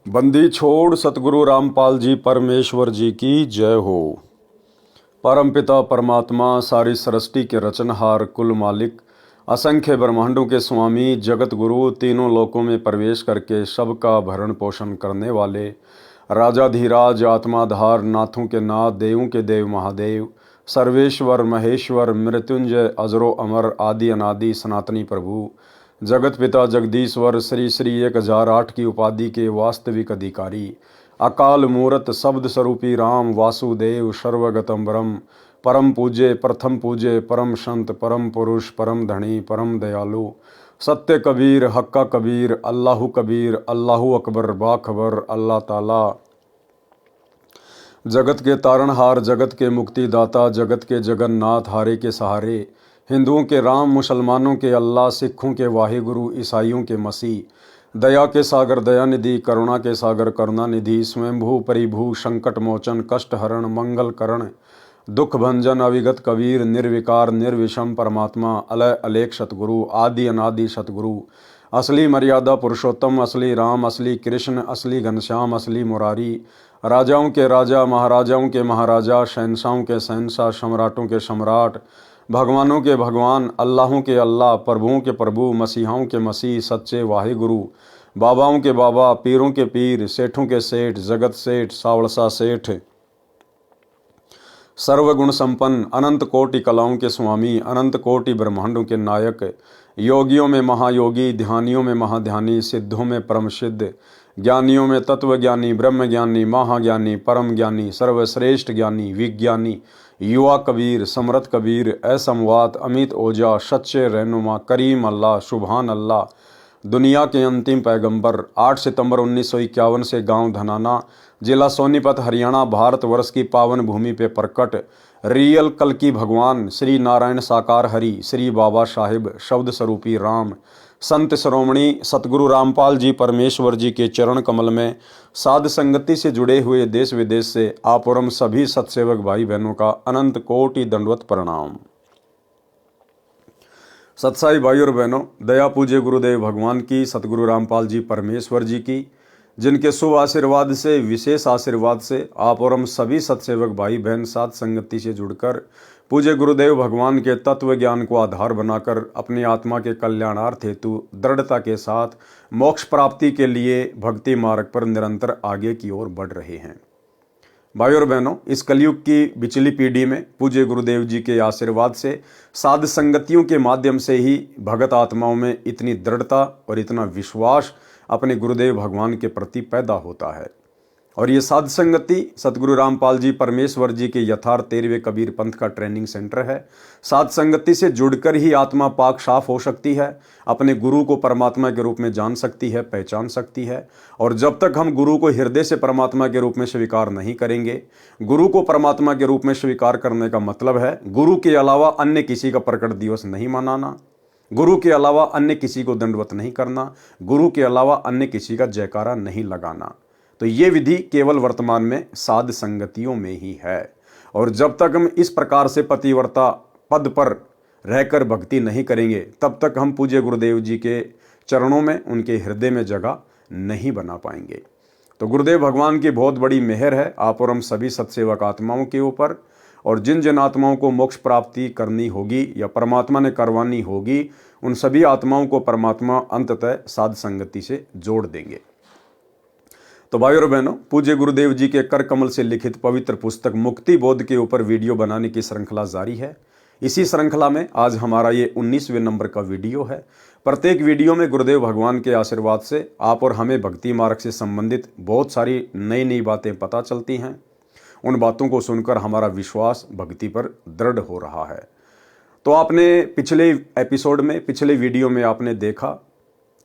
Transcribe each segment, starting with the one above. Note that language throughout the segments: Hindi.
बंदी छोड़ सतगुरु रामपाल जी परमेश्वर जी की जय हो। परमपिता परमात्मा सारी सृष्टि के रचनहार कुल मालिक असंख्य ब्रह्मांडों के स्वामी जगत गुरु तीनों लोकों में प्रवेश करके सबका भरण पोषण करने वाले राजाधिराज आत्माधार नाथों के नाथ देवों के देव महादेव सर्वेश्वर महेश्वर मृत्युंजय अजरो अमर आदि अनादि सनातनी प्रभु जगत पिता जगदीश्वर श्री श्री 1008 की उपाधि के वास्तविक अधिकारी अकाल मूरत शब्द स्वरूपी राम वासुदेव सर्वगतम ब्रह्म परम पूज्य प्रथम पूज्य परम संत परम पुरुष परम धनी परम दयालु सत्य कबीर हक्का कबीर अल्लाहु अकबर बाखबर अल्लाह ताला जगत के तारणहार जगत के मुक्तिदाता जगत के जगन्नाथ हारे के सहारे हिंदुओं के राम मुसलमानों के अल्लाह सिखों के वाहिगुरु ईसाइयों के मसीह दया के सागर दयानिधि करुणा के सागर करुणानिधि स्वयंभू परिभू संकट मोचन कष्ट हरण मंगल करण दुख भंजन अविगत कबीर निर्विकार निर्विषम परमात्मा अलय अलेख सतगुरु आदि अनादि सतगुरु असली मर्यादा पुरुषोत्तम असली राम असली कृष्ण असली घनश्याम असली मुरारी राजाओं के राजा महाराजाओं के महाराजा शहंशाहों के शहंशाह सम्राटों के सम्राट भगवानों के भगवान अल्लाहों के अल्लाह प्रभुओं के प्रभु मसीहाओं के मसीह सच्चे वाहिगुरु बाबाओं के बाबा पीरों के पीर सेठों के सेठ जगत सेठ सावड़सा सेठ सर्वगुण संपन्न अनंत कोटि कलाओं के स्वामी अनंत कोटि ब्रह्मांडों के नायक योगियों में महायोगी ध्यानियों में महाध्यानी सिद्धों में परम सिद्ध ज्ञानियों में तत्वज्ञानी ब्रह्मज्ञानी महाज्ञानी परम ज्ञानी सर्वश्रेष्ठ ज्ञानी विज्ञानी युवा कबीर समरथ कबीर असमवात अमित ओजा सच्चे रहनुमा करीम अल्लाह सुबहान अल्लाह दुनिया के अंतिम पैगंबर 8 सितंबर 1951 से गांव धनाना जिला सोनीपत हरियाणा भारतवर्ष की पावन भूमि पे प्रकट रियल कल की भगवान श्री नारायण साकार हरि श्री बाबा साहिब शब्द स्वरूपी राम संत श्रोमणी सतगुरु रामपाल जी परमेश्वर जी के चरण कमल में साध संगति से जुड़े हुए देश विदेश से आप और हम सभी सत्सेवक भाई बहनों का अनंत कोटि दंडवत प्रणाम। सत्साई भाई और बहनों, दया पूज्य गुरुदेव भगवान की सतगुरु रामपाल जी परमेश्वर जी की जिनके शुभ आशीर्वाद से विशेष आशीर्वाद से आप और हम सभी सत्सेवक भाई बहन साथ संगति से जुड़कर पूज्य गुरुदेव भगवान के तत्व ज्ञान को आधार बनाकर अपनी आत्मा के कल्याणार्थ हेतु दृढ़ता के साथ मोक्ष प्राप्ति के लिए भक्ति मार्ग पर निरंतर आगे की ओर बढ़ रहे हैं। भाई और बहनों, इस कलयुग की बिचली पीढ़ी में पूज्य गुरुदेव जी के आशीर्वाद से साध संगतियों के माध्यम से ही भगत आत्माओं में इतनी दृढ़ता और इतना विश्वास अपने गुरुदेव भगवान के प्रति पैदा होता है। और ये साध संगति सतगुरु रामपाल जी परमेश्वर जी के यथार्थ 13वें कबीर पंथ का ट्रेनिंग सेंटर है। साध संगति से जुड़कर ही आत्मा पाक साफ हो सकती है, अपने गुरु को परमात्मा के रूप में जान सकती है, पहचान सकती है। और जब तक हम गुरु को हृदय से परमात्मा के रूप में स्वीकार नहीं करेंगे, गुरु को परमात्मा के रूप में स्वीकार करने का मतलब है गुरु के अलावा अन्य किसी का प्रकट दिवस नहीं मनाना, गुरु के अलावा अन्य किसी को दंडवत नहीं करना, गुरु के अलावा अन्य किसी का जयकारा नहीं लगाना। तो ये विधि केवल वर्तमान में साध संगतियों में ही है। और जब तक हम इस प्रकार से पतिव्रता पद पर रहकर भक्ति नहीं करेंगे, तब तक हम पूज्य गुरुदेव जी के चरणों में उनके हृदय में जगह नहीं बना पाएंगे। तो गुरुदेव भगवान की बहुत बड़ी मेहर है आप और हम सभी सत्सेवक आत्माओं के ऊपर। और जिन जिन आत्माओं को मोक्ष प्राप्ति करनी होगी या परमात्मा ने करवानी होगी, उन सभी आत्माओं को परमात्मा अंततः साध संगति से जोड़ देंगे। तो भाई और बहनों, पूज्य गुरुदेव जी के कर कमल से लिखित पवित्र पुस्तक मुक्ति बोध के ऊपर वीडियो बनाने की श्रृंखला जारी है। इसी श्रृंखला में आज हमारा ये 19वें नंबर का वीडियो है। प्रत्येक वीडियो में गुरुदेव भगवान के आशीर्वाद से आप और हमें भक्ति मार्ग से संबंधित बहुत सारी नई नई बातें पता चलती हैं। उन बातों को सुनकर हमारा विश्वास भक्ति पर दृढ़ हो रहा है। तो आपने पिछले एपिसोड में पिछले वीडियो में आपने देखा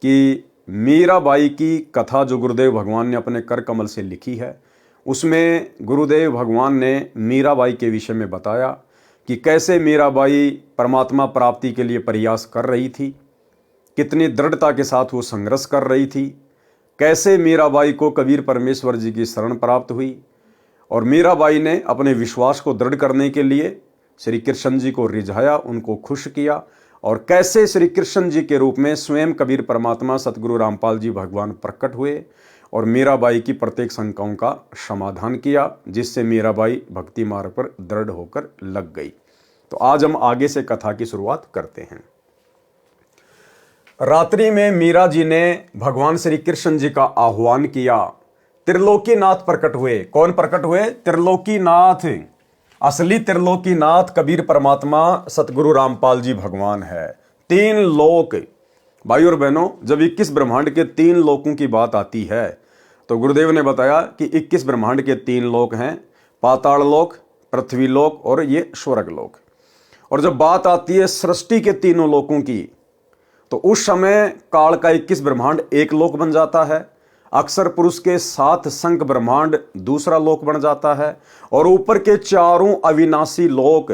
कि मीराबाई की कथा जो गुरुदेव भगवान ने अपने कर कमल से लिखी है, उसमें गुरुदेव भगवान ने मीराबाई के विषय में बताया कि कैसे मीराबाई परमात्मा प्राप्ति के लिए प्रयास कर रही थी, कितनी दृढ़ता के साथ वो संघर्ष कर रही थी, कैसे मीराबाई को कबीर परमेश्वर जी की शरण प्राप्त हुई। और मीराबाई ने अपने विश्वास को दृढ़ करने के लिए श्री कृष्ण जी को रिझाया, उनको खुश किया और कैसे श्री कृष्ण जी के रूप में स्वयं कबीर परमात्मा सतगुरु रामपाल जी भगवान प्रकट हुए और मीराबाई की प्रत्येक शंकाओं का समाधान किया, जिससे मीराबाई भक्ति मार्ग पर दृढ़ होकर लग गई। तो आज हम आगे से कथा की शुरुआत करते हैं। रात्रि में मीरा जी ने भगवान श्री कृष्ण जी का आह्वान किया। त्रिलोकीनाथ प्रकट हुए। कौन प्रकट हुए? त्रिलोकीनाथ। असली त्रिलोकीनाथ कबीर परमात्मा सतगुरु रामपाल जी भगवान है। 3 लोक। भाई और बहनों, जब 21 ब्रह्मांड के 3 लोकों की बात आती है तो गुरुदेव ने बताया कि 21 ब्रह्मांड के 3 लोक हैं, पाताल लोक, पृथ्वी लोक और ये स्वर्ग लोक। और जब बात आती है सृष्टि के तीनों लोकों की, तो उस समय काल का 21 ब्रह्मांड एक लोक बन जाता है, अक्षर पुरुष के 7 शंख ब्रह्मांड दूसरा लोक बन जाता है, और ऊपर के 4 अविनाशी लोक,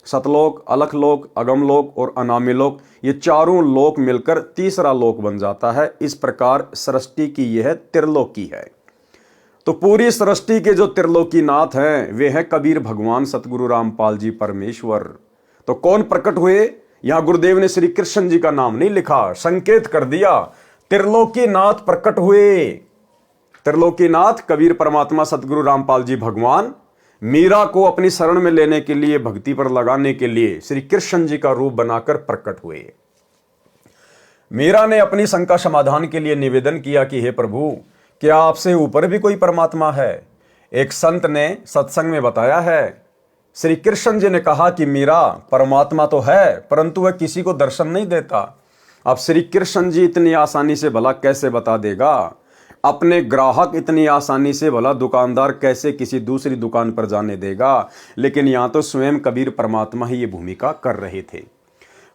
सतलोक, अलखलोक, अगमलोक और अनामी लोक, ये 4 लोक मिलकर तीसरा लोक बन जाता है। इस प्रकार सृष्टि की यह त्रिलोकी है। तो पूरी सृष्टि के जो त्रिलोकीनाथ हैं वे हैं कबीर भगवान सतगुरु रामपाल जी परमेश्वर। तो कौन प्रकट हुए? यहां गुरुदेव ने श्री कृष्ण जी का नाम नहीं लिखा, संकेत कर दिया त्रिलोकीनाथ प्रकट हुए। त्रिलोकीनाथ कबीर परमात्मा सतगुरु रामपाल जी भगवान मीरा को अपनी शरण में लेने के लिए, भक्ति पर लगाने के लिए श्री कृष्ण जी का रूप बनाकर प्रकट हुए। मीरा ने अपनी शंका समाधान के लिए निवेदन किया कि हे प्रभु, क्या आपसे ऊपर भी कोई परमात्मा है? एक संत ने सत्संग में बताया है, श्री कृष्ण जी ने कहा कि मीरा, परमात्मा तो है परंतु वह किसी को दर्शन नहीं देता। अब श्री कृष्ण जी इतनी आसानी से भला कैसे बता देगा? अपने ग्राहक इतनी आसानी से भला दुकानदार कैसे किसी दूसरी दुकान पर जाने देगा? लेकिन यहां तो स्वयं कबीर परमात्मा ही ये भूमिका कर रहे थे।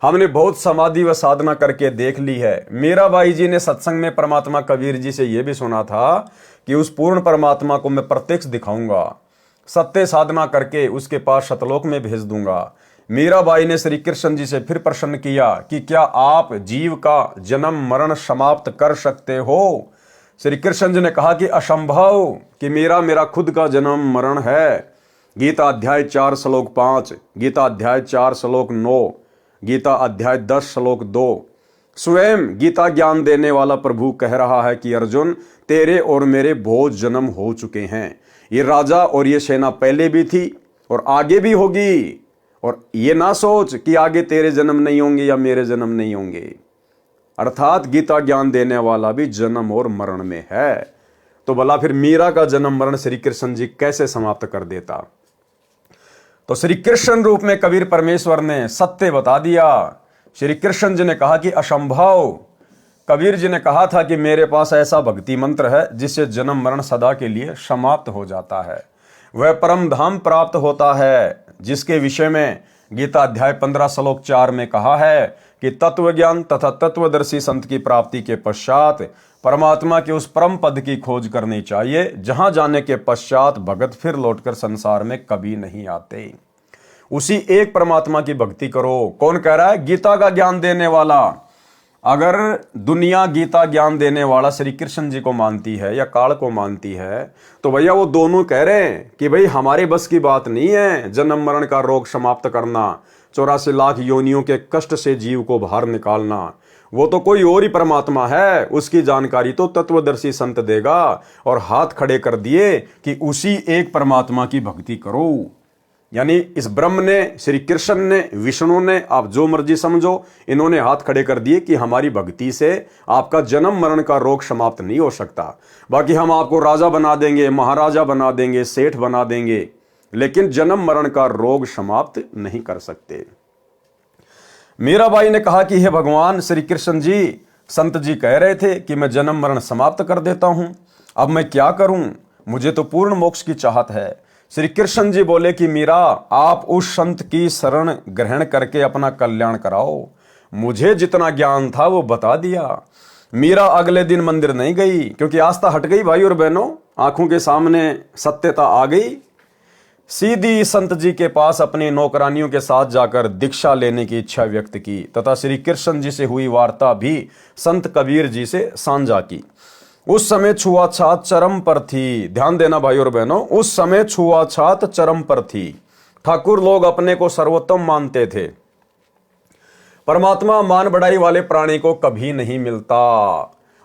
हमने बहुत समाधि व साधना करके देख ली है। मीराबाई जी ने सत्संग में परमात्मा कबीर जी से यह भी सुना था कि उस पूर्ण परमात्मा को मैं प्रत्यक्ष दिखाऊंगा, सत्य साधना करके उसके पास शतलोक में भेज दूंगा। मीराबाई ने श्री कृष्ण जी से फिर प्रश्न किया कि क्या आप जीव का जन्म मरण समाप्त कर सकते हो? श्री कृष्ण जी ने कहा कि असंभव, कि मेरा खुद का जन्म मरण है। गीता अध्याय 4 श्लोक 5, गीता अध्याय 4 श्लोक 9, गीता अध्याय 10 श्लोक 2। स्वयं गीता ज्ञान देने वाला प्रभु कह रहा है कि अर्जुन, तेरे और मेरे बहुत जन्म हो चुके हैं। ये राजा और ये सेना पहले भी थी और आगे भी होगी, और ये ना सोच कि आगे तेरे जन्म नहीं होंगे या मेरे जन्म नहीं होंगे। अर्थात गीता ज्ञान देने वाला भी जन्म और मरण में है। तो भला फिर मीरा का जन्म मरण श्री कृष्ण जी कैसे समाप्त कर देता? तो श्री कृष्ण रूप में कबीर परमेश्वर ने सत्य बता दिया। श्री कृष्ण जी ने कहा कि असंभव। कबीर जी ने कहा था कि मेरे पास ऐसा भक्ति मंत्र है जिससे जन्म मरण सदा के लिए समाप्त हो जाता है, वह परम धाम प्राप्त होता है, जिसके विषय में गीता अध्याय 15 श्लोक 4 में कहा है कि तत्व ज्ञान तथा तत्वदर्शी संत की प्राप्ति के पश्चात परमात्मा के उस परम पद की खोज करनी चाहिए, जहां जाने के पश्चात भगत फिर लौटकर संसार में कभी नहीं आते। उसी एक परमात्मा की भक्ति करो। कौन कह रहा है? गीता का ज्ञान देने वाला। अगर दुनिया गीता ज्ञान देने वाला श्री कृष्ण जी को मानती है या काल को मानती है, तो भैया वो दोनों कह रहे हैं कि भाई हमारे बस की बात नहीं है जन्म मरण का रोग समाप्त करना, 84 लाख योनियों के कष्ट से जीव को बाहर निकालना। वो तो कोई और ही परमात्मा है, उसकी जानकारी तो तत्वदर्शी संत देगा। और हाथ खड़े कर दिए कि उसी एक परमात्मा की भक्ति करो। यानी इस ब्रह्म ने, श्री कृष्ण ने, विष्णु ने, आप जो मर्जी समझो, इन्होंने हाथ खड़े कर दिए कि हमारी भक्ति से आपका जन्म मरण का रोग समाप्त नहीं हो सकता। बाकी हम आपको राजा बना देंगे, महाराजा बना देंगे, सेठ बना देंगे, लेकिन जन्म मरण का रोग समाप्त नहीं कर सकते। मीराबाई ने कहा कि हे भगवान श्री कृष्ण जी, संत जी कह रहे थे कि मैं जन्म मरण समाप्त कर देता हूं, अब मैं क्या करूं? मुझे तो पूर्ण मोक्ष की चाहत है। श्री कृष्ण जी बोले कि मीरा, आप उस संत की शरण ग्रहण करके अपना कल्याण कराओ। मुझे जितना ज्ञान था वो बता दिया। मीरा अगले दिन मंदिर नहीं गई, क्योंकि आस्था हट गई भाई और बहनों, आंखों के सामने सत्यता आ गई। सीधी संत जी के पास अपनी नौकरानियों के साथ जाकर दीक्षा लेने की इच्छा व्यक्त की तथा श्री कृष्ण जी से हुई वार्ता भी संत कबीर जी से साझा की। उस समय छुआछात चरम पर थी। ध्यान देना भाई और बहनों, उस समय छुआछात चरम पर थी। ठाकुर लोग अपने को सर्वोत्तम मानते थे। परमात्मा मान बढ़ाई वाले प्राणी को कभी नहीं मिलता,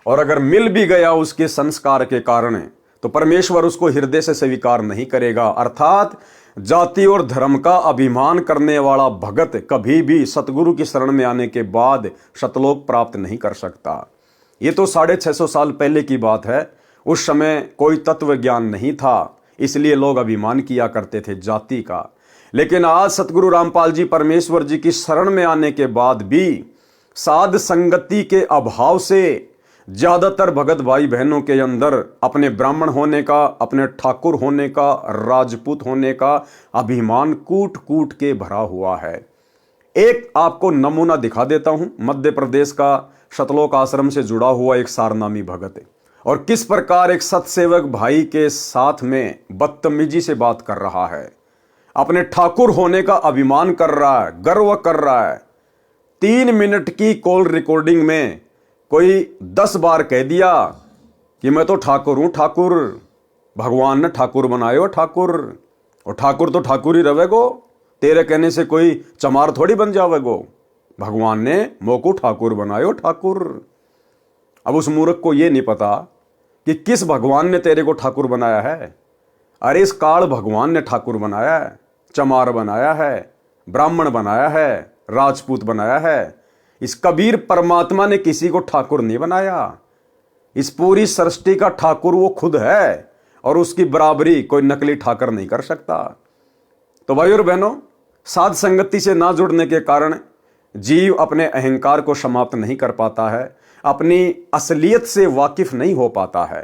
और अगर मिल भी गया उसके संस्कार के कारण तो परमेश्वर उसको हृदय से स्वीकार नहीं करेगा। अर्थात जाति और धर्म का अभिमान करने वाला भगत कभी भी सतगुरु की शरण में आने के बाद सतलोक प्राप्त नहीं कर सकता। ये तो 650 साल पहले की बात है। उस समय कोई तत्व ज्ञान नहीं था, इसलिए लोग अभिमान किया करते थे जाति का। लेकिन आज सतगुरु रामपाल जी परमेश्वर जी की शरण में आने के बाद भी साध संगति के अभाव से ज्यादातर भगत भाई बहनों के अंदर अपने ब्राह्मण होने का, अपने ठाकुर होने का, राजपूत होने का अभिमान कूट कूट के भरा हुआ है। एक आपको नमूना दिखा देता हूं। मध्य प्रदेश का सतलोक आश्रम से जुड़ा हुआ एक सारनामी भगत है, और किस प्रकार एक सतसेवक भाई के साथ में बदतमीजी से बात कर रहा है, अपने ठाकुर होने का अभिमान कर रहा है, गर्व कर रहा है। 3 मिनट की कॉल रिकॉर्डिंग में कोई 10 बार कह दिया कि मैं तो ठाकुर हूं, ठाकुर भगवान ने ठाकुर बनायो ठाकुर, और ठाकुर तो ठाकुर ही रहेगो, तेरे कहने से कोई चमार थोड़ी बन जावेगो, भगवान ने मोको ठाकुर बनायो ठाकुर। अब उस मूर्ख को यह नहीं पता कि किस भगवान ने तेरे को ठाकुर बनाया है। अरे इस काल भगवान ने ठाकुर बनाया है, चमार बनाया है, ब्राह्मण बनाया है, राजपूत बनाया है। इस कबीर परमात्मा ने किसी को ठाकुर नहीं बनाया। इस पूरी सृष्टि का ठाकुर वो खुद है, और उसकी बराबरी कोई नकली ठाकर नहीं कर सकता। तो भाई और बहनों, साध संगति से ना जुड़ने के कारण जीव अपने अहंकार को समाप्त नहीं कर पाता है, अपनी असलियत से वाकिफ नहीं हो पाता है।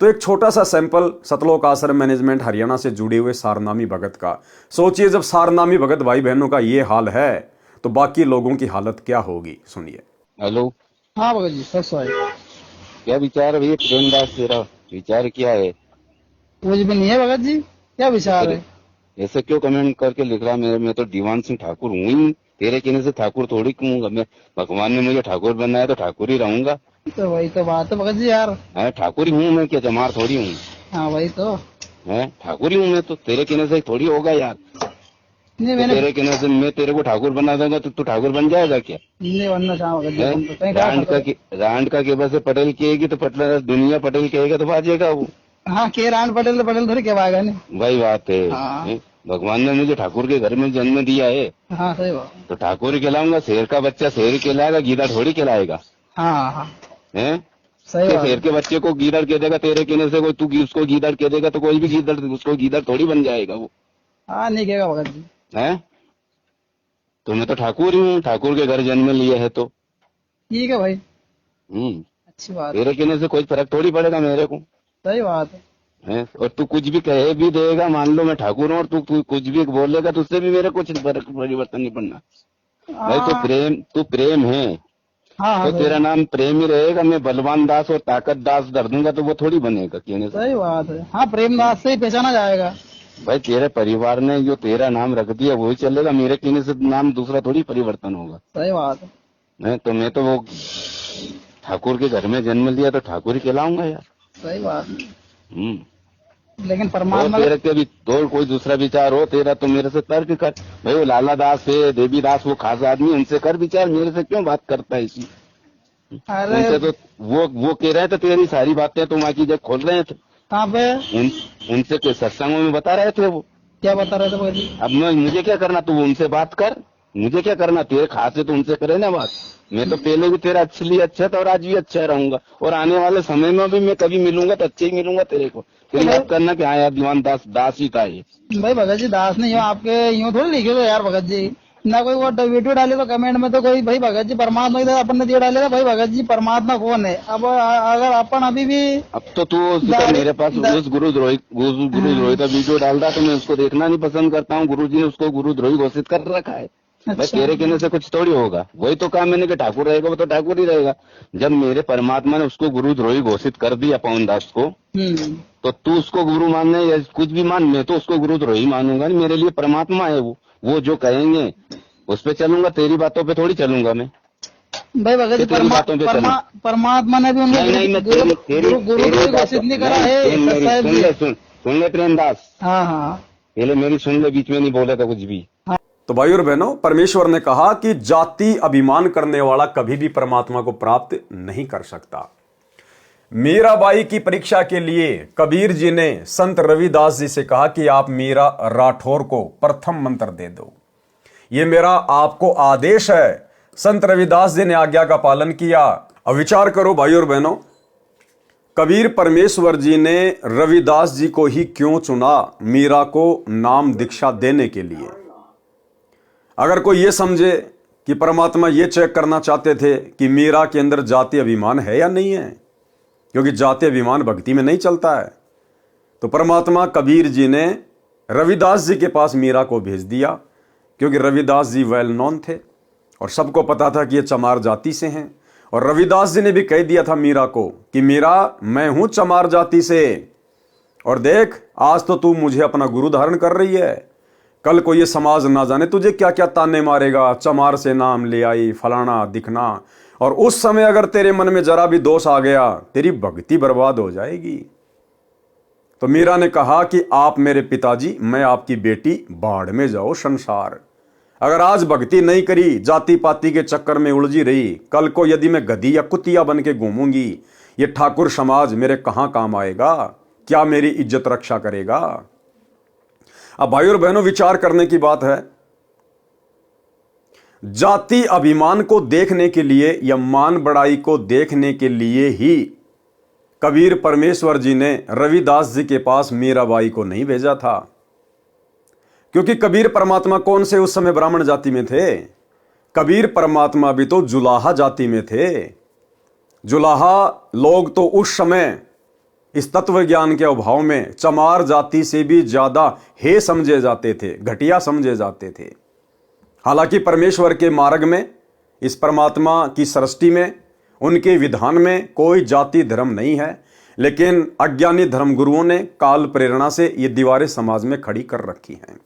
तो एक छोटा सा सैंपल सतलोक आश्रम मैनेजमेंट हरियाणा से जुड़े हुए सारनामी भगत का। सोचिए, जब सारनामी भगत भाई बहनों का ये हाल है तो बाकी लोगों की हालत क्या होगी, सुनिए। हेलो। हाँ भगत जी, सच है। क्या विचार है भैया प्रेमदास, तेरा विचार क्या है? कुछ भी नहीं है भगत जी, क्या विचार है? ऐसे क्यों कमेंट करके लिख रहा? मैं तो दीवान सिंह ठाकुर हूँ ही, तेरे कहने से ठाकुर थोड़ी कहूंगा मैं। भगवान ने मुझे ठाकुर बनाया तो ठाकुर ही रहूंगा। तो वही तो बात है भगत जी यार। है ठाकुर ही हूँ मैं, क्या चमार थोड़ी हूँ। हाँ वही तो है ठाकुर ही हूँ मैं, तो तेरे कहने से थोड़ी होगा यार। नहीं, तो मैंने तेरे कहने से मैं तेरे को ठाकुर बना दूंगा तो तू ठाकुर बन जाएगा क्या? नहीं बनना चाहा भगत जी, है? तुम तो कहीं कहा रांड का केवल से पटेल कहेगी तो पटेल दुनिया पटेल कहेगा तो बाजेगा वो। हाँ के रान पटेल तो पटेल थोड़ी कहवाएगा नहीं। वही बात है। हाँ। भगवान ने मुझे ठाकुर के घर में जन्म दिया है, हाँ सही बात। तो ठाकुर ही कहलाऊंगा। शेर का बच्चा शेर ही कहलाएगा, गीदड़ थोड़ी कहलाएगा। हाँ हाँ है? सही बात। शेर के बच्चे को गीदड़ कह देगा, तेरे कहने से कोई तू उसको गीदड़ कह देगा तो कोई भी गीदड़ उसको गीदड़ थोड़ी बन जाएगा वो। हाँ नहीं कहेगा भगत जी। है? तो मैं तो ठाकुर ही हूँ, ठाकुर के घर जन्म लिया है तो ठीक है भाई, अच्छी बात है। तेरे कहने से कोई फर्क थोड़ी पड़ेगा मेरे को। सही बात है। और तू कुछ भी कहे भी देगा, मान लो मैं ठाकुर हूँ और तू कुछ भी बोलेगा तो उससे भी मेरे कुछ परिवर्तन नहीं पड़ना भाई। तू प्रेम है। हाँ हाँ तो तेरा नाम प्रेम ही रहेगा। मैं बलवान दास और ताकत दास धर दूंगा तो वो थोड़ी बनेगा कहने से। सही बात है। हाँ प्रेमदास से ही पहचाना जाएगा भाई। तेरे परिवार ने जो तेरा नाम रख दिया वही चलेगा, मेरे कहने से नाम दूसरा थोड़ी परिवर्तन होगा। सही बात है। तो मैं तो वो ठाकुर के घर में जन्म लिया तो ठाकुर ही कहलाऊंगा यार। सही बात है। लेकिन तो परमात्मा तेरे के भी तो कोई दूसरा विचार हो तेरा तो मेरे से तर्क कर भाई। वो लाला दास है, देवी दास, वो खास आदमी, उनसे कर विचार, मेरे से क्यों बात करता है इसी। उनसे तो वो कह रहे थे तेरी सारी बातें तुम आकी जब खोल रहे थे। कहाँ पे? उनसे कोई सत्संगों में बता रहे थे वो। क्या बता रहे थे भाई? अब मुझे क्या करना, तू उनसे बात कर, मुझे क्या करना, तेरे खास है तो उनसे करे ना बात। मैं तो पहले भी तेरा असली अच्छा था और आज भी अच्छा रहूंगा, और आने वाले समय में भी मैं कभी मिलूंगा तो अच्छे ही मिलूंगा तेरे को। तेरी बात करना कि हाँ यार दीवान दास ही था ये। भाई भगत जी दास नहीं हो, आपके यूँ थोड़ी लिखे हो यार भगत जी। ना कोई वो वीडियो डाले तो कमेंट में तो कोई भाई भगत जी परमात्मा की अपन ने दिया डालेगा भाई भगत जी परमात्मा कौन है। अब अगर अपन अभी भी अब तो तू मेरे पास उस गुरुद्रोही का वीडियो डाल रहा तो मैं उसको देखना नहीं पसंद करता हूँ। गुरु जी ने उसको गुरुद्रोही घोषित कर रखा है। भाई तेरे कहने से कुछ थोड़ी होगा। वही तो कहा मैंने कि ठाकुर रहेगा वो तो ठाकुर ही रहेगा। जब मेरे परमात्मा ने उसको गुरुद्रोही घोषित कर दिया पवन दास को, तो तू उसको गुरु मानने या कुछ भी मान, मैं तो उसको गुरुद्रोही मानूंगा नहीं। मेरे लिए परमात्मा है वो जो कहेंगे उस पे चलूंगा, तेरी बातों पे थोड़ी चलूंगा मैं। भाई भगत जी परमात्मा ने भी उनको गुरु घोषित नहीं करा है। सुन ले प्रेमदास। हाँ हाँ पहले मेरी सुन ले, बीच में नहीं बोला था कुछ भी। तो भाई और बहनों, परमेश्वर ने कहा कि जाति अभिमान करने वाला कभी भी परमात्मा को प्राप्त नहीं कर सकता। मीराबाई की परीक्षा के लिए कबीर जी ने संत रविदास जी से कहा कि आप मीरा राठौर को प्रथम मंत्र दे दो, ये मेरा आपको आदेश है। संत रविदास जी ने आज्ञा का पालन किया। अब विचार करो भाई और बहनों, कबीर परमेश्वर जी ने रविदास जी को ही क्यों चुना मीरा को नाम दीक्षा देने के लिए? अगर कोई ये समझे कि परमात्मा ये चेक करना चाहते थे कि मीरा के अंदर जाति अभिमान है या नहीं है, क्योंकि जाति अभिमान भक्ति में नहीं चलता है, तो परमात्मा कबीर जी ने रविदास जी के पास मीरा को भेज दिया, क्योंकि रविदास जी वेल नोन थे और सबको पता था कि ये चमार जाति से हैं। और रविदास जी ने भी कह दिया था मीरा को कि मीरा, मैं हूं चमार जाति से, और देख आज तो तू मुझे अपना गुरु धारण कर रही है, कल को ये समाज ना जाने तुझे क्या क्या ताने मारेगा, चमार से नाम ले आई, फलाना दिखना, और उस समय अगर तेरे मन में जरा भी दोष आ गया तेरी भक्ति बर्बाद हो जाएगी। तो मीरा ने कहा कि आप मेरे पिताजी, मैं आपकी बेटी, बाढ़ में जाओ संसार। अगर आज भक्ति नहीं करी, जाति पाति के चक्कर में उलझी रही, कल को यदि मैं गधी या कुतिया बन के घूमूंगी, ये ठाकुर समाज मेरे कहां काम आएगा, क्या मेरी इज्जत रक्षा करेगा? अब भाई और बहनों, विचार करने की बात है। जाति अभिमान को देखने के लिए या मान बढ़ाई को देखने के लिए ही कबीर परमेश्वर जी ने रविदास जी के पास मीराबाई को नहीं भेजा था, क्योंकि कबीर परमात्मा कौन से उस समय ब्राह्मण जाति में थे? कबीर परमात्मा भी तो जुलाहा जाति में थे। जुलाहा लोग तो उस समय इस तत्व ज्ञान के अभाव में चमार जाति से भी ज्यादा हे समझे जाते थे, घटिया समझे जाते थे। हालांकि परमेश्वर के मार्ग में, इस परमात्मा की सृष्टि में, उनके विधान में कोई जाति धर्म नहीं है, लेकिन अज्ञानी धर्मगुरुओं ने काल प्रेरणा से ये दीवारें समाज में खड़ी कर रखी हैं।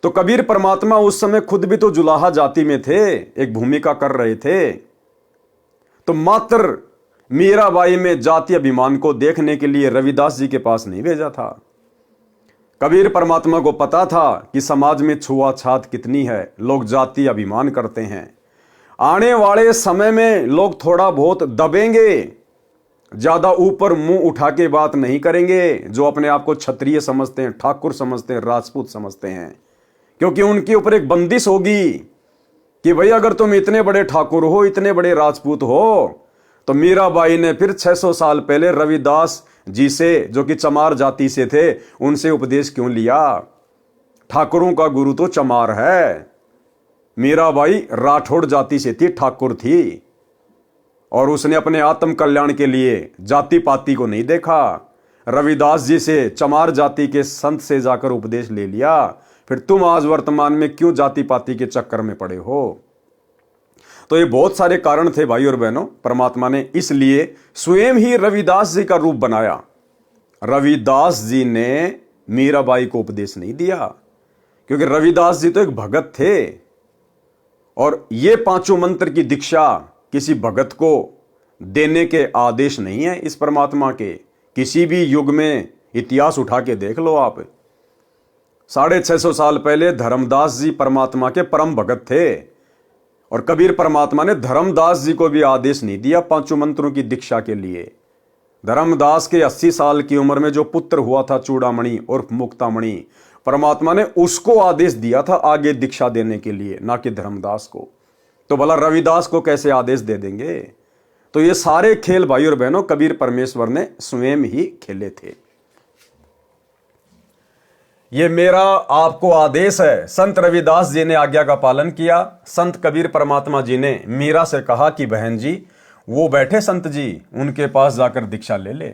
तो कबीर परमात्मा उस समय खुद भी तो जुलाहा जाति में थे, एक भूमिका कर रहे थे। तो मात्र मीराबाई में जाति अभिमान को देखने के लिए रविदास जी के पास नहीं भेजा था। कबीर परमात्मा को पता था कि समाज में छुआछात कितनी है, लोग जाति अभिमान करते हैं। आने वाले समय में लोग थोड़ा बहुत दबेंगे, ज्यादा ऊपर मुंह उठा के बात नहीं करेंगे, जो अपने आप को क्षत्रिय समझते हैं, ठाकुर समझते हैं, राजपूत समझते हैं, क्योंकि उनके ऊपर एक बंदिश होगी कि भाई अगर तुम इतने बड़े ठाकुर हो, इतने बड़े राजपूत हो, तो मीराबाई ने फिर 600 साल पहले रविदास जी से, जो कि चमार जाति से थे, उनसे उपदेश क्यों लिया? ठाकुरों का गुरु तो चमार है। मीराबाई राठौड़ जाति से थी, ठाकुर थी, और उसने अपने आत्म कल्याण के लिए जाति पाति को नहीं देखा। रविदास जी से, चमार जाति के संत से जाकर उपदेश ले लिया। फिर तुम आज वर्तमान में क्यों जाति पाति के चक्कर में पड़े हो? तो ये बहुत सारे कारण थे भाई और बहनों। परमात्मा ने इसलिए स्वयं ही रविदास जी का रूप बनाया। रविदास जी ने मीराबाई को उपदेश नहीं दिया, क्योंकि रविदास जी तो एक भगत थे, और ये पांचों मंत्र की दीक्षा किसी भगत को देने के आदेश नहीं है इस परमात्मा के। किसी भी युग में इतिहास उठा के देख लो आप। 650 साल पहले धर्मदास जी परमात्मा के परम भगत थे, और कबीर परमात्मा ने धर्मदास जी को भी आदेश नहीं दिया पांचों मंत्रों की दीक्षा के लिए। धर्मदास के 80 साल की उम्र में जो पुत्र हुआ था चूड़ामणि और मुक्तामणि, परमात्मा ने उसको आदेश दिया था आगे दीक्षा देने के लिए, ना कि धर्मदास को। तो भला रविदास को कैसे आदेश दे देंगे? तो ये सारे खेल भाई और बहनों कबीर परमेश्वर ने स्वयं ही खेले थे। ये मेरा आपको आदेश है। संत रविदास जी ने आज्ञा का पालन किया। संत कबीर परमात्मा जी ने मीरा से कहा कि बहन जी, वो बैठे संत जी, उनके पास जाकर दीक्षा ले ले।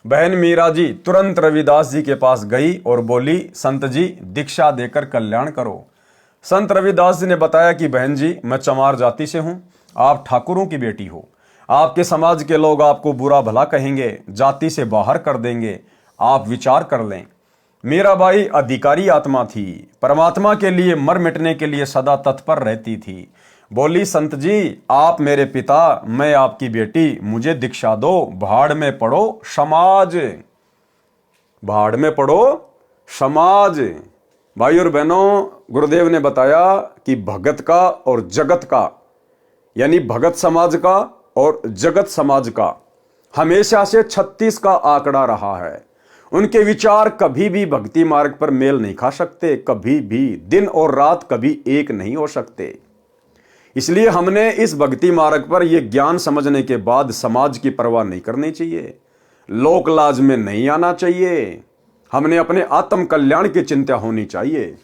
बहन मीरा जी तुरंत रविदास जी के पास गई और बोली, संत जी दीक्षा देकर कल्याण करो। संत रविदास जी ने बताया कि बहन जी, मैं चमार जाति से हूं, आप ठाकुरों की बेटी हो, आपके समाज के लोग आपको बुरा भला कहेंगे, जाति से बाहर कर देंगे, आप विचार कर लें। मीराबाई अधिकारी आत्मा थी, परमात्मा के लिए मर मिटने के लिए सदा तत्पर रहती थी। बोली, संत जी आप मेरे पिता, मैं आपकी बेटी, मुझे दीक्षा दो। भाड़ में पड़ो समाज, भाड़ में पड़ो समाज। भाई और बहनों, गुरुदेव ने बताया कि भगत का और जगत का, यानी भगत समाज का और जगत समाज का हमेशा से 36 का आंकड़ा रहा है। उनके विचार कभी भी भक्ति मार्ग पर मेल नहीं खा सकते, कभी भी दिन और रात कभी एक नहीं हो सकते। इसलिए हमने इस भक्ति मार्ग पर यह ज्ञान समझने के बाद समाज की परवाह नहीं करनी चाहिए, लोक लाज में नहीं आना चाहिए। हमने अपने आत्म कल्याण की चिंता होनी चाहिए।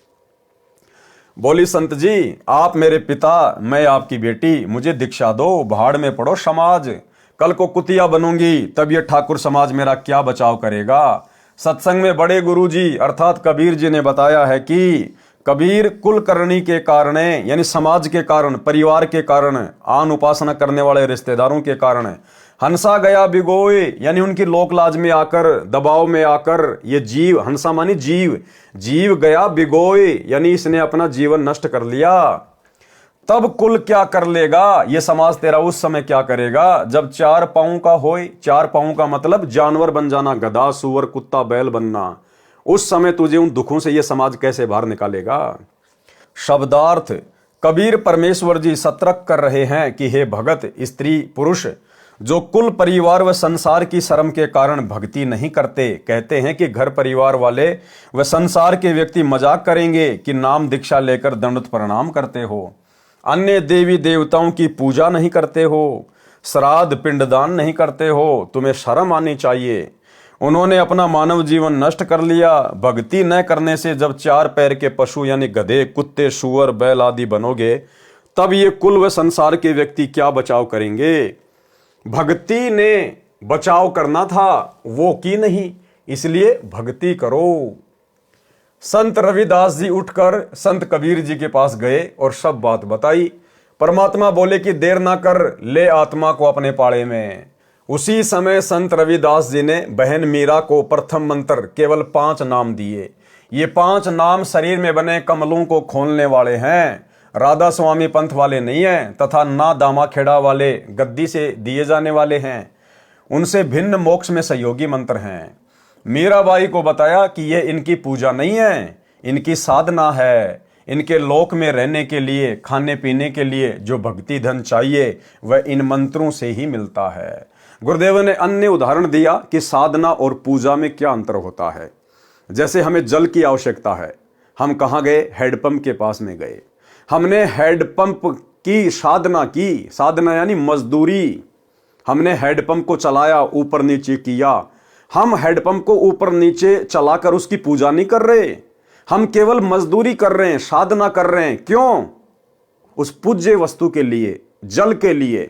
बोली संत जी, आप मेरे पिता, मैं आपकी बेटी, मुझे दीक्षा दो, भाड़ में पड़ो समाज। कल को कुतिया बनूंगी तब ये ठाकुर समाज मेरा क्या बचाव करेगा। सत्संग में बड़े गुरुजी अर्थात कबीर जी ने बताया है कि कबीर कुल करनी के कारण, यानी समाज के कारण, परिवार के कारण, आन उपासना करने वाले रिश्तेदारों के कारण हंसा गया बिगोए, यानी उनकी लोक लाज में आकर, दबाव में आकर ये जीव, हंसा मानी जीव, जीव गया बिगोए, यानी इसने अपना जीवन नष्ट कर लिया। तब कुल क्या कर लेगा, ये समाज तेरा उस समय क्या करेगा जब 4 पांव का होए। 4 पांव का मतलब जानवर बन जाना, गधा, सुअर, कुत्ता, बैल बनना। उस समय तुझे उन दुखों से ये समाज कैसे बाहर निकालेगा। शब्दार्थ, कबीर परमेश्वर जी सतर्क कर रहे हैं कि हे भगत, स्त्री, पुरुष जो कुल, परिवार व संसार की शर्म के कारण भक्ति नहीं करते, कहते हैं कि घर परिवार वाले व संसार के व्यक्ति मजाक करेंगे कि नाम दीक्षा लेकर दंडवत प्रणाम करते हो, अन्य देवी देवताओं की पूजा नहीं करते हो, श्राद्ध पिंडदान नहीं करते हो, तुम्हें शर्म आनी चाहिए। उन्होंने अपना मानव जीवन नष्ट कर लिया। भक्ति न करने से जब 4 पैर के पशु यानी गधे, कुत्ते, सुअर, बैल आदि बनोगे, तब ये कुल व संसार के व्यक्ति क्या बचाव करेंगे। भक्ति ने बचाव करना था, वो की नहीं, इसलिए भक्ति करो। संत रविदास जी उठकर संत कबीर जी के पास गए और सब बात बताई। परमात्मा बोले कि देर ना कर, ले आत्मा को अपने पाड़े में। उसी समय संत रविदास जी ने बहन मीरा को प्रथम मंत्र केवल 5 नाम दिए। ये 5 नाम शरीर में बने कमलों को खोलने वाले हैं, राधा स्वामी पंथ वाले नहीं हैं, तथा ना दामा खेड़ा वाले गद्दी से दिए जाने वाले हैं। उनसे भिन्न मोक्ष में सहयोगी मंत्र हैं। मीराबाई को बताया कि यह इनकी पूजा नहीं है, इनकी साधना है। इनके लोक में रहने के लिए, खाने पीने के लिए जो भक्ति धन चाहिए वह इन मंत्रों से ही मिलता है। गुरुदेव ने अन्य उदाहरण दिया कि साधना और पूजा में क्या अंतर होता है। जैसे हमें जल की आवश्यकता है, हम कहाँ गए, हैंडपंप के पास में गए, हमने हैंडपंप की साधना की। साधना यानी मजदूरी। हमने हैंडपंप को चलाया, ऊपर नीचे किया। हम हैंडपंप को ऊपर नीचे चलाकर उसकी पूजा नहीं कर रहे, हम केवल मजदूरी कर रहे हैं, साधना कर रहे हैं। क्यों? उस पूज्य वस्तु के लिए, जल के लिए।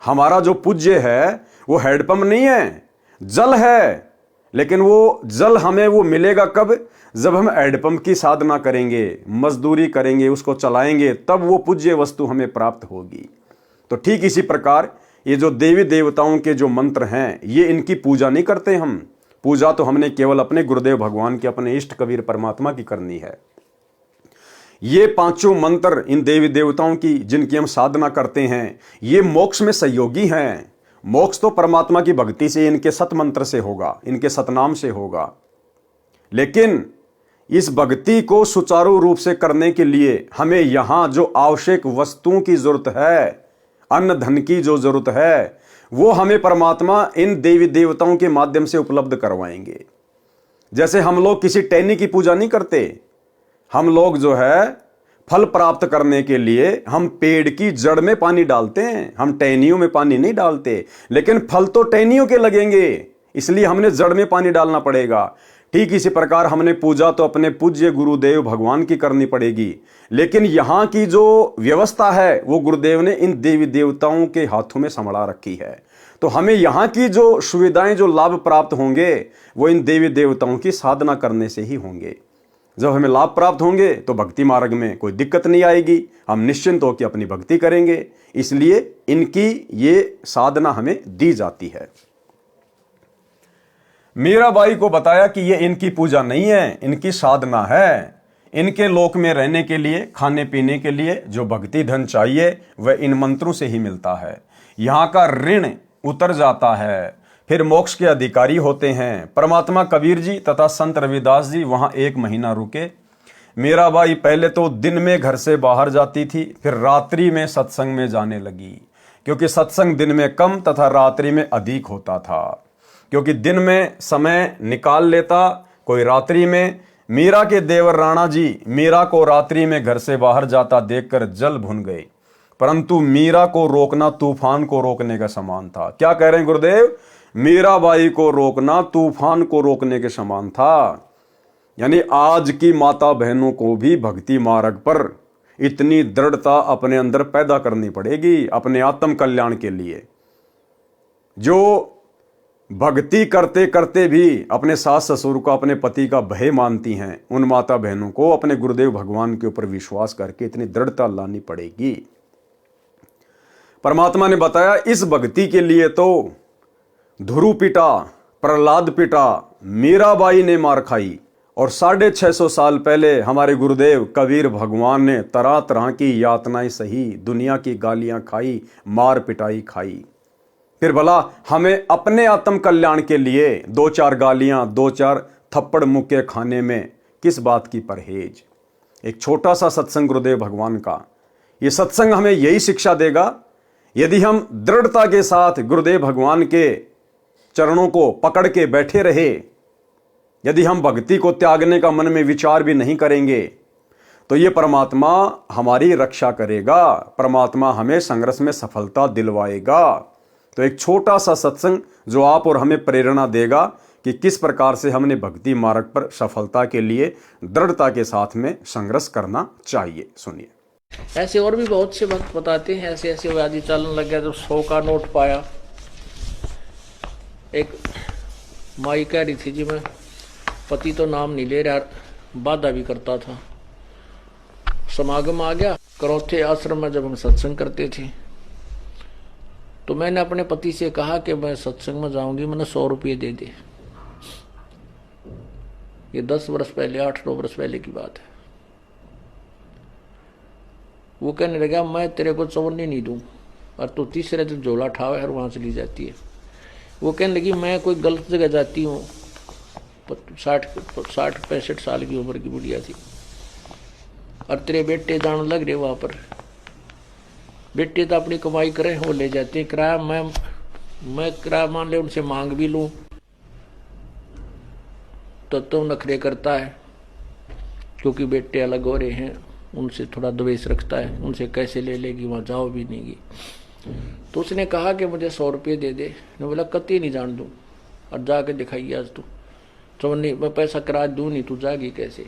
हमारा जो पूज्य है वो हैंडपंप नहीं है, जल है। लेकिन वो जल हमें वो मिलेगा कब? जब हम हैंडपंप की साधना करेंगे, मजदूरी करेंगे, उसको चलाएंगे, तब वो पूज्य वस्तु हमें प्राप्त होगी। तो ठीक इसी प्रकार ये जो देवी देवताओं के जो मंत्र हैं, ये इनकी पूजा नहीं करते हम। पूजा तो हमने केवल अपने गुरुदेव भगवान के, अपने इष्ट कबीर परमात्मा की करनी है। ये 5 मंत्र इन देवी देवताओं की जिनकी हम साधना करते हैं, ये मोक्ष में सहयोगी हैं। मोक्ष तो परमात्मा की भक्ति से, इनके सत मंत्र से होगा, इनके सतनाम से होगा। लेकिन इस भक्ति को सुचारू रूप से करने के लिए हमें यहां जो आवश्यक वस्तुओं की जरूरत है, अन्न धन की जो जरूरत है, वो हमें परमात्मा इन देवी देवताओं के माध्यम से उपलब्ध करवाएंगे। जैसे हम लोग किसी टहनी की पूजा नहीं करते, हम लोग जो है फल प्राप्त करने के लिए हम पेड़ की जड़ में पानी डालते हैं, हम टहनियों में पानी नहीं डालते। लेकिन फल तो टहनियों के लगेंगे, इसलिए हमने जड़ में पानी डालना पड़ेगा। ठीक इसी प्रकार हमने पूजा तो अपने पूज्य गुरुदेव भगवान की करनी पड़ेगी। लेकिन यहां की जो व्यवस्था है वो गुरुदेव ने इन देवी देवताओं के हाथों में संभाला रखी है। तो हमें यहाँ की जो सुविधाएं, जो लाभ प्राप्त होंगे, वो इन देवी देवताओं की साधना करने से ही होंगे। जब हमें लाभ प्राप्त होंगे तो भक्ति मार्ग में कोई दिक्कत नहीं आएगी, हम निश्चिंत होकर अपनी भक्ति करेंगे। इसलिए इनकी ये साधना हमें दी जाती है। मीराबाई को बताया कि ये इनकी पूजा नहीं है, इनकी साधना है। इनके लोक में रहने के लिए, खाने पीने के लिए जो भक्ति धन चाहिए वह इन मंत्रों से ही मिलता है। यहाँ का ऋण उतर जाता है, फिर मोक्ष के अधिकारी होते हैं। परमात्मा कबीर जी तथा संत रविदास जी वहां 1 महीना रुके। मीराबाई पहले तो दिन में घर से बाहर जाती थी, फिर रात्रि में सत्संग में जाने लगी, क्योंकि सत्संग दिन में कम तथा रात्रि में अधिक होता था। क्योंकि दिन में समय निकाल लेता कोई रात्रि में। मीरा के देवर राणा जी मीरा को रात्रि में घर से बाहर जाता देखकर जल भुन गए, परंतु मीरा को रोकना तूफान को रोकने का समान था। क्या कह रहे हैं गुरुदेव? मीराबाई को रोकना तूफान को रोकने के समान था। यानी आज की माता बहनों को भी भक्ति मार्ग पर इतनी दृढ़ता अपने अंदर पैदा करनी पड़ेगी अपने आत्म कल्याण के लिए। जो भक्ति करते करते भी अपने सास ससुर को अपने पति का भय मानती हैं, उन माता बहनों को अपने गुरुदेव भगवान के ऊपर विश्वास करके इतनी दृढ़ता लानी पड़ेगी। परमात्मा ने बताया इस भक्ति के लिए तो ध्रुव पिटा, प्रहलाद पिटा, मीराबाई ने मार खाई, और 650 साल पहले हमारे गुरुदेव कबीर भगवान ने तरह तरह की यातनाएं सही, दुनिया की गालियां खाई, मार पिटाई खाई। फिर भला हमें अपने आत्म कल्याण के लिए 2-4 गालियां, 2-4 थप्पड़ मुक्के खाने में किस बात की परहेज? एक छोटा सा सत्संग गुरुदेव भगवान का, ये सत्संग हमें यही शिक्षा देगा। यदि हम दृढ़ता के साथ गुरुदेव भगवान के चरणों को पकड़ के बैठे रहे, यदि हम भक्ति को त्यागने का मन में विचार भी नहीं करेंगे, तो ये परमात्मा हमारी रक्षा करेगा, परमात्मा हमें संघर्ष में सफलता दिलवाएगा। तो एक छोटा सा सत्संग जो आप और हमें प्रेरणा देगा कि किस प्रकार से हमने भक्ति मार्ग पर सफलता के लिए दृढ़ता के साथ में संघर्ष करना चाहिए। सुनिए। ऐसे और भी बहुत से भक्त बताते हैं, ऐसे ऐसे व्याधि चलन लग गया तो 100 का नोट पाया। एक माई कह रही थी जी मैं पति तो नाम नहीं ले रहा, बाधा भी करता था। समागम आ गया, करौथे आश्रम में जब हम सत्संग करते थे तो मैंने अपने पति से कहा कि मैं सत्संग में जाऊंगी, मैंने 100 रुपये दे दे। ये 10 वर्ष पहले, 8-9 वर्ष पहले की बात है। वो कहने लगा मैं तेरे को चवन्नी नहीं दूं, और तू तीसरे दिन झोला ठावे और वहां चली जाती है। वो कहने लगी मैं कोई गलत जगह जाती हूँ। 60-65 साल की उम्र की बुढ़िया थी, और तेरे बेटे जाने लग रहे वहां पर। बेटे तो अपनी कमाई करें, वो ले जाते हैं किराया। मैं किराया मान ले उनसे मांग भी लूं तो नखरे करता है, क्योंकि बेटे अलग हो रहे हैं, उनसे थोड़ा द्वेष रखता है, उनसे कैसे ले लेगी, वहां जाओ भी नहीं गी। तो उसने कहा कि मुझे 100 रुपये दे दे। मैं बोला कति नहीं जान दूं, और जाके दिखाइए आज तू। तो नहीं, मैं पैसा किराया दूं नहीं, तू जागी कैसे?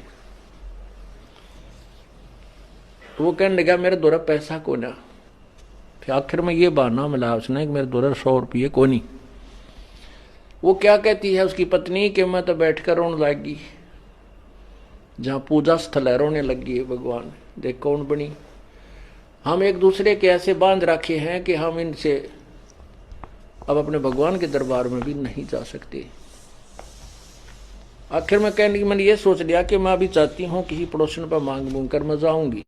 तो वो कहने लगा मेरे द्वारा पैसा को ना। फिर आखिर में ये बहाना मिला उसने कि मेरे द्वारा 100 रुपये को नहीं। वो क्या कहती है उसकी पत्नी कि मैं तो बैठकर रोने लगी, जहां पूजा स्थल है रोने लगी है भगवान, देख कौन बनी। हम एक दूसरे के ऐसे बांध रखे हैं कि हम इनसे अब अपने भगवान के दरबार में भी नहीं जा सकते। आखिर में कहने की मैंने ये सोच लिया कि मैं अभी चाहती हूँ किसी पड़ोसन पर मांग मूंग कर मैं जाऊंगी।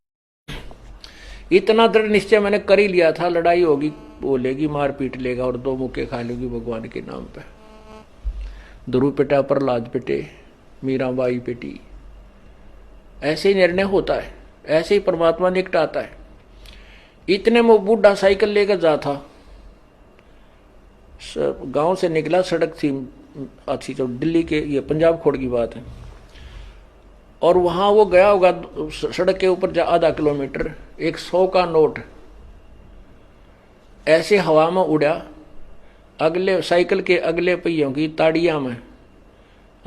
इतना दृढ़ निश्चय मैंने कर ही लिया था, लड़ाई होगी, बोलेगी, मार पीट लेगा और 2 मुक्के खा लेगी भगवान के नाम पे। ध्रुव पिटा, प्रहलाद पिटे, मीराबाई पिटी। ऐसे ही निर्णय होता है, ऐसे ही परमात्मा निकटाता है। इतने में बूढ़ा साइकिल लेकर जा था, गांव से निकला, सड़क थी अच्छी, तो दिल्ली के, ये पंजाब खोड़ की बात है, और वहां वो गया होगा सड़क के ऊपर आधा किलोमीटर। एक 100 का नोट ऐसे हवा में उड़ा, अगले साइकिल के अगले पहियों की ताड़ियां में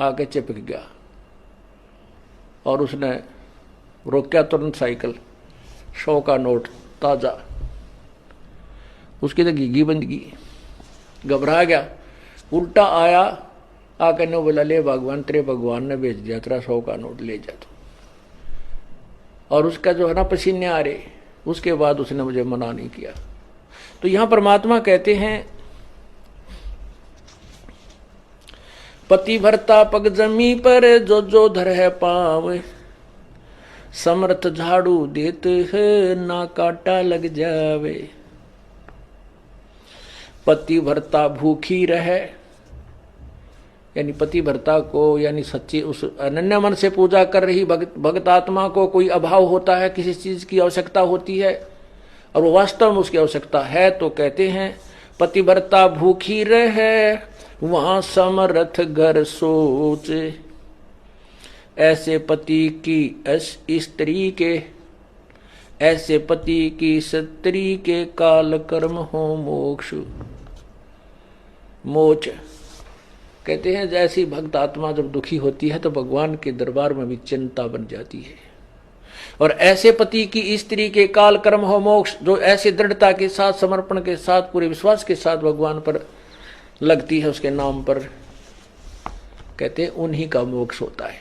आके चिपक गया, और उसने रोका तुरंत साइकिल। 100 का नोट ताजा, उसकी तो घीघी बंद की, घबरा गया, उल्टा आया, आकर ने बोला ले भगवान, तेरे भगवान ने भेज दिया, तेरा 100 का नोट ले जा। तो और उसका जो है ना पसीने आ रहे, उसके बाद उसने मुझे मना नहीं किया। तो यहां परमात्मा कहते हैं पति भरता पग जमी पर जो जो धर है पाव, समर्थ झाड़ू देत है ना काटा लग जावे। पति भरता भूखी रहे, यानी पतिव्रता को, यानी सच्ची उस अनन्य मन से पूजा कर रही भक्त आत्मा को कोई अभाव होता है, किसी चीज की आवश्यकता होती है और वो वास्तव में उसकी आवश्यकता है, तो कहते हैं पतिव्रता भूखी रहे वहां समर्थ घर सोच, ऐसे पति की स्त्री के, ऐसे पति की स्त्री के काल कर्म हो मोक्ष मोच। कहते हैं जैसी भक्त आत्मा जब दुखी होती है तो भगवान के दरबार में भी चिंता बन जाती है, और ऐसे पति की स्त्री के काल कर्म हो मोक्ष, जो ऐसे दृढ़ता के साथ, समर्पण के साथ, पूरे विश्वास के साथ भगवान पर लगती है, उसके नाम पर, कहते हैं उन्हीं का मोक्ष होता है,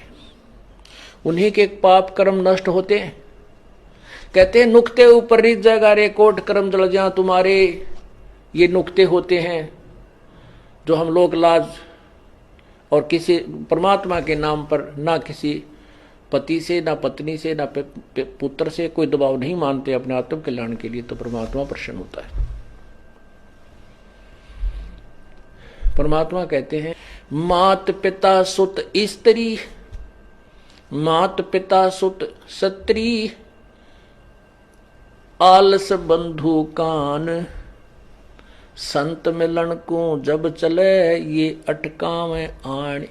उन्हीं के पाप कर्म नष्ट होते हैं। कहते हैं नुक्ते ऊपर रित जगा रे कोट कर्म जल जा तुम्हारे, ये नुक्ते होते हैं जो हम लोग लाज और किसी परमात्मा के नाम पर ना किसी पति से, ना पत्नी से, ना पुत्र से कोई दबाव नहीं मानते अपने आत्म कल्याण के लिए, तो परमात्मा प्रसन्न होता है। परमात्मा कहते हैं मात पिता सुत स्त्री, मात पिता सुत स्त्री, आलस बंधु कान, संत मिलन को जब चले ये अटकावे आण।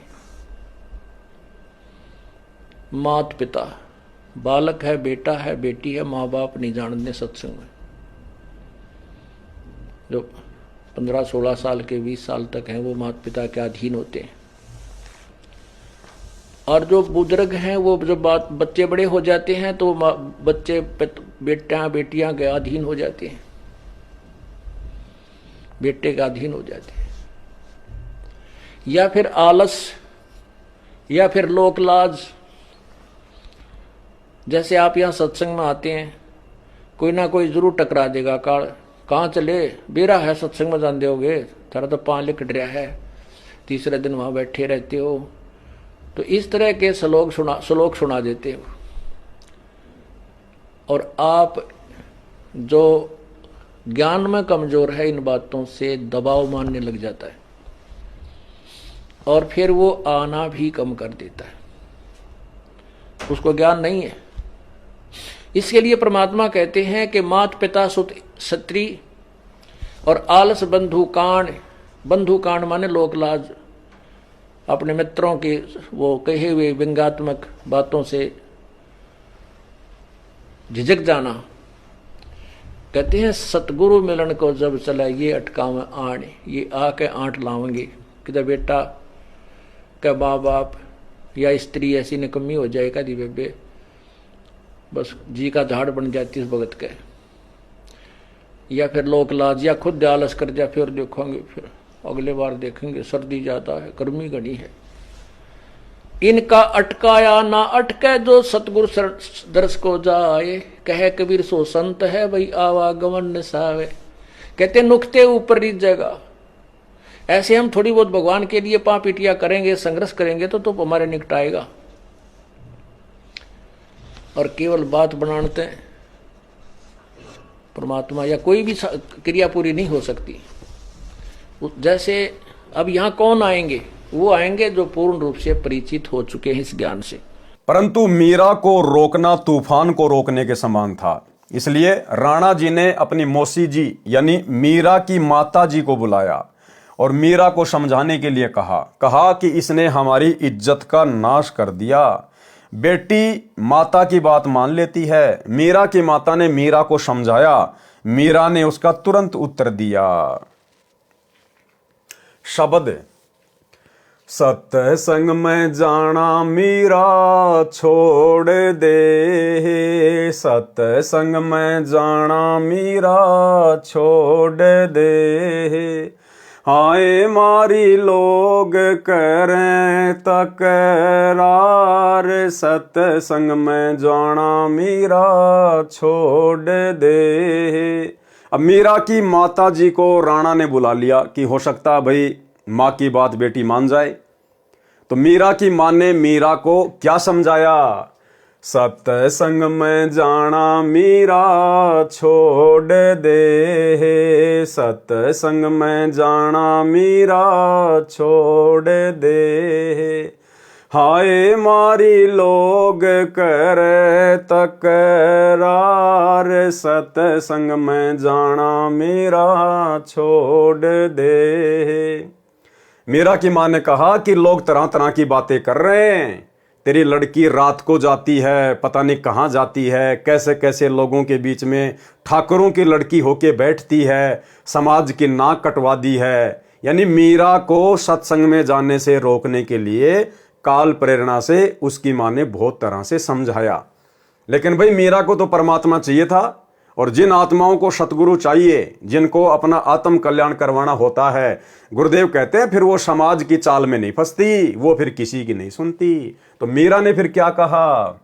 मात पिता, बालक है, बेटा है, बेटी है, माँ बाप नहीं जानते सत्संग में, जो 15-16 साल के 20 साल तक हैं वो माता पिता के अधीन होते हैं, और जो बुजुर्ग हैं वो जब बच्चे बड़े हो जाते हैं तो बच्चे बेटियां के अधीन हो जाते हैं, बेटे का अधीन हो जाते हैं, या फिर आलस, या फिर लोक लाज। जैसे आप यहाँ सत्संग में आते हैं, कोई ना कोई जरूर टकरा देगा, कहाँ चले, बेरा है सत्संग में जान दोगे, थारा तो पाँव लिकट रहा है, तीसरे दिन वहां बैठे रहते हो, तो इस तरह के श्लोक सुना देते हो, और आप जो ज्ञान में कमजोर है इन बातों से दबाव मानने लग जाता है, और फिर वो आना भी कम कर देता है, उसको ज्ञान नहीं है। इसके लिए परमात्मा कहते हैं कि मात पिता सुत स्त्री और आलस बंधु कांड। बंधु कांड माने लोक लाज, अपने मित्रों के वो कहे हुए व्यंग्यात्मक बातों से झिझक जाना। कहते हैं सतगुरु मिलन को जब चला ये अटकाव आण, ये आके आंट लावेंगे, किधर बेटा क्या माँ बाप या स्त्री ऐसी निकम्मी हो जाए कदी बेबे, बस जी का झाड़ बन जाती इस भगत के, या फिर लोक लाज, या खुद आलस कर जाए, फिर देखोगे, फिर अगले बार देखेंगे, सर्दी ज्यादा है, गर्मी घनी है। इनका अटकाया ना अटके जो सतगुरु दर्श को जाए, कहे कबीर सो संत है भाई आवागमन निसावे। कहते नुक्ते ऊपर रीत जगह। ऐसे हम थोड़ी बहुत भगवान के लिए पापीटिया करेंगे, संघर्ष करेंगे तो हमारे निकट आएगा, और केवल बात बनाते हैं परमात्मा या कोई भी क्रिया पूरी नहीं हो सकती। जैसे अब यहाँ कौन आएंगे, वो आएंगे जो पूर्ण रूप से परिचित हो चुके हैं इस ज्ञान से। परंतु मीरा को रोकना तूफान को रोकने के समान था, इसलिए राणा जी ने अपनी मौसी जी यानी मीरा की माता जी को बुलाया और मीरा को समझाने के लिए कहा कि इसने हमारी इज्जत का नाश कर दिया। बेटी माता की बात मान लेती है। मीरा की माता ने मीरा को समझाया, मीरा ने उसका तुरंत उत्तर दिया। शब्द सत्संग में जाना मीरा छोड़ दे, सत्संग में जाना मीरा छोड़ दे। आए मारी लोग करें तकरार, सत्संग में जाना मीरा छोड़ दे। अब मीरा की माता जी को राणा ने बुला लिया कि हो सकता है भाई माँ की बात बेटी मान जाए। तो मीरा की माँ ने मीरा को क्या समझाया, सत्संग में जाना मीरा छोड़ दे, सत्संग में जाना मीरा छोड़ दे। हाय मारी लोग करे तकरार, सत्संग में जाना मीरा छोड़ दे। मीरा की माँ ने कहा कि लोग तरह तरह की बातें कर रहे हैं, तेरी लड़की रात को जाती है, पता नहीं कहाँ जाती है, कैसे कैसे लोगों के बीच में ठाकुरों की लड़की होके बैठती है, समाज की नाक कटवा दी है। यानी मीरा को सत्संग में जाने से रोकने के लिए काल प्रेरणा से उसकी माँ ने बहुत तरह से समझाया। लेकिन भाई मीरा को तो परमात्मा चाहिए था, और जिन आत्माओं को सतगुरु चाहिए, जिनको अपना आत्म कल्याण करवाना होता है, गुरुदेव कहते हैं फिर वो समाज की चाल में नहीं फंसती, वो फिर किसी की नहीं सुनती। तो मीरा ने फिर क्या कहा,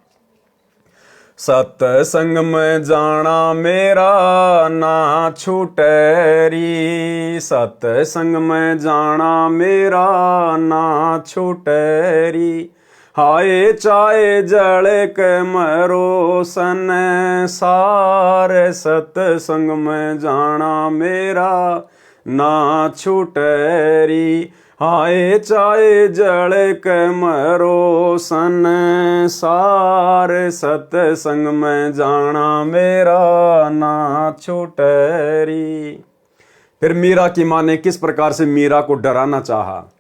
सत्संग में जाना मेरा ना छूटेरी, सत्संग में जाना मेरा ना छूटेरी। हाय चाहे जड़ के मरो सन सारे, सत्संग में जाना मेरा ना छूटेरी। हाय चाहे जड़ के मरो सन सारे, सत्संग में जाना मेरा ना छूटेरी। फिर मीरा की माँ ने किस प्रकार से मीरा को डराना चाहा,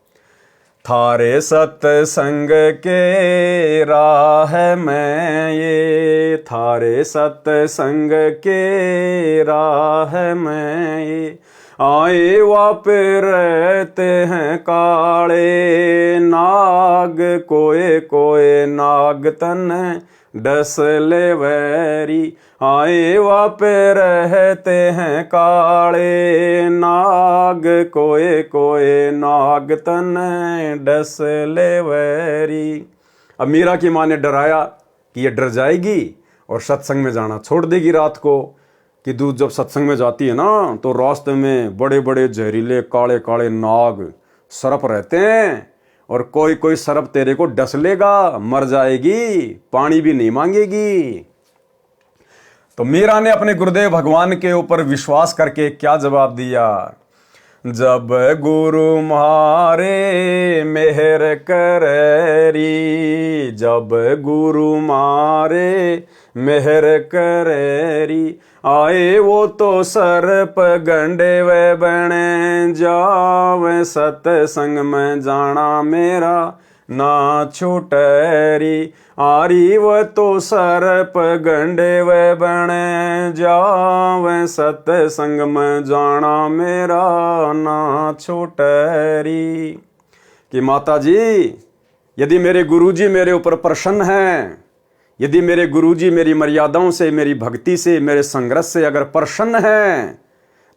थारे सत्संग के राह में ये, थारे सत्संग के राह में ये। आए वापे रहते हैं काले नाग, कोए कोए नाग तन डस ले वैरी। आए वापे रहते हैं काले नाग, कोए कोए नाग तन डस ले वैरी। अब मीरा की माँ ने डराया कि ये डर जाएगी और सत्संग में जाना छोड़ देगी रात को, कि दूध जब सत्संग में जाती है ना तो रास्ते में बड़े बड़े जहरीले काले काले नाग सर्प रहते हैं, और कोई कोई सर्प तेरे को डस लेगा, मर जाएगी, पानी भी नहीं मांगेगी। तो मीरा ने अपने गुरुदेव भगवान के ऊपर विश्वास करके क्या जवाब दिया, जब गुरु मारे मेहर करेरी, जब गुरु मारे मेहर करेरी। आए वो तो सर्प गंडे वे बने जावे, सत्संग में जाना मेरा ना छूटेरी। आरी वो तो सर्प गंडे वे बने जावे, सत्संग में जाना मेरा ना छूटेरी। कि माता जी, यदि मेरे गुरुजी मेरे ऊपर प्रसन्न हैं, यदि मेरे गुरुजी मेरी मर्यादाओं से, मेरी भक्ति से, मेरे संघर्ष से अगर प्रसन्न हैं,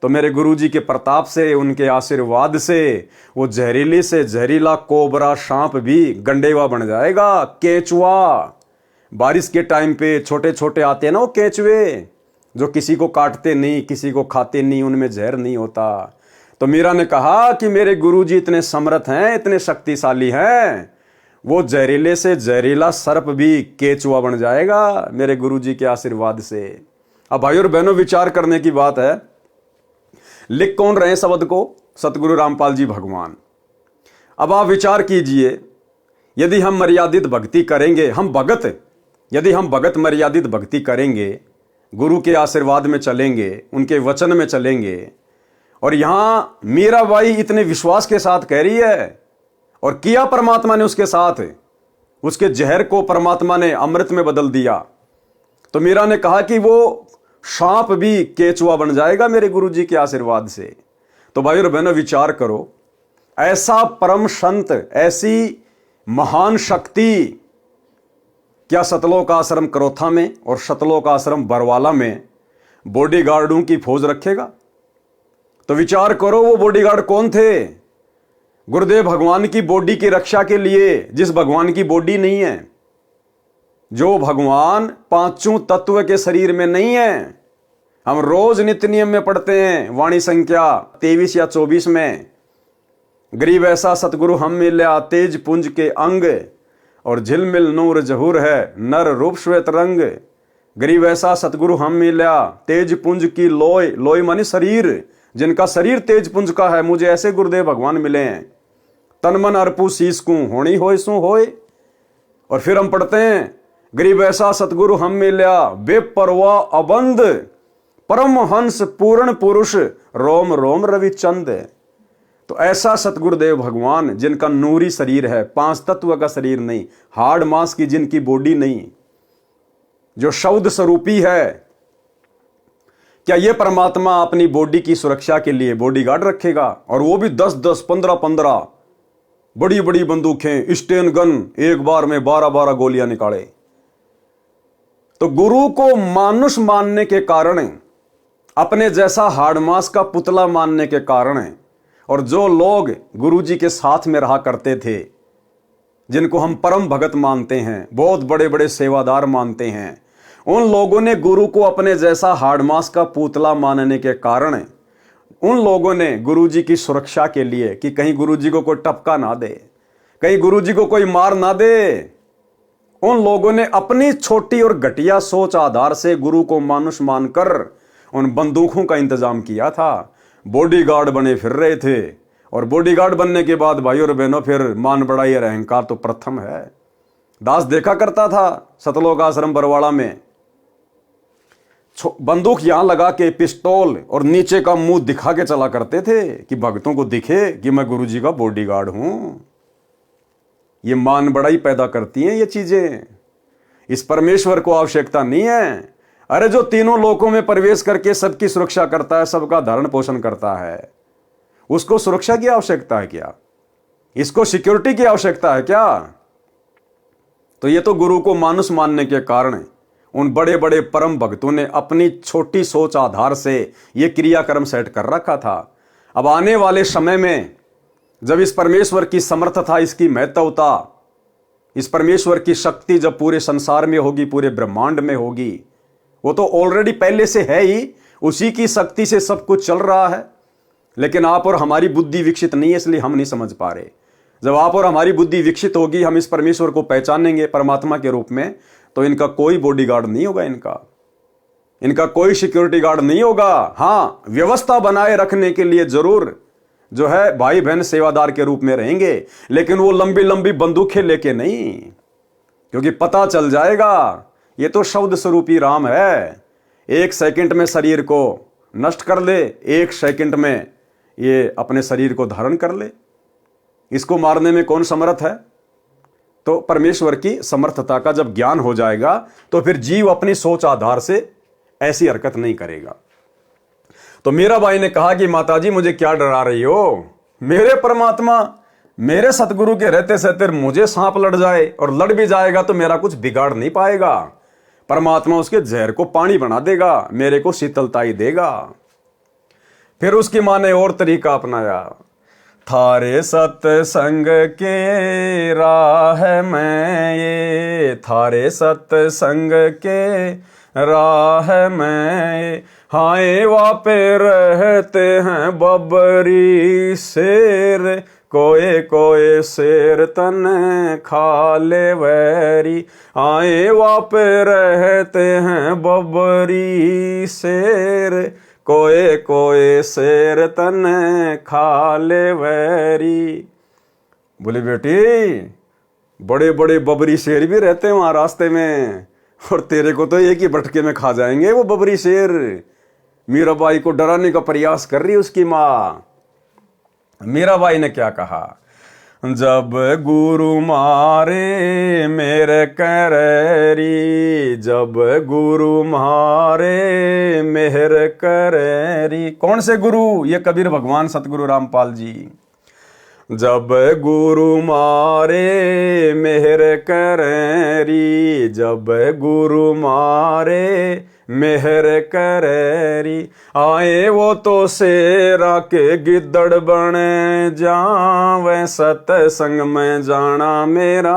तो मेरे गुरुजी के प्रताप से, उनके आशीर्वाद से वो जहरीले से जहरीला कोबरा सांप भी गंडेवा बन जाएगा, केंचुआ। बारिश के टाइम पे छोटे छोटे आते हैं ना वो केंचुए, जो किसी को काटते नहीं, किसी को खाते नहीं, उनमें जहर नहीं होता। तो मीरा ने कहा कि मेरे गुरुजी इतने समर्थ हैं, इतने शक्तिशाली हैं, वो जहरीले से जहरीला सर्प भी केचुआ बन जाएगा मेरे गुरुजी के आशीर्वाद से। अब भाई और बहनों, विचार करने की बात है, लिख कौन रहे शब्द को, सतगुरु रामपाल जी भगवान। अब आप विचार कीजिए, यदि हम मर्यादित भक्ति करेंगे, हम भगत, यदि हम भगत मर्यादित भक्ति करेंगे, गुरु के आशीर्वाद में चलेंगे, उनके वचन में चलेंगे, और यहां मीराबाई इतने विश्वास के साथ कह रही है, और किया परमात्मा ने उसके साथ, उसके जहर को परमात्मा ने अमृत में बदल दिया। तो मीरा ने कहा कि वो सांप भी केचुआ बन जाएगा मेरे गुरुजी के आशीर्वाद से। तो भाई और बहनों, विचार करो, ऐसा परम संत, ऐसी महान शक्ति क्या सतलोक आश्रम करोथा में और सतलोक आश्रम बरवाला में बॉडीगार्डों की फौज रखेगा? तो विचार करो, वो बॉडीगार्ड कौन थे? गुरुदेव भगवान की बॉडी की रक्षा के लिए, जिस भगवान की बॉडी नहीं है, जो भगवान पांचों तत्व के शरीर में नहीं है। हम रोज नित्य नियम में पढ़ते हैं, वाणी संख्या 23 या 24 में, गरीब ऐसा सतगुरु हम मिल्या तेज पुंज के अंग, और झिलमिल नूर जहूर है, नर रूप श्वेत रंग। गरीब ऐसा सतगुरु हम मिला, तेज पुंज की लोय, लोय मानी शरीर, जिनका शरीर तेज पुंज का है, मुझे ऐसे गुरुदेव भगवान मिले हैं। तन मन अर्पू शीस को होनी होय सो होय। और फिर हम पढ़ते हैं, गरीब ऐसा सतगुरु हम मिला, बेपरवाह अबंध, परम हंस पूर्ण पुरुष, रोम रोम रविचंद। तो ऐसा सतगुरुदेव भगवान जिनका नूरी शरीर है, 5 तत्व का शरीर नहीं, हाड़ मांस की जिनकी बॉडी नहीं, जो शब्द स्वरूपी है, क्या ये परमात्मा अपनी बॉडी की सुरक्षा के लिए बॉडीगार्ड रखेगा? और वो भी 10-10, 15-15 बड़ी बड़ी बंदूकें, स्टेन गन, एक बार में 12-12 गोलियां निकाले। तो गुरु को मानुष मानने के कारण, अपने जैसा हाड़मास का पुतला मानने के कारण, और जो लोग गुरु जी के साथ में रहा करते थे, जिनको हम परम भगत मानते हैं, बहुत बड़े बड़े सेवादार मानते हैं, उन लोगों ने गुरु को अपने जैसा हाड़मास का पुतला मानने के कारण उन लोगों ने गुरु जी की सुरक्षा के लिए, कि कहीं गुरु जी को कोई टपका ना दे, कहीं गुरु जी को कोई मार ना दे, उन लोगों ने अपनी छोटी और घटिया सोच आधार से गुरु को मानुष मानकर उन बंदूकों का इंतजाम किया था। बॉडीगार्ड बने फिर रहे थे। और बॉडीगार्ड बनने के बाद भाई और बहनों, फिर मान बढ़ाई और अहंकार तो प्रथम है। दास देखा करता था सतलोक आश्रम बरवाड़ा में, बंदूक यहां लगा के पिस्तौल और नीचे का मुंह दिखा के चला करते थे कि भक्तों को दिखे कि मैं गुरु जी का बॉडीगार्ड हूं। ये मान बढ़ाई पैदा करती हैं ये चीजें। इस परमेश्वर को आवश्यकता नहीं है। अरे जो तीनों लोकों में प्रवेश करके सबकी सुरक्षा करता है, सबका धारण पोषण करता है, उसको सुरक्षा की आवश्यकता है क्या? इसको सिक्योरिटी की आवश्यकता है क्या? तो ये तो गुरु को मानुष मानने के कारण उन बड़े बड़े परम भक्तों ने अपनी छोटी सोच आधार से ये क्रियाक्रम सेट कर रखा था। अब आने वाले समय में जब इस परमेश्वर की समर्थता, इसकी महत्वता, इस परमेश्वर की शक्ति जब पूरे संसार में होगी, पूरे ब्रह्मांड में होगी, वो तो ऑलरेडी पहले से है ही, उसी की शक्ति से सब कुछ चल रहा है। लेकिन आप और हमारी बुद्धि विकसित नहीं है, इसलिए हम नहीं समझ पा रहे। जब आप और हमारी बुद्धि विकसित होगी, हम इस परमेश्वर को पहचानेंगे परमात्मा के रूप में, तो इनका कोई बॉडीगार्ड नहीं होगा, इनका कोई सिक्योरिटी गार्ड नहीं होगा। हाँ, व्यवस्था बनाए रखने के लिए जरूर जो है भाई बहन सेवादार के रूप में रहेंगे, लेकिन वो लंबी लंबी बंदूकें लेके नहीं, क्योंकि पता चल जाएगा ये तो शब्द स्वरूपी राम है। 1 सेकंड में शरीर को नष्ट कर ले, 1 सेकंड में ये अपने शरीर को धारण कर ले। इसको मारने में कौन समर्थ है? तो परमेश्वर की समर्थता का जब ज्ञान हो जाएगा, तो फिर जीव अपनी सोच आधार से ऐसी हरकत नहीं करेगा। तो मीरा बाई ने कहा कि माताजी मुझे क्या डरा रही हो? मेरे परमात्मा, मेरे सतगुरु के रहते सहते मुझे सांप लड़ जाए, और लड़ भी जाएगा तो मेरा कुछ बिगाड़ नहीं पाएगा। परमात्मा उसके जहर को पानी बना देगा, मेरे को शीतलता ही देगा। फिर उसकी मां ने और तरीका अपनाया, थारे सत्संग के राह में ये, थारे सत्संग के राह में हाय वापे रहते हैं बबरी शेर, कोए कोए शेर तन खा ले वैरी, आए वापे रहते हैं बबरी शेर, कोए कोए शेर तन खा ले वैरी। बोले बेटी, बड़े बड़े बबरी शेर भी रहते हैं वहां रास्ते में, और तेरे को तो एक ही बटके में खा जाएंगे वो बबरी शेर। मीराबाई को डराने का प्रयास कर रही उसकी माँ। मीराबाई ने क्या कहा? जब गुरु मारे मेरे कररी, जब गुरु मारे मेहर कररी। कौन से गुरु? ये कबीर भगवान सतगुरु रामपाल जी। जब गुरु मारे मेहर कररी, जब गुरु मारे मेहर कररी, आए वो तो शेरा के गिद्दड़ बने जावे, सतसंग में जाना मेरा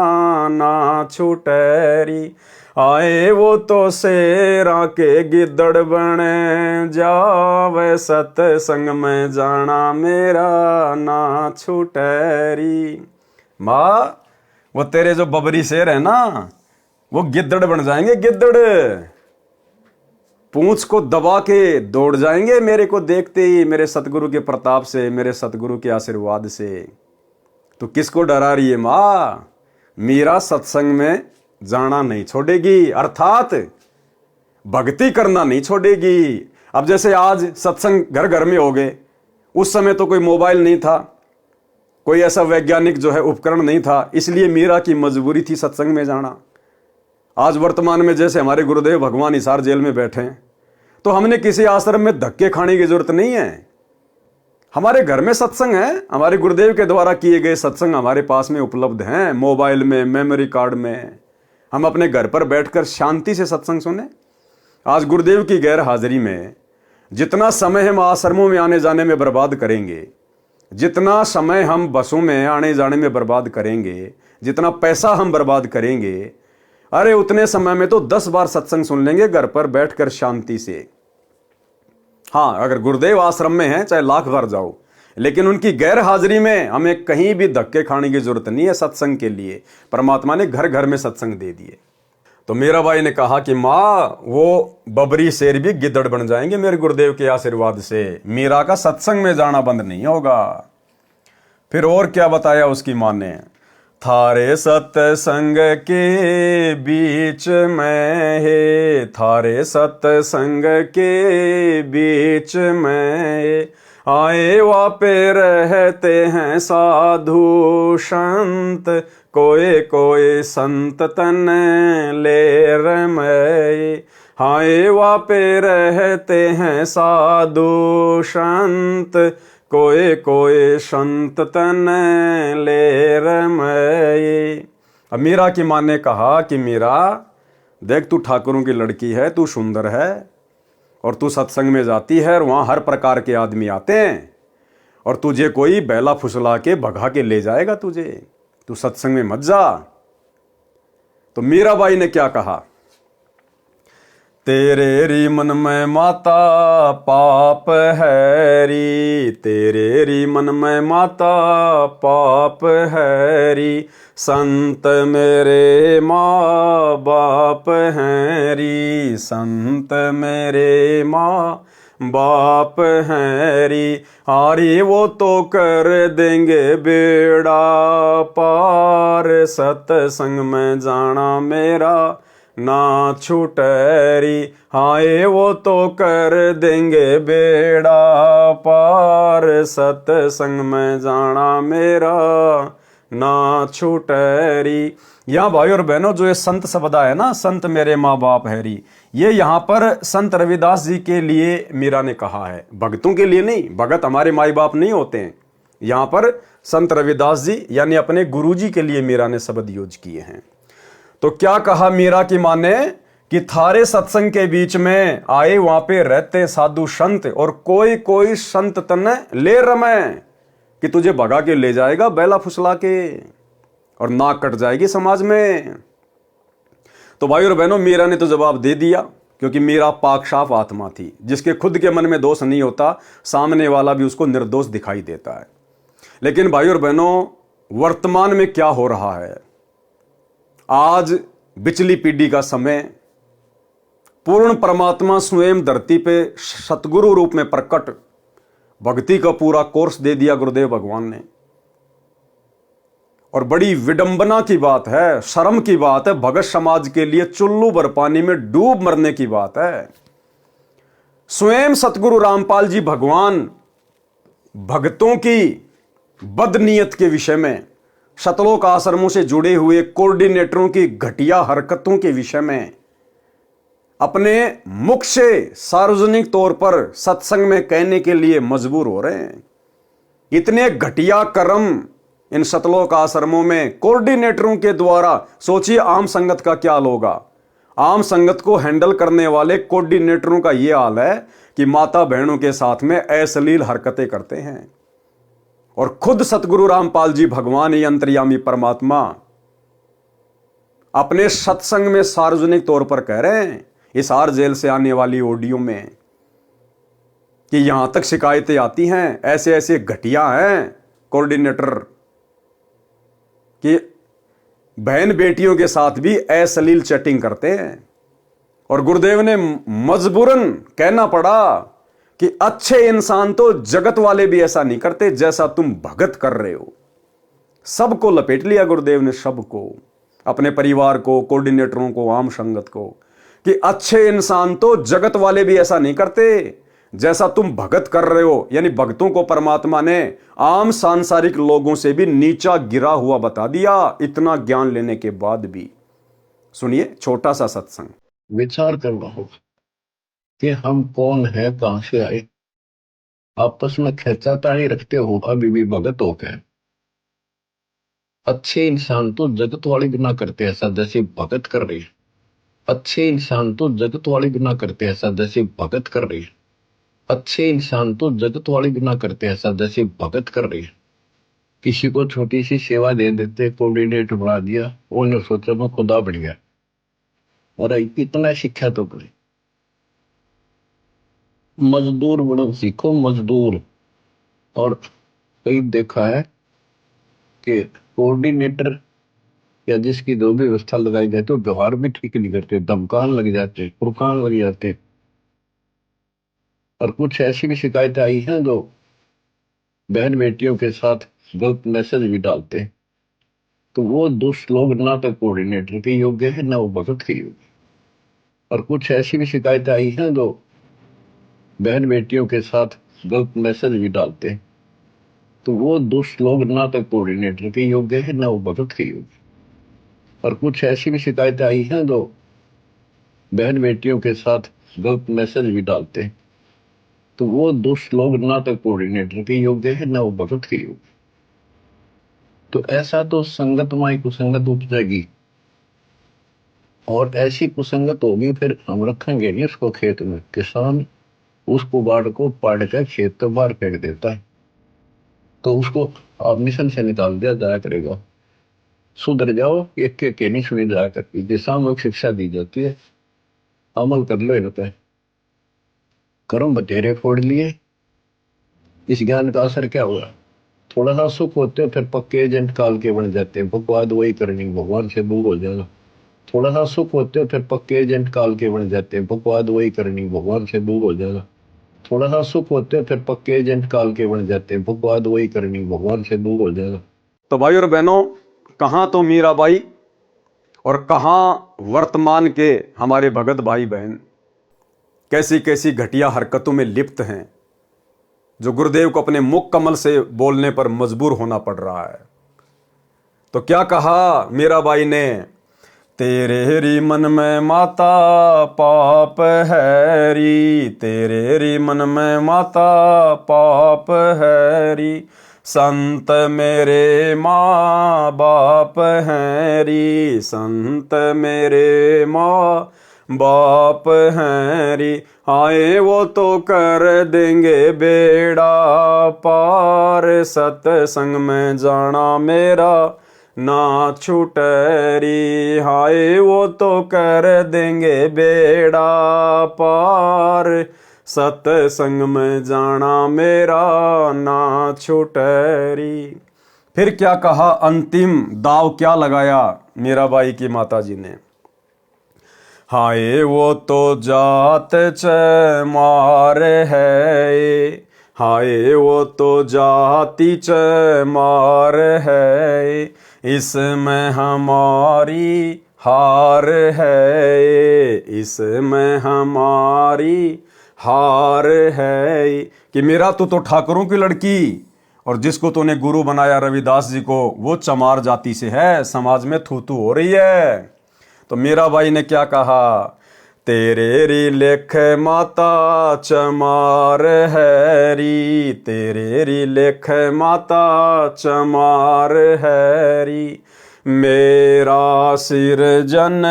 ना छूटरी, आए वो तो शेरा के गिद्दड़ बने जावे, सतसंग में जाना मेरा ना छूटरी। माँ, वो तेरे जो बबरी शेर है ना, वो गिद्दड़ बन जाएंगे, गिद्दड़। पूंछ को दबा के दौड़ जाएंगे मेरे को देखते ही, मेरे सतगुरु के प्रताप से, मेरे सतगुरु के आशीर्वाद से। तो किसको डरा रही है माँ? मीरा सत्संग में जाना नहीं छोड़ेगी, अर्थात भक्ति करना नहीं छोड़ेगी। अब जैसे आज सत्संग घर घर में हो गए, उस समय तो कोई मोबाइल नहीं था, कोई ऐसा वैज्ञानिक जो है उपकरण नहीं था, इसलिए मीरा की मजबूरी थी सत्संग में जाना। आज वर्तमान में जैसे हमारे गुरुदेव भगवान हिसार जेल में बैठे हैं, तो हमने किसी आश्रम में धक्के खाने की जरूरत नहीं है। हमारे घर में सत्संग है, हमारे गुरुदेव के द्वारा किए गए सत्संग हमारे पास में उपलब्ध हैं, मोबाइल में, मेमोरी कार्ड में। हम अपने घर पर बैठकर शांति से सत्संग सुने। आज गुरुदेव की गैर हाजिरी में जितना समय हम आश्रमों में आने जाने में बर्बाद करेंगे, जितना समय हम बसों में आने जाने में बर्बाद करेंगे, जितना पैसा हम बर्बाद करेंगे, अरे उतने समय में तो 10 बार सत्संग सुन लेंगे घर पर बैठकर शांति से। हाँ, अगर गुरुदेव आश्रम में है चाहे लाख बार जाओ, लेकिन उनकी गैर हाजिरी में हमें कहीं भी धक्के खाने की जरूरत नहीं है सत्संग के लिए। परमात्मा ने घर घर में सत्संग दे दिए। तो मीरा बाई ने कहा कि माँ, वो बबरी शेर भी गिद्दड़ बन जाएंगे मेरे गुरुदेव के आशीर्वाद से। मीरा का सत्संग में जाना बंद नहीं होगा। फिर और क्या बताया उसकी माँ ने? थारे सत्संग के बीच में है, थारे सत्संग के बीच में आए वापे रहते हैं साधु संत, कोई कोई संत तन ले रमय। हाय वापे रहते हैं साधु संत, कोई कोई संत तन ले रमय। अब मीरा की माँ ने कहा कि मीरा देख, तू ठाकुरों की लड़की है, तू सुंदर है, और तू सत्संग में जाती है और वहां हर प्रकार के आदमी आते हैं, और तुझे कोई बैला फुसला के भगा के ले जाएगा तुझे, तू सत्संग में मत जा। तो मीराबाई ने क्या कहा? तेरे री मन में माता पाप है री, तेरे री मन में माता पाप है री, संत मेरे माँ बाप हैं री, संत मेरे माँ बाप हैं री। हारी वो तो कर देंगे बेड़ा पार, सत्संग में जाना मेरा ना छूटरी। हाय वो तो कर देंगे बेड़ा पार, सत्संग में जाना मेरा ना छूटरी। यहाँ भाई और बहनों, जो ये संत शब्द है ना, संत मेरे माँ बाप हैरी, ये यहाँ पर संत रविदास जी के लिए मीरा ने कहा है, भक्तों के लिए नहीं। भगत हमारे माई बाप नहीं होते हैं। यहाँ पर संत रविदास जी यानी अपने गुरु जी के लिए मीरा ने शब्द यूज किए हैं। तो क्या कहा मीरा की माँ ने कि थारे सत्संग के बीच में आए वहां पे रहते साधु संत, और कोई कोई संत तने ले रमे, कि तुझे भगा के ले जाएगा बैला फुसला के, और नाक कट जाएगी समाज में। तो भाई और बहनों, मीरा ने तो जवाब दे दिया, क्योंकि मीरा पाक साफ आत्मा थी। जिसके खुद के मन में दोष नहीं होता, सामने वाला भी उसको निर्दोष दिखाई देता है। लेकिन भाई और बहनों, वर्तमान में क्या हो रहा है? आज बिचली पीढ़ी का समय, पूर्ण परमात्मा स्वयं धरती पे सतगुरु रूप में प्रकट, भक्ति का पूरा कोर्स दे दिया गुरुदेव भगवान ने। और बड़ी विडंबना की बात है, शर्म की बात है, भगत समाज के लिए चुल्लू भर पानी में डूब मरने की बात है। स्वयं सतगुरु रामपाल जी भगवान भक्तों की बदनीयत के विषय में, शतलोक आश्रमों से जुड़े हुए कोऑर्डिनेटरों की घटिया हरकतों के विषय में अपने मुख से सार्वजनिक तौर पर सत्संग में कहने के लिए मजबूर हो रहे हैं। इतने घटिया कर्म इन शतलोक आश्रमों में कोऑर्डिनेटरों के द्वारा, सोचिए आम संगत का क्या हाल होगा। आम संगत को हैंडल करने वाले कोऑर्डिनेटरों का यह हाल है कि माता बहनों के साथ में अश्लील हरकतें करते हैं। और खुद सतगुरु रामपाल जी भगवान ही अंतर्यामी परमात्मा अपने सत्संग में सार्वजनिक तौर पर कह रहे हैं, हिसार जेल से आने वाली ऑडियो में, कि यहां तक शिकायतें आती हैं, ऐसे ऐसे घटिया हैं कोऑर्डिनेटर, कि बहन बेटियों के साथ भी अश्लील चैटिंग करते हैं। और गुरुदेव ने मजबूरन कहना पड़ा कि अच्छे इंसान तो जगत वाले भी ऐसा नहीं करते जैसा तुम भगत कर रहे हो। सबको लपेट लिया गुरुदेव ने, सबको, अपने परिवार को, कोऑर्डिनेटरों को, आम संगत को, कि अच्छे इंसान तो जगत वाले भी ऐसा नहीं करते जैसा तुम भगत कर रहे हो। यानी भक्तों को परमात्मा ने आम सांसारिक लोगों से भी नीचा गिरा हुआ बता दिया, इतना ज्ञान लेने के बाद भी। सुनिए छोटा सा सत्संग। विचार करना होगा कि हम कौन है, कहां से आए। आपस में खेचातानी रखते हो अभी भी भगत हो गए। अच्छे इंसान तो जगत वाले बिना करते ऐसा जैसे भगत कर रहे हैं। अच्छे इंसान तो जगत वाले बिना करते ऐसा जैसे भगत कर रहे हैं। अच्छे इंसान तो जगत वाले बिना करते ऐसा जैसे भगत कर रहे हैं। किसी को छोटी सी सेवा दे देते, कोऑर्डिनेटर बना दिया, उन्होंने सोचा मैं खुदा बन गया। और इतना शिक्षा तो पड़े, मजदूर बनो सीखो, मजदूर। और कई देखा है कि कोऑर्डिनेटर या जिसकी जो भी व्यवस्था लगाई जाए तो व्यवहार भी ठीक नहीं करते, धमकान लग जाते, कुरकान लग जाते। और कुछ ऐसी भी शिकायतें आई हैं जो बहन बेटियों के साथ गलत मैसेज भी डालते हैं। तो वो दुष्ट लोग ना तो कोऑर्डिनेटर के योग्य है ना वो भगत के योग्य। और कुछ ऐसी भी शिकायतें आई हैं जो बहन बेटियों के साथ गलत मैसेज भी डालते हैं। तो वो दुष्ट लोग ना तो कोऑर्डिनेटर के योग्य है ना वो भगत के योग्य। और कुछ ऐसी भी शिकायतें आई हैं जो बहन बेटियों के साथ गलत मैसेज भी डालते हैं। तो वो दुष्ट लोग ना तो कोऑर्डिनेटर के योग्य है ना वो भगत के योग्य। तो ऐसा तो संगत में कुसंगत उपजेगी, और ऐसी कुसंगत होगी फिर हम रखेंगे नहीं उसको खेत में। किसान उसको बाढ़ को पाड़ कर खेत तो बाहर फेंक देता है, तो उसको आप मिशन से निकाल दिया जाया करेगा। सुधर जाओ, एक के नहीं सुनी जाया करती, दिशात्मक शिक्षा दी जाती है, अमल कर लो इन पे। कर्म बतेरे फोड़ लिए, इस ज्ञान का असर क्या हुआ? थोड़ा सा सुख होते फिर पक्के एजेंट काल के बन जाते हैं, बकवाद वही करनी, भगवान से दूर हो जाएगा। थोड़ा सा सुख होते फिर पक्के एजेंट काल के बन जाते हैं, बकवाद वही करनी, भगवान से दूर हो जाएगा। थोड़ा सा सुख होते फिर पक्के एजेंट काल के बन जाते हैं, बकवाद वही करनी, भगवान से दूर हो जाएगा। तो भाई और बहनों, कहां तो मीराबाई और कहां वर्तमान के हमारे भगत भाई बहन कैसी कैसी घटिया हरकतों में लिप्त हैं, जो गुरुदेव को अपने मुख कमल से बोलने पर मजबूर होना पड़ रहा है। तो क्या कहा मीराबाई ने? तेरे री मन में माता पाप है री, तेरे री मन में माता पाप है री, संत मेरे माँ बाप हैं री, संत मेरे माँ बाप हैं री, आए वो तो कर देंगे बेड़ा पार, सत्संग में जाना मेरा ना छूटरी, हाय वो तो कर देंगे बेड़ा पार, सत्संग में जाना मेरा ना छूटरी। फिर क्या कहा? अंतिम दाव क्या लगाया मीराबाई की माता जी ने? हाय वो तो जात चमार है, हाय वो तो जाति चमार है, इसमें हमारी हार है, इसमें हमारी हार है, कि मेरा तो ठाकुरों की लड़की और जिसको तूने गुरु बनाया रविदास जी को, वो चमार जाति से है, समाज में थू थू हो रही है। तो मीराबाई ने क्या कहा? तेरे री लेख माता चमार है री, तेरे री लेख माता चमार है री, मेरा सिर जन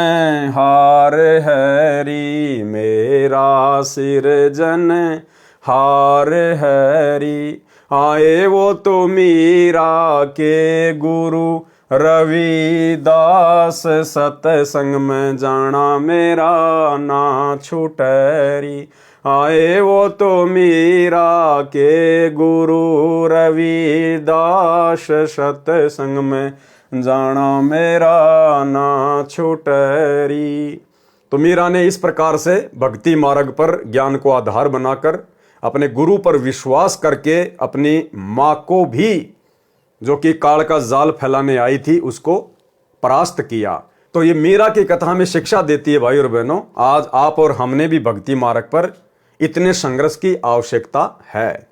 हार है री, मेरा सिर जन हार है री, आए वो तो मीरा के गुरु रविदास, सत्संग में जाना मेरा ना छूटरी, आए वो तो मीरा के गुरु रविदास, सत्संग में जाना मेरा ना छूटरी। तो मीरा ने इस प्रकार से भक्ति मार्ग पर ज्ञान को आधार बनाकर अपने गुरु पर विश्वास करके अपनी माँ को भी, जो कि काल का जाल फैलाने आई थी, उसको परास्त किया। तो ये मीरा की कथा में शिक्षा देती है भाई और बहनों, आज आप और हमने भी भक्ति मार्ग पर इतने संघर्ष की आवश्यकता है।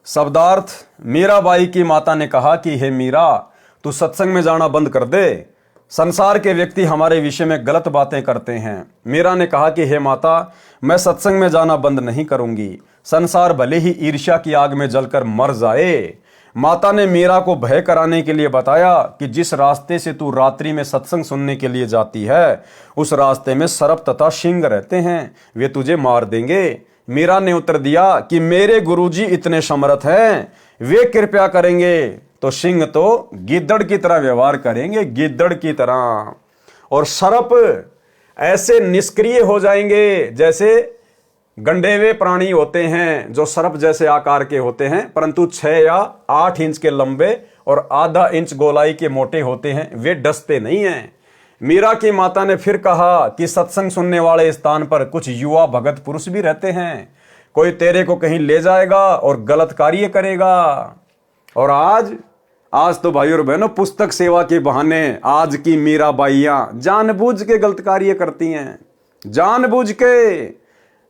शब्दार्थ, मीराबाई की माता ने कहा कि हे मीरा, तू सत्संग में जाना बंद कर दे, संसार के व्यक्ति हमारे विषय में गलत बातें करते हैं। मीरा ने कहा कि हे माता, मैं सत्संग में जाना बंद नहीं करूंगी, संसार भले ही ईर्ष्या की आग में जलकर मर जाए। माता ने मीरा को भय कराने के लिए बताया कि जिस रास्ते से तू रात्रि में सत्संग सुनने के लिए जाती है, उस रास्ते में सर्प तथा सिंह रहते हैं, वे तुझे मार देंगे। मीरा ने उत्तर दिया कि मेरे गुरुजी इतने समर्थ हैं, वे कृपया करेंगे तो सिंह तो गिद्दड़ की तरह व्यवहार करेंगे, गिद्दड़ की तरह, और सर्प ऐसे निष्क्रिय हो जाएंगे जैसे गंडे हुए प्राणी होते हैं, जो सर्प जैसे आकार के होते हैं परंतु 6 या 8 इंच के लंबे और आधा इंच गोलाई के मोटे होते हैं, वे डसते नहीं हैं। मीरा की माता ने फिर कहा कि सत्संग सुनने वाले स्थान पर कुछ युवा भगत पुरुष भी रहते हैं, कोई तेरे को कहीं ले जाएगा और गलत कार्य करेगा। और आज तो भाई और बहनों, पुस्तक सेवा के बहाने आज की मीराबाइयां जानबूझ के गलत कार्य करती हैं। जानबूझ के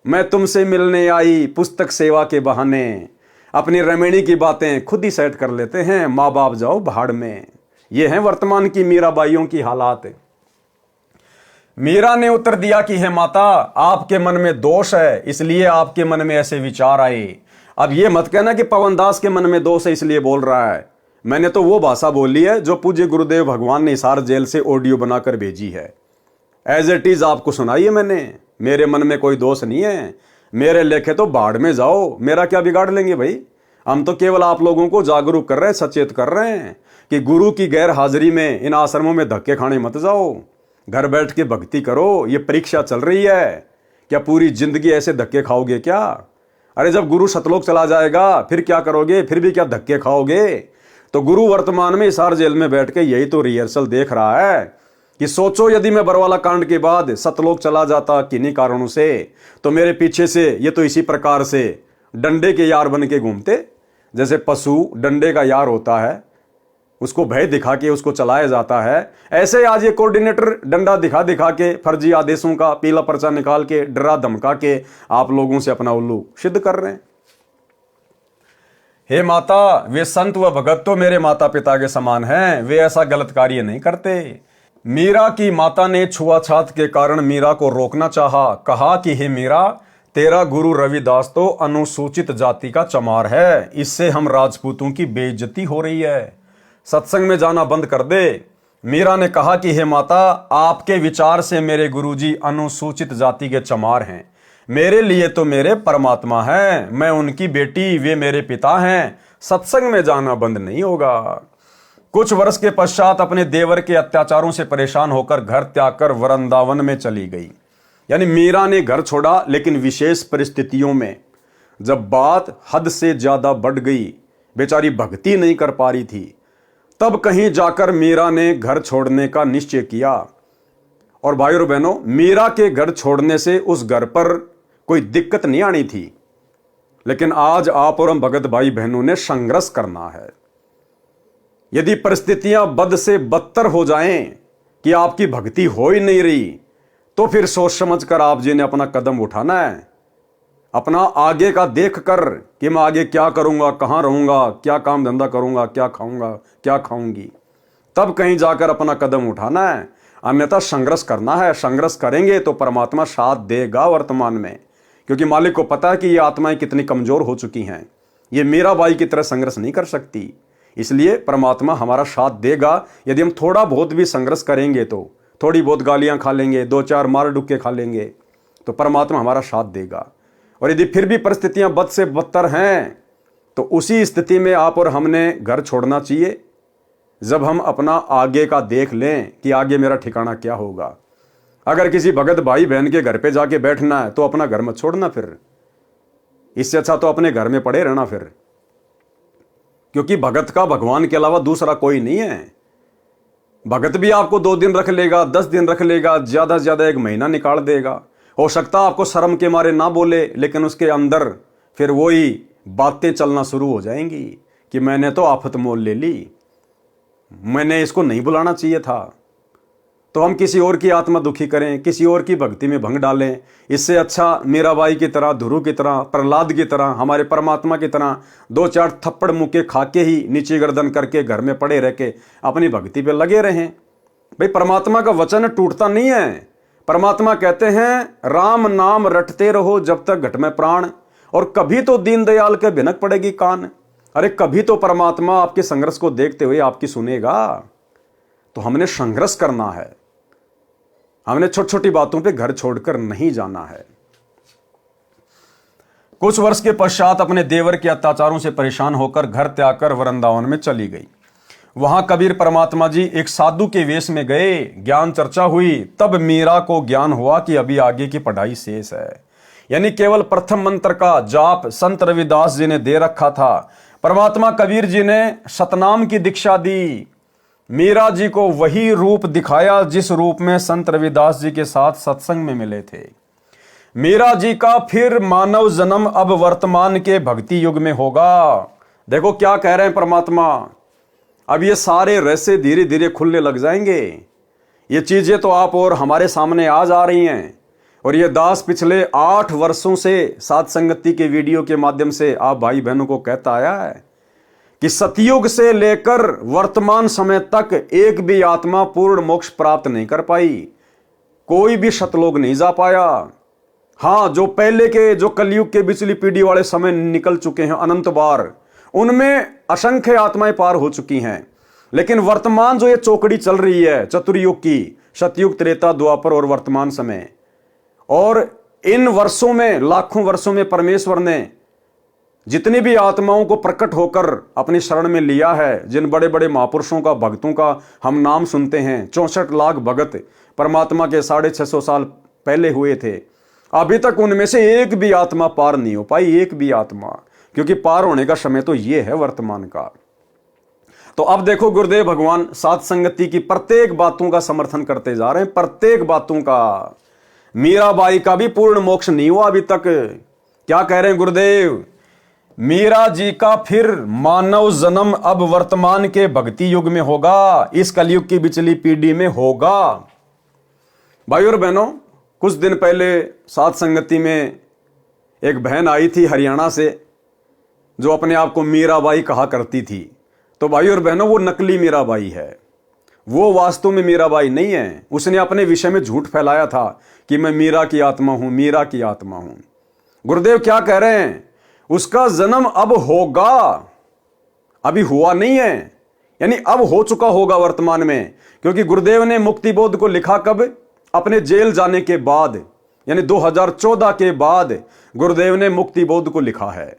मैं तुमसे मिलने आई पुस्तक सेवा के बहाने अपनी रमणी की बातें खुद ही सेट कर लेते हैं, माँ बाप जाओ भाड़ में। ये है वर्तमान की मीराबाइयों की हालात। मीरा ने उत्तर दिया कि हे माता, आपके मन में दोष है, इसलिए आपके मन में ऐसे विचार आए। अब ये मत कहना कि पवनदास के मन में दोष है इसलिए बोल रहा है। मैंने तो वो भाषा बोली है जो पूज्य गुरुदेव भगवान ने हिसार जेल से ऑडियो बनाकर भेजी है। एज इट इज आपको सुनाई है मैंने। मेरे मन में कोई दोष नहीं है, मेरे लेखे तो बाढ़ में जाओ, मेरा क्या बिगाड़ लेंगे भाई। हम तो केवल आप लोगों को जागरूक कर रहे हैं, सचेत कर रहे हैं कि गुरु की गैर हाजिरी में इन आश्रमों में धक्के खाने मत जाओ, घर बैठ के भक्ति करो। ये परीक्षा चल रही है, क्या पूरी जिंदगी ऐसे धक्के खाओगे क्या? अरे जब गुरु सतलोक चला जाएगा फिर क्या करोगे? फिर भी क्या धक्के खाओगे? तो गुरु वर्तमान में हिसार जेल में बैठ के यही तो रिहर्सल देख रहा है कि सोचो यदि मैं बरवाला कांड के बाद सतलोक चला जाता किन्हीं कारणों से, तो मेरे पीछे से ये तो इसी प्रकार से डंडे के यार बन के घूमते। जैसे पशु डंडे का यार होता है, उसको भय दिखा के उसको चलाया जाता है, ऐसे आज ये कोऑर्डिनेटर डंडा दिखा दिखा के फर्जी आदेशों का पीला पर्चा निकाल के डरा धमका के आप लोगों से अपना उल्लू सिद्ध कर रहे हैं। हे माता, वे संत व भगत तो मेरे माता पिता के समान हैं, वे ऐसा गलत कार्य नहीं करते। मीरा की माता ने छुआछात के कारण मीरा को रोकना चाहा। कहा कि हे मीरा, तेरा गुरु रविदास तो अनुसूचित जाति का चमार है, इससे हम राजपूतों की बेइज्जती हो रही है, सत्संग में जाना बंद कर दे। मीरा ने कहा कि हे माता, आपके विचार से मेरे गुरुजी अनुसूचित जाति के चमार हैं, मेरे लिए तो मेरे परमात्मा हैं, मैं उनकी बेटी, वे मेरे पिता हैं, सत्संग में जाना बंद नहीं होगा। कुछ वर्ष के पश्चात अपने देवर के अत्याचारों से परेशान होकर घर त्याग कर वृंदावन में चली गई। यानी मीरा ने घर छोड़ा, लेकिन विशेष परिस्थितियों में जब बात हद से ज्यादा बढ़ गई, बेचारी भक्ति नहीं कर पा रही थी, तब कहीं जाकर मीरा ने घर छोड़ने का निश्चय किया। और भाई और बहनों, मीरा के घर छोड़ने से उस घर पर कोई दिक्कत नहीं आनी थी, लेकिन आज आप और हम भगत भाई बहनों ने संघर्ष करना है। यदि परिस्थितियां बद से बदतर हो जाएं कि आपकी भक्ति हो ही नहीं रही, तो फिर सोच समझ कर आप जी ने अपना कदम उठाना है, अपना आगे का देख कर कि मैं आगे क्या करूंगा, कहां रहूंगा, क्या काम धंधा करूंगा, क्या खाऊंगा, क्या खाऊंगी, तब कहीं जाकर अपना कदम उठाना है। अन्यथा संघर्ष करना है। संघर्ष करेंगे तो परमात्मा साथ देगा वर्तमान में, क्योंकि मालिक को पता है कि ये आत्माएं कितनी कमजोर हो चुकी हैं, ये मीराबाई की तरह संघर्ष नहीं कर सकती। इसलिए परमात्मा हमारा साथ देगा। यदि हम थोड़ा बहुत भी संघर्ष करेंगे, तो थोड़ी बहुत गालियां खा लेंगे, 2-4 मार डुक्के खा लेंगे, तो परमात्मा हमारा साथ देगा। और यदि फिर भी परिस्थितियां बद से बदतर हैं, तो उसी स्थिति में आप और हमने घर छोड़ना चाहिए, जब हम अपना आगे का देख लें कि आगे मेरा ठिकाना क्या होगा। अगर किसी भगत भाई बहन के घर पे जाके बैठना है तो अपना घर मत छोड़ना, फिर इससे अच्छा तो अपने घर में पड़े रहना फिर, क्योंकि भगत का भगवान के अलावा दूसरा कोई नहीं है। भगत भी आपको 2 दिन रख लेगा, 10 दिन रख लेगा, ज्यादा से ज्यादा 1 महीना निकाल देगा। हो सकता आपको शर्म के मारे ना बोले, लेकिन उसके अंदर फिर वही बातें चलना शुरू हो जाएंगी कि मैंने तो आफत मोल ले ली, मैंने इसको नहीं बुलाना चाहिए था। तो हम किसी और की आत्मा दुखी करें, किसी और की भक्ति में भंग डालें, इससे अच्छा मीराबाई की तरह, ध्रुव की तरह, प्रहलाद की तरह, हमारे परमात्मा की तरह 2-4 थप्पड़ मुक्के खा के ही नीचे गर्दन करके घर में पड़े रह के अपनी भक्ति पे लगे रहें। भाई परमात्मा का वचन टूटता नहीं है। परमात्मा कहते हैं राम नाम रटते रहो जब तक घट में प्राण, और कभी तो दीनदयाल के भिनक पड़ेगी कान। अरे कभी तो परमात्मा आपके संघर्ष को देखते हुए आपकी सुनेगा। तो हमने संघर्ष करना है, हमने छोटी छोटी बातों पे घर छोड़कर नहीं जाना है। कुछ वर्ष के पश्चात अपने देवर के अत्याचारों से परेशान होकर घर त्याग कर वृंदावन में चली गई। वहां कबीर परमात्मा जी एक साधु के वेश में गए, ज्ञान चर्चा हुई। तब मीरा को ज्ञान हुआ कि अभी आगे की पढ़ाई शेष है। यानी केवल प्रथम मंत्र का जाप संत रविदास जी ने दे रखा था। परमात्मा कबीर जी ने सतनाम की दीक्षा दी। मीरा जी को वही रूप दिखाया जिस रूप में संत रविदास जी के साथ सत्संग में मिले थे। मीरा जी का फिर मानव जन्म अब वर्तमान के भक्ति युग में होगा। देखो क्या कह रहे हैं परमात्मा। अब ये सारे रहस्य धीरे धीरे खुलने लग जाएंगे। ये चीजें तो आप और हमारे सामने आ जा रही हैं। और ये दास पिछले 8 वर्षों से साथ संगति के वीडियो के माध्यम से आप भाई बहनों को कहता आया है कि सतयुग से लेकर वर्तमान समय तक एक भी आत्मा पूर्ण मोक्ष प्राप्त नहीं कर पाई। कोई भी सतलोक नहीं जा पाया। हाँ, जो पहले के, जो कलयुग के बिचली पीढ़ी वाले समय निकल चुके हैं अनंत बार, उनमें असंख्य आत्माएं पार हो चुकी हैं। लेकिन वर्तमान जो ये चौकड़ी चल रही है चतुर्युग की, सतयुग, त्रेता, द्वापर और वर्तमान समय, और इन वर्षों में, लाखों वर्षों में परमेश्वर ने जितनी भी आत्माओं को प्रकट होकर अपनी शरण में लिया है, जिन बड़े बड़े महापुरुषों का, भक्तों का हम नाम सुनते हैं, 64 लाख भगत परमात्मा के 650 साल पहले हुए थे, अभी तक उनमें से एक भी आत्मा पार नहीं हो पाई, एक भी आत्मा। क्योंकि पार होने का समय तो ये है वर्तमान का। तो अब देखो गुरुदेव भगवान साथ संगति की प्रत्येक बातों का समर्थन करते जा रहे हैं, प्रत्येक बातों का। मीराबाई का भी पूर्ण मोक्ष नहीं हुआ अभी तक। क्या कह रहे हैं गुरुदेव? मीरा जी का फिर मानव जन्म अब वर्तमान के भक्ति युग में होगा, इस कलयुग की बिचली पीढ़ी में होगा। भाई और बहनों, कुछ दिन पहले साथ संगति में एक बहन आई थी हरियाणा से, जो अपने आप को मीराबाई कहा करती थी। तो भाई और बहनों, वो नकली मीराबाई है, वो वास्तव में मीराबाई नहीं है। उसने अपने विषय में झूठ फैलाया था कि मैं मीरा की आत्मा हूं, मीरा की आत्मा हूं। गुरुदेव क्या कह रहे हैं? उसका जन्म अब होगा, अभी हुआ नहीं है, यानी अब हो चुका होगा वर्तमान में। क्योंकि गुरुदेव ने मुक्ति बोध को लिखा कब? अपने जेल जाने के बाद, यानी 2014 के बाद गुरुदेव ने मुक्ति बोध को लिखा है।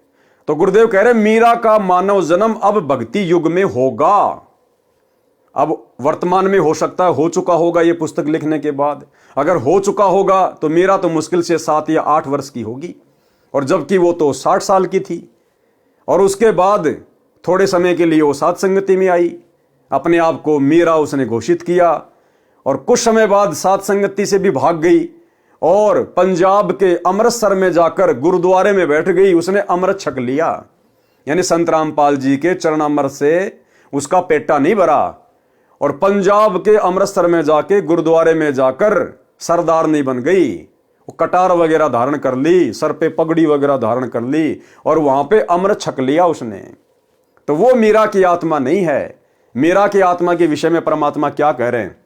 तो गुरुदेव कह रहे मीरा का मानव जन्म अब भक्ति युग में होगा। अब वर्तमान में हो सकता है हो चुका होगा ये पुस्तक लिखने के बाद। अगर हो चुका होगा तो मीरा तो मुश्किल से 7 या 8 वर्ष की होगी, और जबकि वो तो 60 साल की थी। और उसके बाद थोड़े समय के लिए वो साथ संगति में आई, अपने आप को मीरा उसने घोषित किया, और कुछ समय बाद साथ संगति से भी भाग गई और पंजाब के अमृतसर में जाकर गुरुद्वारे में बैठ गई। उसने अमृत छक लिया, यानी संत रामपाल जी के चरणामृत से उसका पेटा नहीं भरा, और पंजाब के अमृतसर में जाके गुरुद्वारे में जाकर सरदारनी बन गई। वो कटार वगैरह धारण कर ली, सर पे पगड़ी वगैरह धारण कर ली, और वहां पे अमृत छक लिया उसने। तो वो मीरा की आत्मा नहीं है। मीरा की आत्मा के विषय में परमात्मा क्या कह रहे हैं?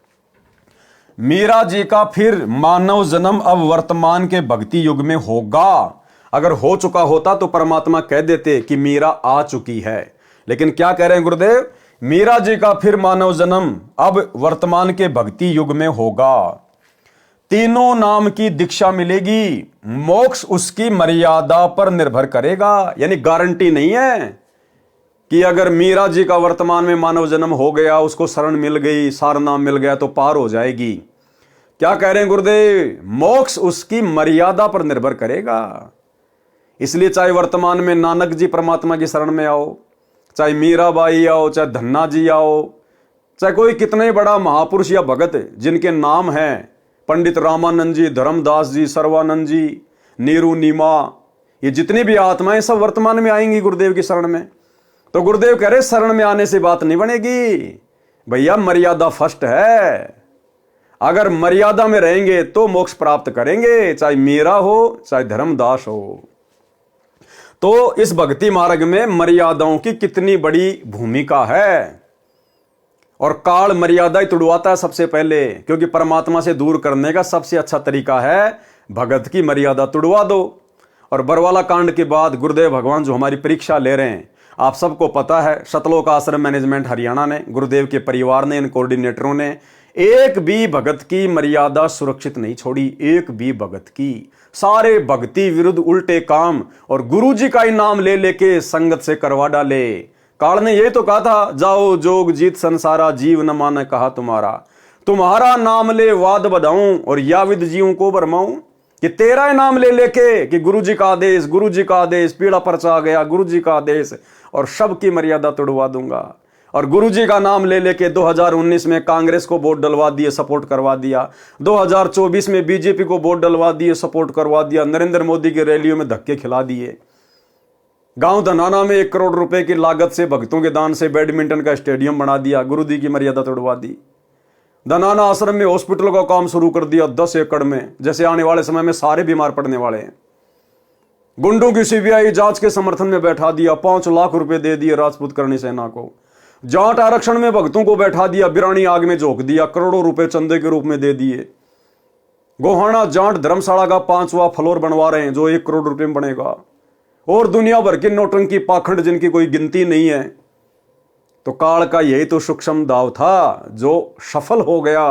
मीरा जी का फिर मानव जन्म अब वर्तमान के भक्ति युग में होगा। अगर हो चुका होता तो परमात्मा कह देते कि मीरा आ चुकी है। लेकिन क्या कह रहे हैं गुरुदेव? मीरा जी का फिर मानव जन्म अब वर्तमान के भक्ति युग में होगा। तीनों नाम की दीक्षा मिलेगी, मोक्ष उसकी मर्यादा पर निर्भर करेगा। यानी गारंटी नहीं है कि अगर मीरा जी का वर्तमान में मानव जन्म हो गया, उसको शरण मिल गई, सार नाम मिल गया तो पार हो जाएगी। क्या कह रहे हैं गुरुदेव? मोक्ष उसकी मर्यादा पर निर्भर करेगा। इसलिए चाहे वर्तमान में नानक जी परमात्मा की शरण में आओ, चाहे मीराबाई आओ, चाहे धन्ना जी आओ, चाहे कोई कितने बड़ा महापुरुष या भगत जिनके नाम हैं पंडित रामानंद जी, धर्मदास जी, सर्वानंद जी, नीरू नीमा, ये जितनी भी आत्माएं सब वर्तमान में आएंगी गुरुदेव की शरण में। तो गुरुदेव कह रहे शरण में आने से बात नहीं बनेगी भैया, मर्यादा फर्स्ट है। अगर मर्यादा में रहेंगे तो मोक्ष प्राप्त करेंगे, चाहे मीरा हो चाहे धर्मदास हो। तो इस भक्ति मार्ग में मर्यादाओं की कितनी बड़ी भूमिका है। और काल मर्यादा ही तुड़वाता है सबसे पहले, क्योंकि परमात्मा से दूर करने का सबसे अच्छा तरीका है भगत की मर्यादा तुड़वा दो। और बरवाला कांड के बाद गुरुदेव भगवान जो हमारी परीक्षा ले रहे हैं, आप सबको पता है, सतलोक आश्रम मैनेजमेंट हरियाणा ने, गुरुदेव के परिवार ने, इन कोऑर्डिनेटरों ने एक भी भगत की मर्यादा सुरक्षित नहीं छोड़ी, एक भी भगत की। सारे भक्ति विरुद्ध उल्टे काम और गुरुजी का ही नाम ले लेके संगत से करवा डाले। काल ने ये तो कहा था, जाओ जोग जीत संसारा, जीव न माने कहा तुम्हारा नाम ले वाद बधाऊं और याविद जीवों को भरमाऊं। कि तेरा ही नाम ले लेके कि गुरुजी का आदेश, गुरुजी का आदेश, पीड़ा परचा गया, गुरुजी का आदेश, और सबकी मर्यादा तोड़वा दूंगा। और गुरुजी का नाम ले लेके 2019 में कांग्रेस को वोट डलवा दिए, सपोर्ट करवा दिया। 2024 में बीजेपी को वोट डलवा दिए, सपोर्ट करवा दिया। नरेंद्र मोदी की रैलियों में धक्के खिला दिए। गांव धनाना में 1 करोड़ रुपए की लागत से भक्तों के दान से बैडमिंटन का स्टेडियम बना दिया, गुरुजी की मर्यादा तोड़वा दी। धनाना आश्रम में हॉस्पिटल का काम शुरू कर दिया 10 एकड़ में, जैसे आने वाले समय में सारे बीमार पड़ने वाले हैं। गुंडों की सीबीआई जांच के समर्थन में बैठा दिया, 5 लाख रुपए दे दिए राजपूत करणी सेना को। जाट आरक्षण में भक्तों को बैठा दिया, बिरानी आग में झोंक दिया, करोड़ों रुपए चंदे के रूप में दे दिए। गोहाना जाट धर्मशाला का 5वां फ्लोर बनवा रहे हैं जो 1 करोड़ रुपए में बनेगा। और दुनिया भर की नौटंकी पाखंड जिनकी कोई गिनती नहीं है। तो काल का यही तो सूक्ष्म दाव था जो सफल हो गया।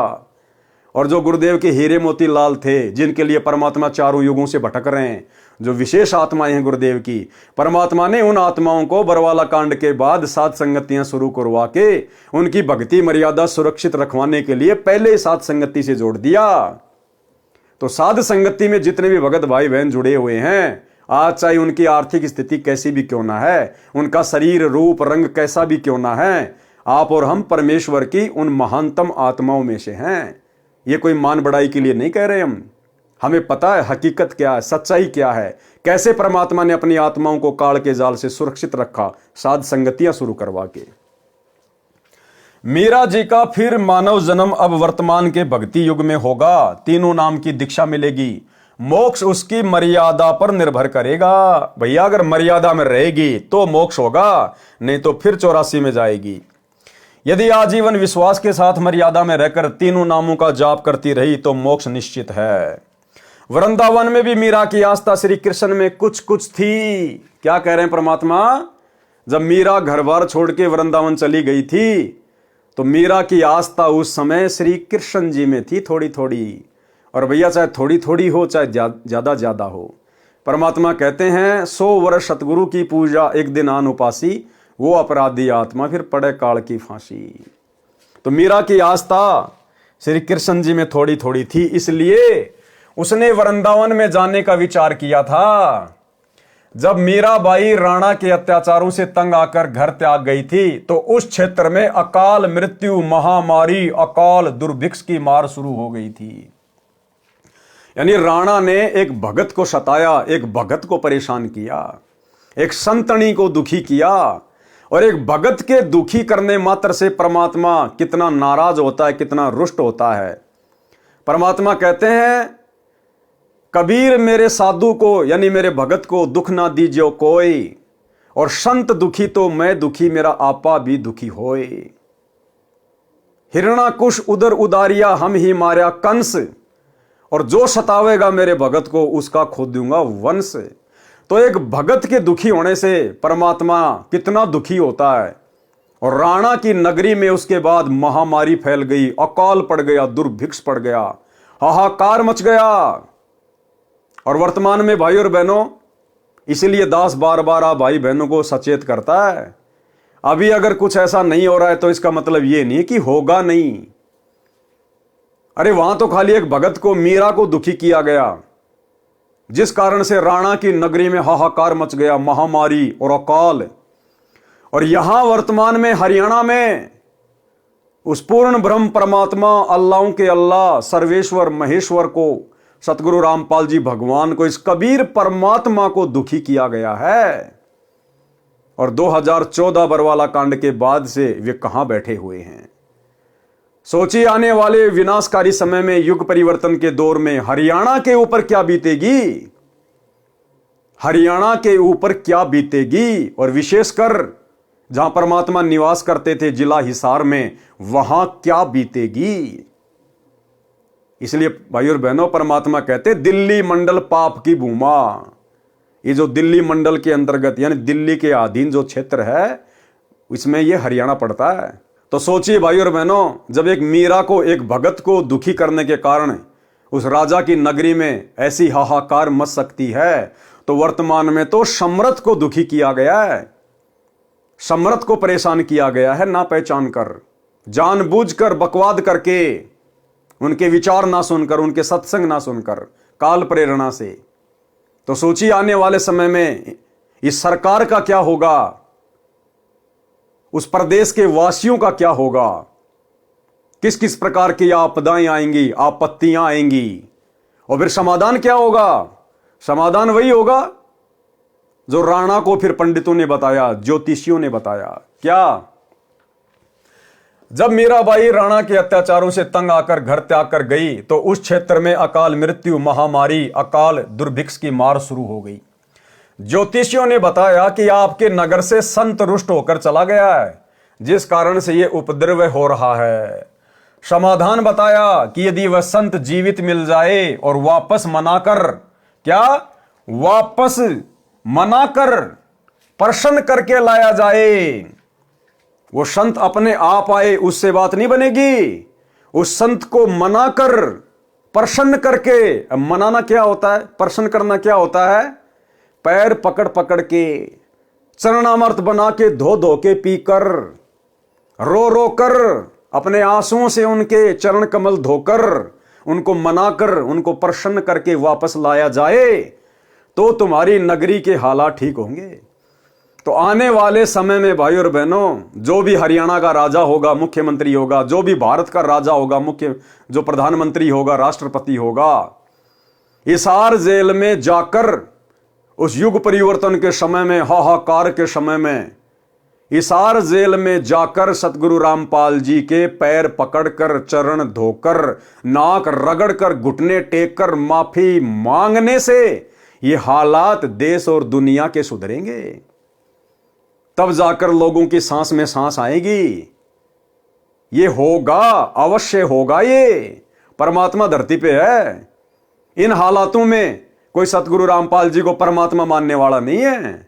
और जो गुरुदेव के हीरे मोती लाल थे, जिनके लिए परमात्मा चारों युगों से भटक रहे हैं, जो विशेष आत्माएं हैं गुरुदेव की, परमात्मा ने उन आत्माओं को बरवाला कांड के बाद साध संगतियां शुरू करवा के उनकी भक्ति मर्यादा सुरक्षित रखवाने के लिए पहले साध संगति से जोड़ दिया। तो साध संगति में जितने भी भगत भाई बहन जुड़े हुए हैं, आज चाहे उनकी आर्थिक स्थिति कैसी भी क्यों ना है, उनका शरीर रूप रंग कैसा भी क्यों ना है, आप और हम परमेश्वर की उन महानतम आत्माओं में से हैं। ये कोई मान बढ़ाई के लिए नहीं कह रहे हम। हमें पता है हकीकत क्या है, सच्चाई क्या है, कैसे परमात्मा ने अपनी आत्माओं को काल के जाल से सुरक्षित रखा साध संगतियां शुरू करवा के। मीरा जी का फिर मानव जन्म अब वर्तमान के भक्ति युग में होगा। तीनों नाम की दीक्षा मिलेगी। मोक्ष उसकी मर्यादा पर निर्भर करेगा। भैया अगर मर्यादा में रहेगी तो मोक्ष होगा, नहीं तो फिर 84 में जाएगी। यदि आजीवन विश्वास के साथ मर्यादा में रहकर तीनों नामों का जाप करती रही तो मोक्ष निश्चित है। वृंदावन में भी मीरा की आस्था श्री कृष्ण में कुछ कुछ थी। क्या कह रहे हैं परमात्मा? जब मीरा घर बार छोड़ के वृंदावन चली गई थी तो मीरा की आस्था उस समय श्री कृष्ण जी में थी, थोड़ी थोड़ी। और भैया चाहे थोड़ी थोड़ी हो चाहे ज्यादा ज्यादा हो, परमात्मा कहते हैं 100 वर्ष सतगुरु की पूजा एक दिन आन उपासी, वो अपराधी आत्मा फिर पड़े काल की फांसी। तो मीरा की आस्था श्री कृष्ण जी में थोड़ी थोड़ी थी, इसलिए उसने वृंदावन में जाने का विचार किया था। जब मीराबाई राणा के अत्याचारों से तंग आकर घर त्याग गई थी तो उस क्षेत्र में अकाल मृत्यु, महामारी, अकाल दुर्भिक्ष की मार शुरू हो गई थी। यानी राणा ने एक भगत को सताया, एक भगत को परेशान किया, एक संतनी को दुखी किया। और एक भगत के दुखी करने मात्र से परमात्मा कितना नाराज होता है, कितना रुष्ट होता है। परमात्मा कहते हैं, कबीर मेरे साधु को यानी मेरे भगत को दुख ना दीजियो कोई, और संत दुखी तो मैं दुखी, मेरा आपा भी दुखी होए। हिरणाकुश उदर उदारिया हम ही मार्या कंस, और जो सतावेगा मेरे भगत को उसका खो दूंगा वंश। तो एक भगत के दुखी होने से परमात्मा कितना दुखी होता है। और राणा की नगरी में उसके बाद महामारी फैल गई, अकाल पड़ गया, दुर्भिक्ष पड़ गया, हाहाकार मच गया। और वर्तमान में भाई और बहनों, इसलिए दास बार बार आप भाई बहनों को सचेत करता है, अभी अगर कुछ ऐसा नहीं हो रहा है तो इसका मतलब ये नहीं कि होगा नहीं। अरे वहां तो खाली एक भगत को, मीरा को दुखी किया गया, जिस कारण से राणा की नगरी में हाहाकार मच गया, महामारी और अकाल। और यहां वर्तमान में हरियाणा में उस पूर्ण ब्रह्म परमात्मा अल्लाहों के अल्लाह सर्वेश्वर महेश्वर को, सतगुरु रामपाल जी भगवान को, इस कबीर परमात्मा को दुखी किया गया है। और 2014 बरवाला कांड के बाद से वे कहां बैठे हुए हैं। सोचिए आने वाले विनाशकारी समय में, युग परिवर्तन के दौर में हरियाणा के ऊपर क्या बीतेगी, हरियाणा के ऊपर क्या बीतेगी। और विशेषकर जहां परमात्मा निवास करते थे जिला हिसार में, वहां क्या बीतेगी। इसलिए भाई और बहनों, परमात्मा कहते दिल्ली मंडल पाप की भूमा। ये जो दिल्ली मंडल के अंतर्गत यानी दिल्ली के अधीन जो क्षेत्र है, इसमें ये हरियाणा पड़ता है। तो सोचिए भाई और बहनों, जब एक मीरा को, एक भगत को दुखी करने के कारण उस राजा की नगरी में ऐसी हाहाकार मच सकती है, तो वर्तमान में तो सम्राट को दुखी किया गया है, सम्राट को परेशान किया गया है, ना पहचान कर, जानबूझकर बकवाद करके, उनके विचार ना सुनकर, उनके सत्संग ना सुनकर, काल प्रेरणा से। तो सोचिए आने वाले समय में इस सरकार का क्या होगा, उस प्रदेश के वासियों का क्या होगा, किस किस प्रकार की आपदाएं आएंगी, आपत्तियां आएंगी। और फिर समाधान क्या होगा? समाधान वही होगा जो राणा को फिर पंडितों ने बताया, ज्योतिषियों ने बताया। क्या? जब मीराबाई राणा के अत्याचारों से तंग आकर घर त्याग कर गई, तो उस क्षेत्र में अकाल मृत्यु, महामारी, अकाल दुर्भिक्ष की मार शुरू हो गई। ज्योतिषियों ने बताया कि आपके नगर से संत रुष्ट होकर चला गया है, जिस कारण से यह उपद्रव हो रहा है। समाधान बताया कि यदि वह संत जीवित मिल जाए और वापस मनाकर, क्या वापस मनाकर प्रसन्न करके लाया जाए, वो संत अपने आप आए, उससे बात नहीं बनेगी। उस संत को मनाकर, प्रसन्न करके, मनाना क्या होता है, प्रसन्न करना क्या होता है, पैर पकड़ पकड़ के, चरणामृत बना के, धो धो के पीकर, रो रो कर, अपने आंसुओं से उनके चरण कमल धोकर, उनको मनाकर, उनको प्रसन्न करके वापस लाया जाए, तो तुम्हारी नगरी के हालात ठीक होंगे। तो आने वाले समय में भाई और बहनों, जो भी हरियाणा का राजा होगा, मुख्यमंत्री होगा, जो भी भारत का राजा होगा, जो प्रधानमंत्री होगा, राष्ट्रपति होगा, हिसार जेल में जाकर उस युग परिवर्तन के समय में, हाहाकार के समय में, हिसार जेल में जाकर सतगुरु रामपाल जी के पैर पकड़कर, चरण धोकर, नाक रगड़कर, घुटने टेककर माफी मांगने से ये हालात देश और दुनिया के सुधरेंगे। तब जाकर लोगों की सांस में सांस आएगी। ये होगा, अवश्य होगा। ये परमात्मा धरती पे है। इन हालातों में कोई सतगुरु रामपाल जी को परमात्मा मानने वाला नहीं है।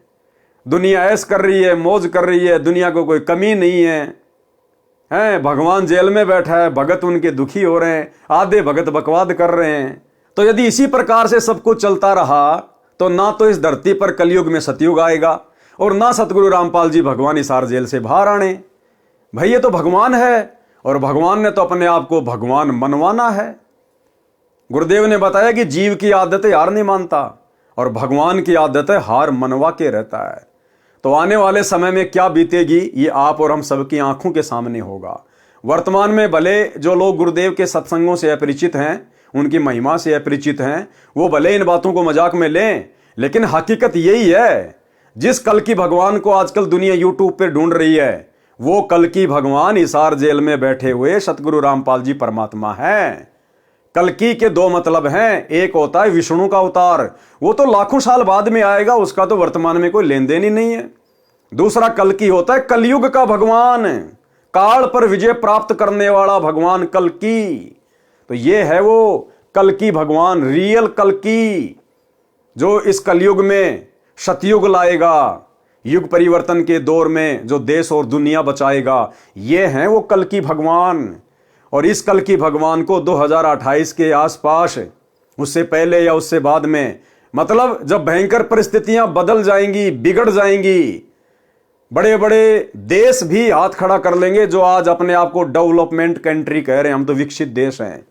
दुनिया ऐश कर रही है, मौज कर रही है, दुनिया को कोई कमी नहीं है। भगवान जेल में बैठा है, भगत उनके दुखी हो रहे हैं, आधे भगत बकवाद कर रहे हैं। तो यदि इसी प्रकार से सब कुछ चलता रहा, तो ना तो इस धरती पर कलयुग में सतयुग आएगा, और ना सतगुरु रामपाल जी भगवान हिसार जेल से बाहर आने। भाई ये तो भगवान है, और भगवान ने तो अपने आप को भगवान मनवाना है। गुरुदेव ने बताया कि जीव की आदत है हार नहीं मानता, और भगवान की आदत है हार मनवा के रहता है। तो आने वाले समय में क्या बीतेगी, ये आप और हम सबकी आंखों के सामने होगा। वर्तमान में भले जो लोग गुरुदेव के सत्संगों से अपरिचित हैं, उनकी महिमा से अपरिचित हैं, वो भले इन बातों को मजाक में लें, लेकिन हकीकत यही है। जिस कल की भगवान को आजकल दुनिया यूट्यूब पे ढूंढ रही है, वो कल की भगवान हिसार जेल में बैठे हुए सतगुरु रामपाल जी परमात्मा है। कल्कि के दो मतलब हैं, एक होता है विष्णु का अवतार, वो तो लाखों साल बाद में आएगा, उसका तो वर्तमान में कोई लेन देन ही नहीं है। दूसरा कल्कि होता है कलयुग का भगवान, काल पर विजय प्राप्त करने वाला भगवान कल्कि। तो ये है वो कल्कि भगवान, रियल कल्कि, जो इस कलयुग में सतयुग लाएगा, युग परिवर्तन के दौर में जो देश और दुनिया बचाएगा। ये हैं वो कल्कि भगवान। और इस कल्कि भगवान को 2028 के आसपास, उससे पहले या उससे बाद में, मतलब जब भयंकर परिस्थितियां बदल जाएंगी, बिगड़ जाएंगी, बड़े बड़े देश भी हाथ खड़ा कर लेंगे, जो आज अपने आप को डेवलपमेंट कंट्री कह रहे हैं, हम तो विकसित देश हैं।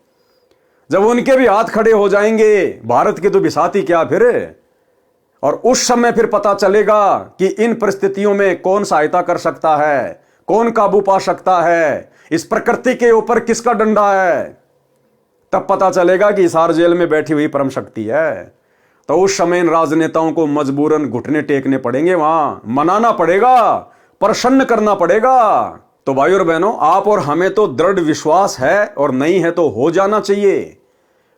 जब उनके भी हाथ खड़े हो जाएंगे, भारत के तो बिसाती क्या फिर। और उस समय फिर पता चलेगा कि इन परिस्थितियों में कौन सहायता कर सकता है, कौन काबू पा सकता है। इस प्रकृति के ऊपर किसका डंडा है, तब पता चलेगा कि हिसार जेल में बैठी हुई परम शक्ति है। तो उस समय इन राजनेताओं को मजबूरन घुटने टेकने पड़ेंगे, वहां मनाना पड़ेगा, प्रसन्न करना पड़ेगा। तो भाइयों और बहनों, आप और हमें तो दृढ़ विश्वास है और नहीं है तो हो जाना चाहिए।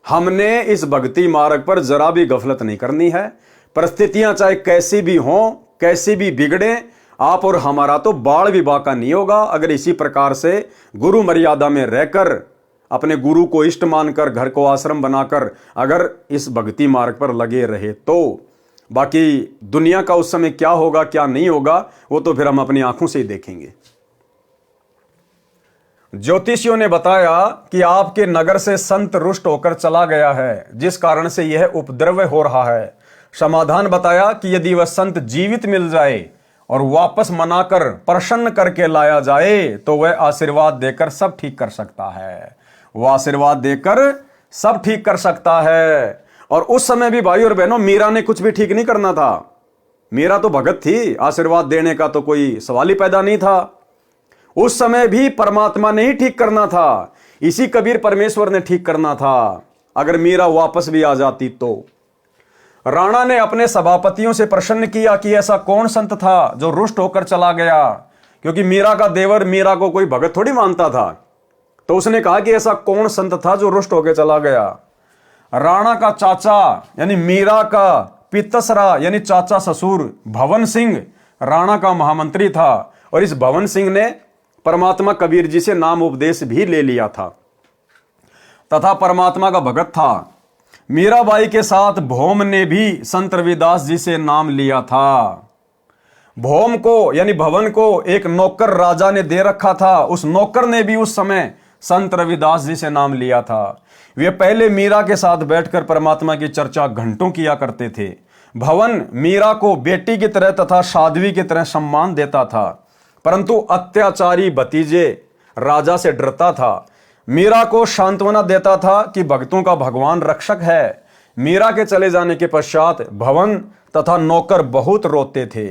हमने इस भक्ति मार्ग पर जरा भी गफलत नहीं करनी है। परिस्थितियां चाहे कैसी भी हों, कैसी भी बिगड़े, आप और हमारा तो बाल भी बाका नहीं होगा अगर इसी प्रकार से गुरु मर्यादा में रहकर, अपने गुरु को इष्ट मानकर, घर को आश्रम बनाकर अगर इस भक्ति मार्ग पर लगे रहे तो। बाकी दुनिया का उस समय क्या होगा क्या नहीं होगा वो तो फिर हम अपनी आंखों से ही देखेंगे। ज्योतिषियों ने बताया कि आपके नगर से संत रुष्ट होकर चला गया है, जिस कारण से यह उपद्रव हो रहा है। समाधान बताया कि यदि वह संत जीवित मिल जाए और वापस मनाकर प्रसन्न करके लाया जाए तो वह आशीर्वाद देकर सब ठीक कर सकता है। वह आशीर्वाद देकर सब ठीक कर सकता है। और उस समय भी भाई और बहनों, मीरा ने कुछ भी ठीक नहीं करना था। मीरा तो भगत थी, आशीर्वाद देने का तो कोई सवाल ही पैदा नहीं था। उस समय भी परमात्मा ने ही ठीक करना था, इसी कबीर परमेश्वर ने ठीक करना था। अगर मीरा वापस भी आ जाती तो। राणा ने अपने सभापतियों से प्रश्न किया कि ऐसा कौन संत था जो रुष्ट होकर चला गया, क्योंकि मीरा का देवर मीरा को कोई भगत थोड़ी मानता था। तो उसने कहा कि ऐसा कौन संत था जो रुष्ट होकर चला गया। राणा का चाचा यानी मीरा का पितसरा यानी चाचा ससुर भवन सिंह राणा का महामंत्री था, और इस भवन सिंह ने परमात्मा कबीर जी से नाम उपदेश भी ले लिया था तथा परमात्मा का भगत था। मीराबाई के साथ भौम ने भी संत रविदास जी से नाम लिया था। भौम को यानी भवन को एक नौकर राजा ने दे रखा था, उस नौकर ने भी उस समय संत रविदास जी से नाम लिया था। वे पहले मीरा के साथ बैठकर परमात्मा की चर्चा घंटों किया करते थे। भवन मीरा को बेटी की तरह तथा साध्वी की तरह सम्मान देता था, परंतु अत्याचारी भतीजे राजा से डरता था। मीरा को सांत्वना देता था कि भक्तों का भगवान रक्षक है। मीरा के चले जाने के पश्चात भवन तथा नौकर बहुत रोते थे,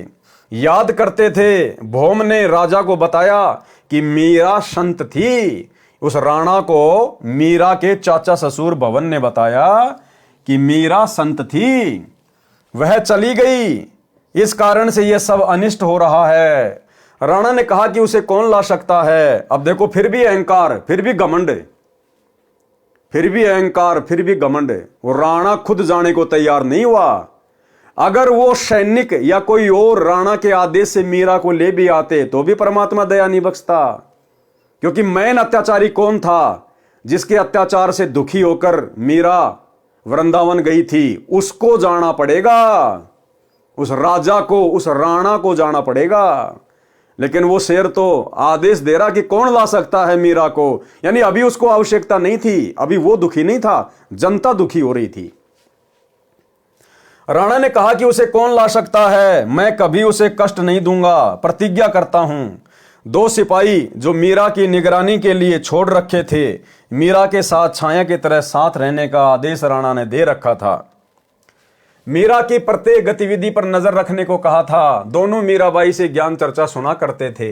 याद करते थे। भौम ने राजा को बताया कि मीरा संत थी। उस राणा को मीरा के चाचा ससुर भवन ने बताया कि मीरा संत थी, वह चली गई, इस कारण से यह सब अनिष्ट हो रहा है। राणा ने कहा कि उसे कौन ला सकता है। अब देखो, फिर भी अहंकार, फिर भी घमंड, फिर भी अहंकार, फिर भी घमंड। वो राणा खुद जाने को तैयार नहीं हुआ। अगर वो सैनिक या कोई और राणा के आदेश से मीरा को ले भी आते तो भी परमात्मा दया नहीं बख्शता, क्योंकि मैन अत्याचारी कौन था जिसके अत्याचार से दुखी होकर मीरा वृंदावन गई थी, उसको जाना पड़ेगा, उस राजा को, उस राणा को जाना पड़ेगा। लेकिन वो शेर तो आदेश दे रहा कि कौन ला सकता है मीरा को, यानी अभी उसको आवश्यकता नहीं थी, अभी वो दुखी नहीं था, जनता दुखी हो रही थी। राणा ने कहा कि उसे कौन ला सकता है, मैं कभी उसे कष्ट नहीं दूंगा, प्रतिज्ञा करता हूं। 2 सिपाही जो मीरा की निगरानी के लिए छोड़ रखे थे, मीरा के साथ छाया की तरह साथ रहने का आदेश राणा ने दे रखा था। मीरा की प्रत्येक गतिविधि पर नजर रखने को कहा था। दोनों मीराबाई से ज्ञान चर्चा सुना करते थे,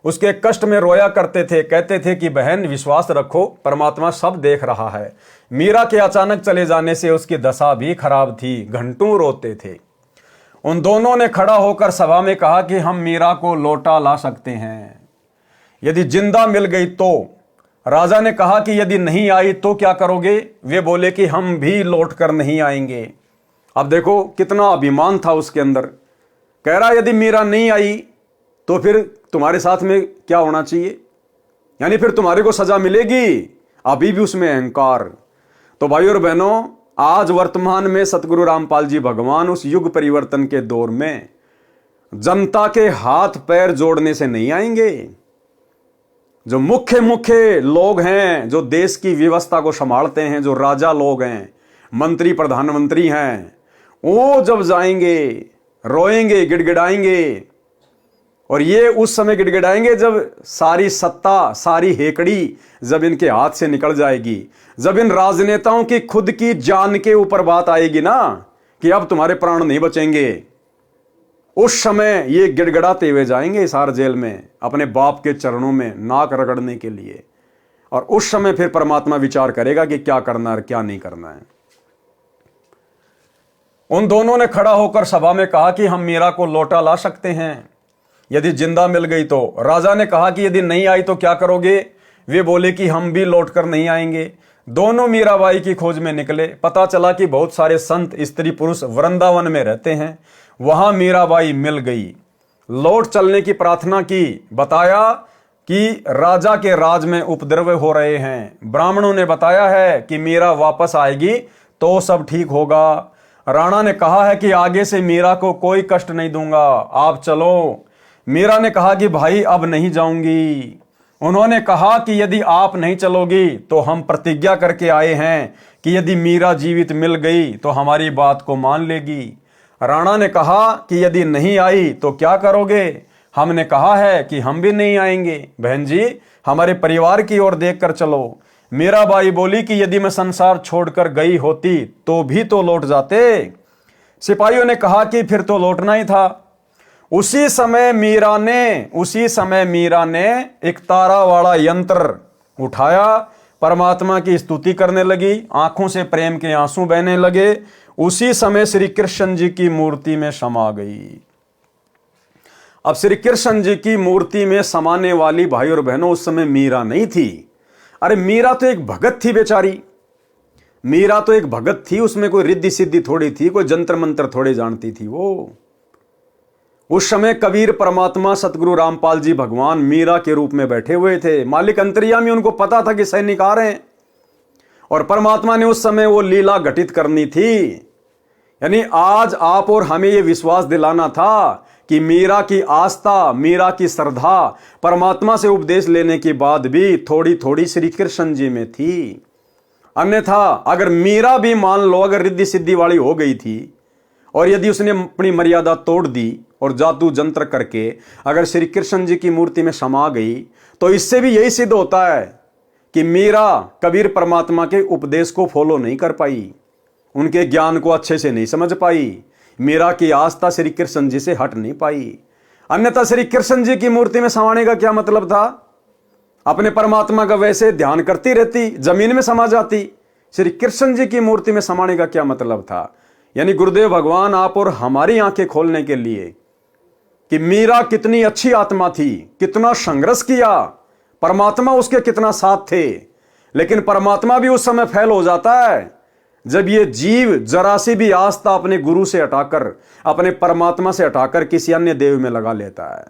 उसके कष्ट में रोया करते थे, कहते थे कि बहन विश्वास रखो, परमात्मा सब देख रहा है। मीरा के अचानक चले जाने से उसकी दशा भी खराब थी, घंटों रोते थे। उन दोनों ने खड़ा होकर सभा में कहा कि हम मीरा को लौटा ला सकते हैं यदि जिंदा मिल गई तो। राजा ने कहा कि यदि नहीं आई तो क्या करोगे? वे बोले कि हम भी लौट कर नहीं आएंगे। अब देखो कितना अभिमान था उसके अंदर। कह रहा यदि मीरा नहीं आई तो फिर तुम्हारे साथ में क्या होना चाहिए, यानी फिर तुम्हारे को सजा मिलेगी। अभी भी उसमें अहंकार। तो भाइयों और बहनों, आज वर्तमान में सतगुरु रामपाल जी भगवान उस युग परिवर्तन के दौर में जनता के हाथ पैर जोड़ने से नहीं आएंगे। जो मुख्य लोग हैं, जो देश की व्यवस्था को संभालते हैं, जो राजा लोग हैं, मंत्री प्रधानमंत्री हैं, वो जब जाएंगे रोएंगे, गिड़गिड़ाएंगे। और ये उस समय गिड़गिड़ाएंगे जब सारी सत्ता, सारी हेकड़ी जब इनके हाथ से निकल जाएगी, जब इन राजनेताओं की खुद की जान के ऊपर बात आएगी ना कि अब तुम्हारे प्राण नहीं बचेंगे, उस समय ये गिड़गिड़ाते हुए जाएंगे हिसार जेल में अपने बाप के चरणों में नाक रगड़ने के लिए, और उस समय फिर परमात्मा विचार करेगा कि क्या करना है क्या नहीं करना है। उन दोनों ने खड़ा होकर सभा में कहा कि हम मीरा को लौटा ला सकते हैं यदि जिंदा मिल गई तो। राजा ने कहा कि यदि नहीं आई तो क्या करोगे? वे बोले कि हम भी लौट कर नहीं आएंगे। दोनों मीराबाई की खोज में निकले। पता चला कि बहुत सारे संत स्त्री पुरुष वृंदावन में रहते हैं। वहां मीराबाई मिल गई। लौट चलने की प्रार्थना की। बताया कि राजा के राज में उपद्रव हो रहे हैं। ब्राह्मणों ने बताया है कि मीरा वापस आएगी तो सब ठीक होगा। राणा ने कहा है कि आगे से मीरा को कोई कष्ट नहीं दूंगा, आप चलो। मीरा ने कहा कि भाई अब नहीं जाऊंगी। उन्होंने कहा कि यदि आप नहीं चलोगी तो हम प्रतिज्ञा करके आए हैं कि यदि मीरा जीवित मिल गई तो हमारी बात को मान लेगी। राणा ने कहा कि यदि नहीं आई तो क्या करोगे? हमने कहा है कि हम भी नहीं आएंगे। बहन जी, हमारे परिवार की ओर देखकर चलो। मीराबाई बोली कि यदि मैं संसार छोड़कर गई होती तो भी तो लौट जाते। सिपाहियों ने कहा कि फिर तो लौटना ही था। उसी समय मीरा ने एक तारा वाला यंत्र उठाया, परमात्मा की स्तुति करने लगी। आंखों से प्रेम के आंसू बहने लगे। उसी समय श्री कृष्ण जी की मूर्ति में समा गई। अब श्री कृष्ण जी की मूर्ति में समाने वाली भाई और बहनों उस समय मीरा नहीं थी। अरे मीरा तो एक भगत थी बेचारी। मीरा तो एक भगत थी, उसमें कोई रिद्धि सिद्धि थोड़ी थी, कोई जंतर मंत्र थोड़े जानती थी वो। उस समय कबीर परमात्मा सतगुरु रामपाल जी भगवान मीरा के रूप में बैठे हुए थे। मालिक अंतर्यामी, उनको पता था कि सैनिक आ रहे हैं और परमात्मा ने उस समय वो लीला घटित करनी थी। यानी आज आप और हमें ये विश्वास दिलाना था कि मीरा की आस्था, मीरा की श्रद्धा परमात्मा से उपदेश लेने के बाद भी थोड़ी थोड़ी श्री कृष्ण जी में थी। अन्यथा अगर मीरा भी मान लो अगर रिद्धि सिद्धि वाली हो गई थी और यदि उसने अपनी मर्यादा तोड़ दी और जादू जंत्र करके अगर श्री कृष्ण जी की मूर्ति में समा गई तो इससे भी यही सिद्ध होता है कि मीरा कबीर परमात्मा के उपदेश को फॉलो नहीं कर पाई, उनके ज्ञान को अच्छे से नहीं समझ पाई। मीरा की आस्था श्री कृष्ण जी से हट नहीं पाई। अन्यथा श्री कृष्ण जी की मूर्ति में समाने का क्या मतलब था? अपने परमात्मा का वैसे ध्यान करती रहती, जमीन में समा जाती। श्री कृष्ण जी की मूर्ति में समाने का क्या मतलब था? यानी गुरुदेव भगवान आप और हमारी आंखें खोलने के लिए कि मीरा कितनी अच्छी आत्मा थी, कितना संघर्ष किया, परमात्मा उसके कितना साथ थे, लेकिन परमात्मा भी उस समय फेल हो जाता है जब ये जीव जरा सी भी आस्था अपने गुरु से हटाकर, अपने परमात्मा से हटाकर किसी अन्य देव में लगा लेता है।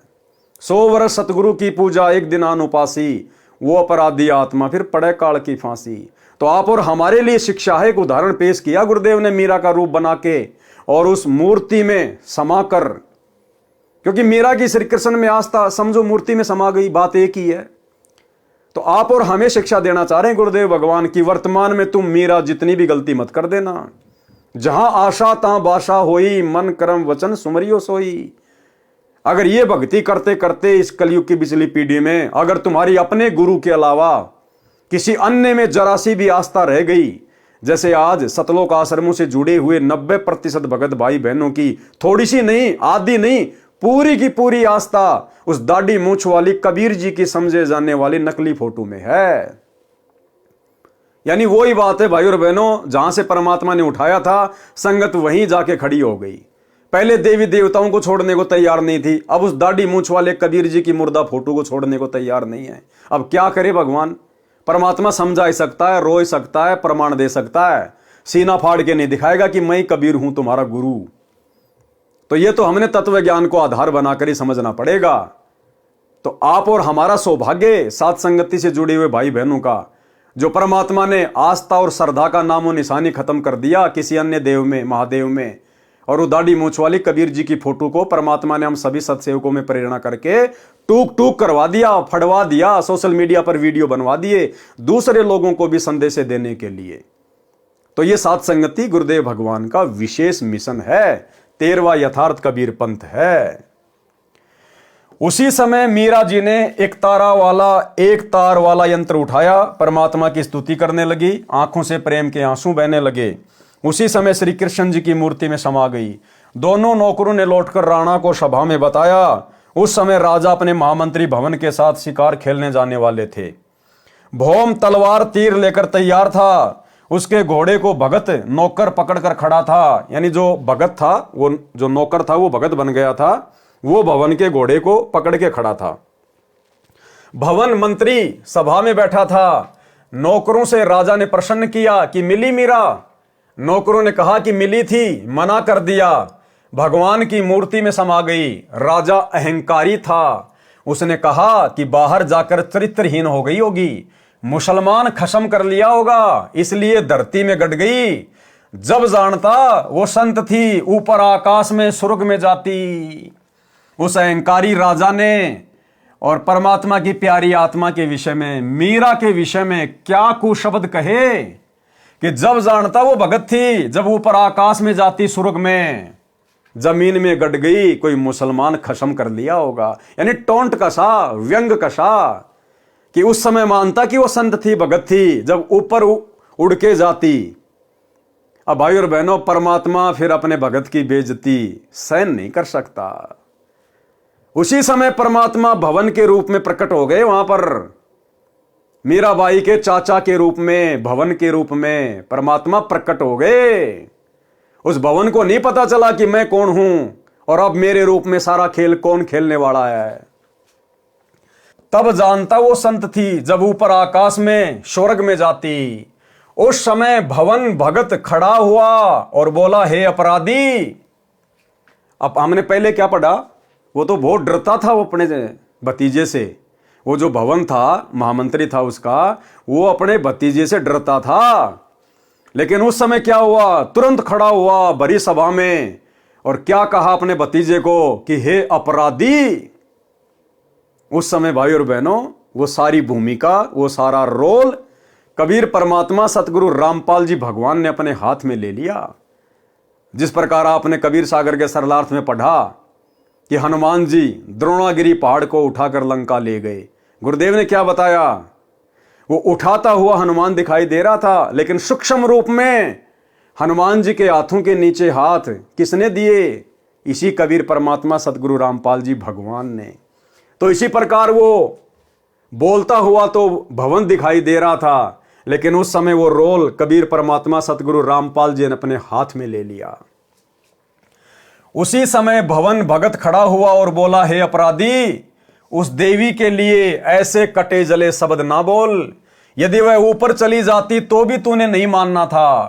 100 वर्ष सतगुरु की पूजा एक दिन अनुपासी, वो अपराधी आत्मा फिर पड़े काल की फांसी। तो आप और हमारे लिए शिक्षा है, एक उदाहरण पेश किया गुरुदेव ने मीरा का रूप बना के और उस मूर्ति में समाकर, क्योंकि मीरा की श्री कृष्ण में आस्था समझो मूर्ति में समा गई, बात एक ही है। तो आप और हमें शिक्षा देना चाह रहे हैं गुरुदेव भगवान की, वर्तमान में तुम मीरा जितनी भी गलती मत कर देना। जहां आशा तहां बाशा होई, मन कर्म वचन सुमरियो सोई। अगर ये भक्ति करते करते इस कलयुग की पिछली पीढ़ी में अगर तुम्हारी अपने गुरु के अलावा किसी अन्य में जरा सी भी आस्था रह गई, जैसे आज सतलोक आश्रमों से जुड़े हुए 90% भगत भाई बहनों की थोड़ी सी नहीं, आधी नहीं, पूरी की पूरी आस्था उस दाढ़ी मूंछ वाली कबीर जी की समझे जाने वाली नकली फोटो में है। यानी वही बात है भाई और बहनों, जहां से परमात्मा ने उठाया था संगत वहीं जाके खड़ी हो गई। पहले देवी देवताओं को छोड़ने को तैयार नहीं थी, अब उस दाढ़ी मूंछ वाले कबीर जी की मुर्दा फोटो को छोड़ने को तैयार नहीं है। अब क्या करे भगवान? परमात्मा समझा ही सकता है, रो ही सकता है, प्रमाण दे सकता है, सीना फाड़ के नहीं दिखाएगा कि मैं कबीर हूं तुम्हारा गुरु। तो ये तो हमने तत्व ज्ञान को आधार बनाकर ही समझना पड़ेगा। तो आप और हमारा सौभाग्य साथ संगति से जुड़े हुए भाई बहनों का, जो परमात्मा ने आस्था और श्रद्धा का नामो निशानी खत्म कर दिया किसी अन्य देव में, महादेव में, और वो दाढ़ी मूंछ वाली कबीर जी की फोटो को परमात्मा ने हम सभी सत्सेवकों में प्रेरणा करके टूक टूक करवा दिया, फड़वा दिया, सोशल मीडिया पर वीडियो बनवा दिए दूसरे लोगों को भी संदेश देने के लिए। तो ये साथ संगति गुरुदेव भगवान का विशेष मिशन है, 13वां यथार्थ कबीर पंथ है। उसी समय मीरा जी ने एक तार वाला यंत्र उठाया, परमात्मा की स्तुति करने लगी, आंखों से प्रेम के आंसू बहने लगे। उसी समय श्री कृष्ण जी की मूर्ति में समा गई। दोनों नौकरों ने लौटकर राणा को सभा में बताया। उस समय राजा अपने महामंत्री भवन के साथ शिकार खेलने जाने वाले थे। भौम तलवार तीर लेकर तैयार था। उसके घोड़े को भगत नौकर पकड़कर खड़ा था। यानी जो भगत था, वो जो नौकर था वो भगत बन गया था। वो भवन के घोड़े को पकड़ के खड़ा था। भवन मंत्री सभा में बैठा था। नौकरों से राजा ने प्रश्न किया कि मिली मीरा? नौकरों ने कहा कि मिली थी, मना कर दिया। भगवान की मूर्ति में समा गई। राजा अहंकारी था। उसने कहा कि बाहर जाकर चरित्रहीन हो गई होगी, मुसलमान खत्म कर लिया होगा, इसलिए धरती में गड़ गई। जब जानता वो संत थी, ऊपर आकाश में स्वर्ग में जाती। उस अहंकारी राजा ने और परमात्मा की प्यारी आत्मा के विषय में, मीरा के विषय में क्या कुशब्द कहे कि जब जानता वो भगत थी, जब ऊपर आकाश में जाती स्वर्ग में, जमीन में गड़ गई, कोई मुसलमान खत्म कर लिया होगा। यानी टोंट कसा, व्यंग कसा कि उस समय मानता कि वो संत थी, भगत थी, जब ऊपर उड़ के जाती। अब भाई और बहनों, परमात्मा फिर अपने भगत की बेइज्जती सहन नहीं कर सकता। उसी समय परमात्मा भवन के रूप में प्रकट हो गए। वहां पर मीराबाई के चाचा के रूप में, भवन के रूप में परमात्मा प्रकट हो गए। उस भवन को नहीं पता चला कि मैं कौन हूं और अब मेरे रूप में सारा खेल कौन खेलने वाला है। तब जानता वो संत थी, जब ऊपर आकाश में स्वर्ग में जाती। उस समय भवन भगत खड़ा हुआ और बोला, हे अपराधी। अब हमने पहले क्या पढ़ा, वो तो बहुत डरता था वो अपने भतीजे से। वो जो भवन था, महामंत्री था उसका, वो अपने भतीजे से डरता था। लेकिन उस समय क्या हुआ, तुरंत खड़ा हुआ भरी सभा में और क्या कहा अपने भतीजे को कि हे अपराधी। उस समय भाई और बहनों, वो सारी भूमिका, वो सारा रोल कबीर परमात्मा सतगुरु रामपाल जी भगवान ने अपने हाथ में ले लिया। जिस प्रकार आपने कबीर सागर के सरलार्थ में पढ़ा कि हनुमान जी द्रोणागिरी पहाड़ को उठाकर लंका ले गए। गुरुदेव ने क्या बताया, वो उठाता हुआ हनुमान दिखाई दे रहा था, लेकिन सूक्ष्म रूप में हनुमान जी के हाथों के नीचे हाथ किसने दिए? इसी कबीर परमात्मा सतगुरु रामपाल जी भगवान ने। तो इसी प्रकार वो बोलता हुआ तो भवन दिखाई दे रहा था, लेकिन उस समय वो रोल कबीर परमात्मा सतगुरु रामपाल जी ने अपने हाथ में ले लिया। उसी समय भवन भगत खड़ा हुआ और बोला, हे अपराधी, उस देवी के लिए ऐसे कटे जले शब्द ना बोल। यदि वह ऊपर चली जाती तो भी तूने नहीं मानना था,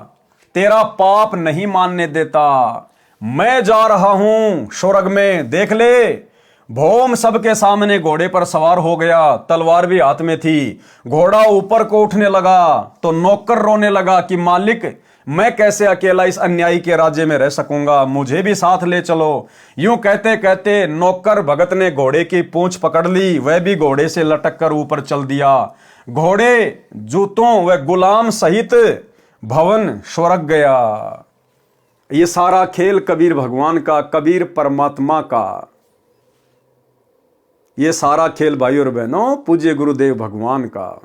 तेरा पाप नहीं मानने देता। मैं जा रहा हूं स्वर्ग में, देख ले। भौम सबके सामने घोड़े पर सवार हो गया, तलवार भी हाथ में थी। घोड़ा ऊपर को उठने लगा तो नौकर रोने लगा कि मालिक, मैं कैसे अकेला इस अन्यायी के राज्य में रह सकूंगा, मुझे भी साथ ले चलो। यूं कहते कहते नौकर भगत ने घोड़े की पूंछ पकड़ ली, वह भी घोड़े से लटक कर ऊपर चल दिया। घोड़े, जूतों व गुलाम सहित भवन स्वर्ग गया। ये सारा खेल कबीर भगवान का, कबीर परमात्मा का। ये सारा खेल भाई और बहनों पूज्य गुरुदेव भगवान का।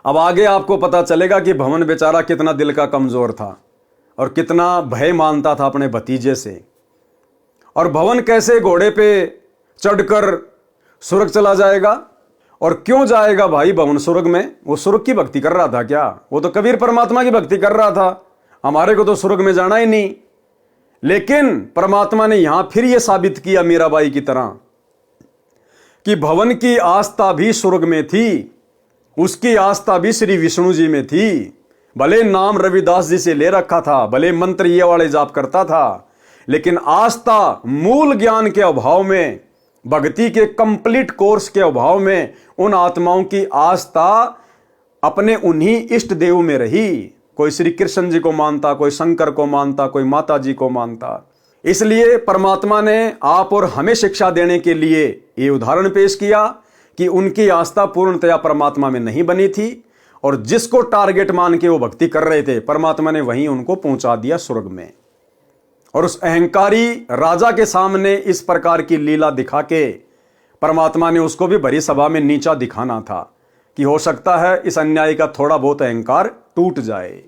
अब आगे आपको पता चलेगा कि भवन बेचारा कितना दिल का कमजोर था और कितना भय मानता था अपने भतीजे से। और भवन कैसे घोड़े पे चढ़कर स्वर्ग चला जाएगा, और क्यों जाएगा भाई भवन स्वर्ग में? वो स्वर्ग की भक्ति कर रहा था क्या? वो तो कबीर परमात्मा की भक्ति कर रहा था। हमारे को तो स्वर्ग में जाना ही नहीं। लेकिन परमात्मा ने यहां फिर यह साबित किया मीराबाई की तरह कि भवन की आस्था भी स्वर्ग में थी, उसकी आस्था भी श्री विष्णु जी में थी। भले नाम रविदास जी से ले रखा था, भले मंत्र ये वाले जाप करता था, लेकिन आस्था मूल ज्ञान के अभाव में, भक्ति के कंप्लीट कोर्स के अभाव में उन आत्माओं की आस्था अपने उन्हीं इष्ट देव में रही। कोई श्री कृष्ण जी को मानता, कोई शंकर को मानता, कोई माता जी को मानता। इसलिए परमात्मा ने आप और हमें शिक्षा देने के लिए ये उदाहरण पेश किया कि उनकी आस्था पूर्णतया परमात्मा में नहीं बनी थी, और जिसको टारगेट मान के वो भक्ति कर रहे थे, परमात्मा ने वहीं उनको पहुंचा दिया स्वर्ग में। और उस अहंकारी राजा के सामने इस प्रकार की लीला दिखा के परमात्मा ने उसको भी भरी सभा में नीचा दिखाना था कि हो सकता है इस अन्यायी का थोड़ा बहुत अहंकार टूट जाए।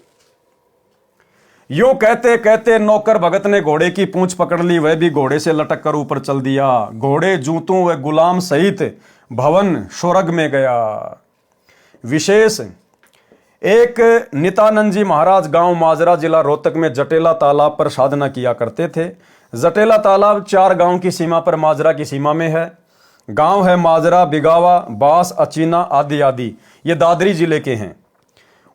यूं कहते कहते नौकर भगत ने घोड़े की पूंछ पकड़ ली, वह भी घोड़े से लटक कर ऊपर चल दिया। घोड़े जूतों व गुलाम सहित भवन स्वर्ग में गया। विशेष एक नित्यानंद जी महाराज गांव माजरा जिला रोहतक में जटेला तालाब पर साधना किया करते थे। जटेला तालाब 4 गांव की सीमा पर माजरा की सीमा में है। गांव है माजरा, बिगावा, बास, अचीना आदि आदि। ये दादरी जिले के हैं।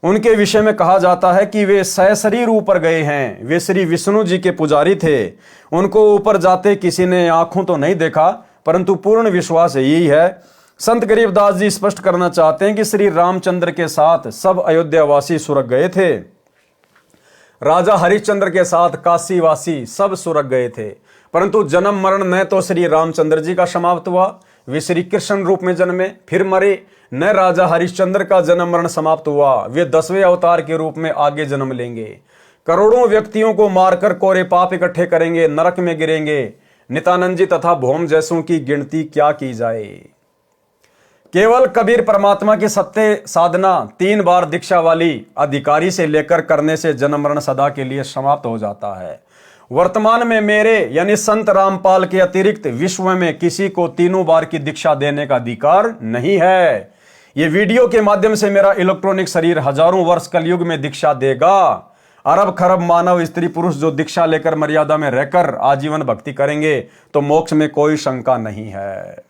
उनके विषय में कहा जाता है कि वे सशरीर ऊपर गए हैं। वे श्री विष्णु जी के पुजारी थे। उनको ऊपर जाते किसी ने आंखों तो नहीं देखा, परंतु पूर्ण विश्वास यही है। संत गरीबदास जी स्पष्ट करना चाहते हैं कि श्री रामचंद्र के साथ सब अयोध्यावासी स्वर्ग गए थे। राजा हरिश्चंद्र के साथ काशीवासी सब स्वर्ग गए थे, परंतु जन्म मरण न तो श्री रामचंद्र जी का समाप्त हुआ, वे श्री कृष्ण रूप में जन्मे फिर मरे, न राजा हरिश्चंद्र का जन्म मरण समाप्त हुआ, वे 10वें अवतार के रूप में आगे जन्म लेंगे। करोड़ों व्यक्तियों को मारकर कोरे पाप इकट्ठे करेंगे, नरक में गिरेंगे। नित्यानंद जी तथा भौम जैसों की गिनती क्या की जाए। केवल कबीर परमात्मा की सत्य साधना 3 बार दीक्षा वाली अधिकारी से लेकर करने से जन्म मरण सदा के लिए समाप्त हो जाता है। वर्तमान में मेरे यानी संत रामपाल के अतिरिक्त विश्व में किसी को 3 बार की दीक्षा देने का अधिकार नहीं है। ये वीडियो के माध्यम से मेरा इलेक्ट्रॉनिक शरीर हजारों वर्ष कलयुग में दीक्षा देगा। अरब खरब मानव स्त्री पुरुष जो दीक्षा लेकर मर्यादा में रहकर आजीवन भक्ति करेंगे तो मोक्ष में कोई शंका नहीं है।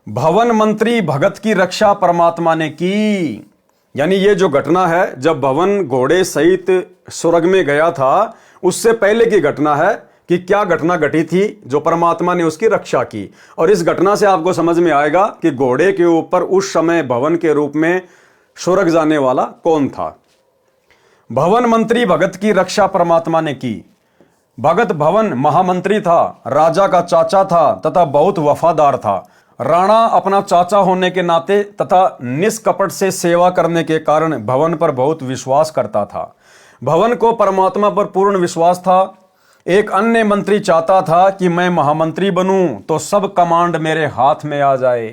भवन मंत्री भगत की रक्षा परमात्मा ने की, यानी ये जो घटना है जब भवन घोड़े सहित स्वर्ग में गया था, उससे पहले की घटना है कि क्या घटना घटी थी जो परमात्मा ने उसकी रक्षा की। और इस घटना से आपको समझ में आएगा कि घोड़े के ऊपर उस समय भवन के रूप में स्वर्ग जाने वाला कौन था। भवन मंत्री भगत की रक्षा परमात्मा ने की। भगत भवन महामंत्री था, राजा का चाचा था तथा बहुत वफादार था। राणा अपना चाचा होने के नाते तथा निष्कपट से सेवा करने के कारण भवन पर बहुत विश्वास करता था। भवन को परमात्मा पर पूर्ण विश्वास था। एक अन्य मंत्री चाहता था कि मैं महामंत्री बनूं तो सब कमांड मेरे हाथ में आ जाए।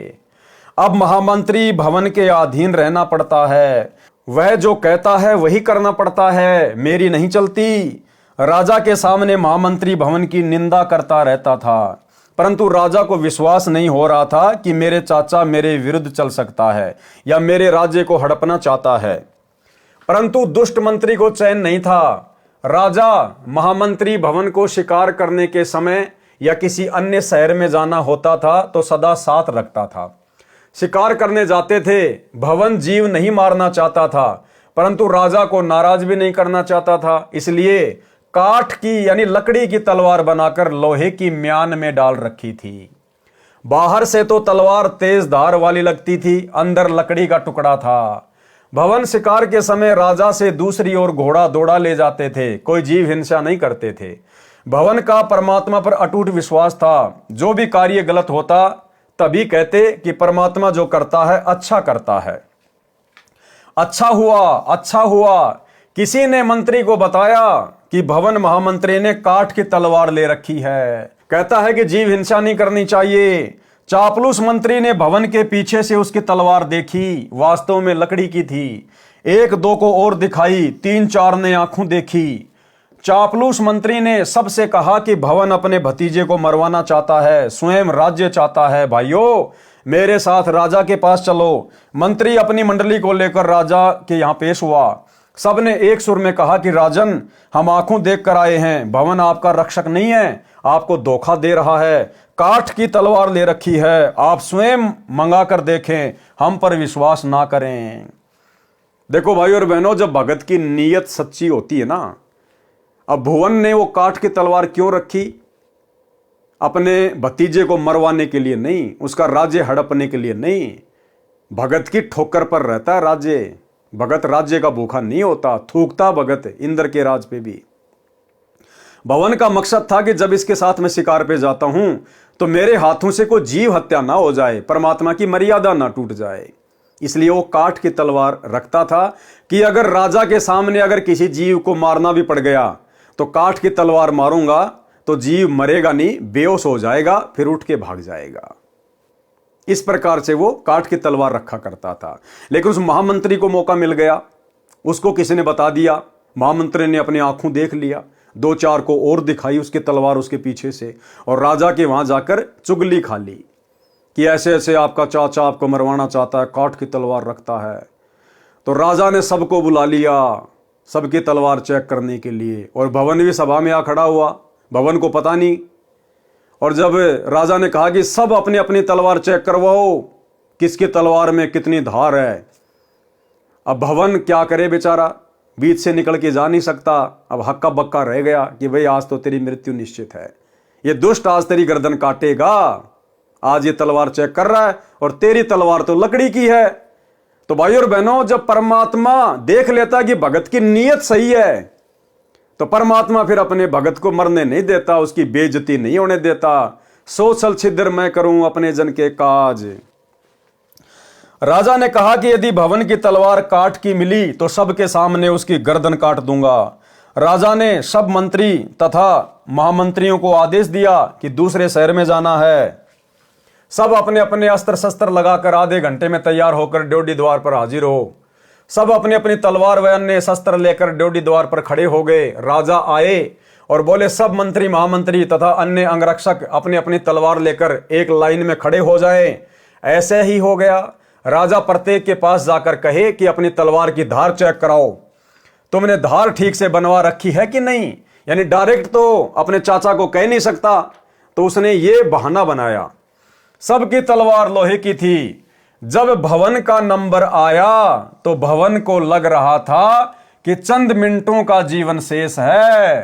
अब महामंत्री भवन के अधीन रहना पड़ता है, वह जो कहता है वही करना पड़ता है, मेरी नहीं चलती। राजा के सामने महामंत्री भवन की निंदा करता रहता था, परंतु राजा को विश्वास नहीं हो रहा था कि मेरे चाचा मेरे विरुद्ध चल सकता है या मेरे राज्य को हड़पना चाहता है। परंतु दुष्ट मंत्री को चैन नहीं था। राजा महामंत्री भवन को शिकार करने के समय या किसी अन्य शहर में जाना होता था तो सदा साथ रखता था। शिकार करने जाते थे, भवन जीव नहीं मारना चाहता था, परंतु राजा को नाराज भी नहीं करना चाहता था, इसलिए काठ की यानी लकड़ी की तलवार बनाकर लोहे की म्यान में डाल रखी थी। बाहर से तो तलवार तेज धार वाली लगती थी, अंदर लकड़ी का टुकड़ा था। भवन शिकार के समय राजा से दूसरी ओर घोड़ा दौड़ा ले जाते थे, कोई जीव हिंसा नहीं करते थे। भवन का परमात्मा पर अटूट विश्वास था। जो भी कार्य गलत होता तभी कहते कि परमात्मा जो करता है अच्छा करता है। अच्छा हुआ, अच्छा हुआ। किसी ने मंत्री को बताया कि भवन महामंत्री ने काठ की तलवार ले रखी है, कहता है कि जीव हिंसा नहीं करनी चाहिए। चापलूस मंत्री ने भवन के पीछे से उसकी तलवार देखी, वास्तव में लकड़ी की थी। 1-2 को और दिखाई, 3-4 ने आंखों देखी। चापलूस मंत्री ने सबसे कहा कि भवन अपने भतीजे को मरवाना चाहता है, स्वयं राज्य चाहता है। भाइयों, मेरे साथ राजा के पास चलो। मंत्री अपनी मंडली को लेकर राजा के यहां पेश हुआ। सबने एक सुर में कहा कि राजन, हम आंखों देख कर आए हैं, भवन आपका रक्षक नहीं है, आपको धोखा दे रहा है, काठ की तलवार ले रखी है, आप स्वयं मंगा कर देखें, हम पर विश्वास ना करें। देखो भाई और बहनों, जब भगत की नीयत सच्ची होती है ना, अब भुवन ने वो काठ की तलवार क्यों रखी? अपने भतीजे को मरवाने के लिए नहीं, उसका राज्य हड़पने के लिए नहीं। भगत की ठोकर पर रहता है राज्य। भगत राज्य का भूखा नहीं होता, थूकता भगत इंद्र के राज पे भी। भवन का मकसद था कि जब इसके साथ मैं शिकार पे जाता हूं तो मेरे हाथों से कोई जीव हत्या ना हो जाए, परमात्मा की मर्यादा ना टूट जाए। इसलिए वो काठ की तलवार रखता था कि अगर राजा के सामने अगर किसी जीव को मारना भी पड़ गया तो काठ की तलवार मारूंगा तो जीव मरेगा नहीं, बेहोश हो जाएगा, फिर उठ के भाग जाएगा। इस प्रकार से वो काठ की तलवार रखा करता था। लेकिन उस महामंत्री को मौका मिल गया, उसको किसी ने बता दिया महामंत्री ने अपनी आंखों देख लिया, 2-4 को और दिखाई उसकी तलवार उसके पीछे से, और राजा के वहां जाकर चुगली खा ली कि ऐसे ऐसे आपका चाचा आपको मरवाना चाहता है, काठ की तलवार रखता है। तो राजा ने सबको बुला लिया, सबकी तलवार चेक करने के लिए, और भवन भी सभा में आ खड़ा हुआ, भवन को पता नहीं। और जब राजा ने कहा कि सब अपनी अपनी तलवार चेक करवाओ, किसकी तलवार में कितनी धार है, अब भवन क्या करे बेचारा, बीच से निकल के जा नहीं सकता। अब हक्का बक्का रह गया कि भाई आज तो तेरी मृत्यु निश्चित है, ये दुष्ट आज तेरी गर्दन काटेगा, आज ये तलवार चेक कर रहा है और तेरी तलवार तो लकड़ी की है। तो भाई और बहनों, जब परमात्मा देख लेता कि भगत की नीयत सही है, तो परमात्मा फिर अपने भगत को मरने नहीं देता, उसकी बेइज्जती नहीं होने देता। सो छल छिद्र मैं करूं अपने जन के काज। राजा ने कहा कि यदि भवन की तलवार काठ की मिली तो सबके सामने उसकी गर्दन काट दूंगा। राजा ने सब मंत्री तथा महामंत्रियों को आदेश दिया कि दूसरे शहर में जाना है। सब अपने अपने अस्त्र शस्त्र लगाकर आधे घंटे में तैयार होकर ड्योढ़ी द्वार पर हाजिर हो। सब अपनी अपनी तलवार व अन्य शस्त्र लेकर ड्योढ़ी द्वार पर खड़े हो गए। राजा आए और बोले सब मंत्री महामंत्री तथा अन्य अंगरक्षक अपनी अपनी तलवार लेकर एक लाइन में खड़े हो जाएं। ऐसे ही हो गया। राजा प्रत्येक के पास जाकर कहे कि अपनी तलवार की धार चेक कराओ, तुमने धार ठीक से बनवा रखी है कि नहीं। यानी डायरेक्ट तो अपने चाचा को कह नहीं सकता, तो उसने ये बहाना बनाया। सबकी तलवार लोहे की थी। जब भवन का नंबर आया तो भवन को लग रहा था कि चंद मिनटों का जीवन शेष है,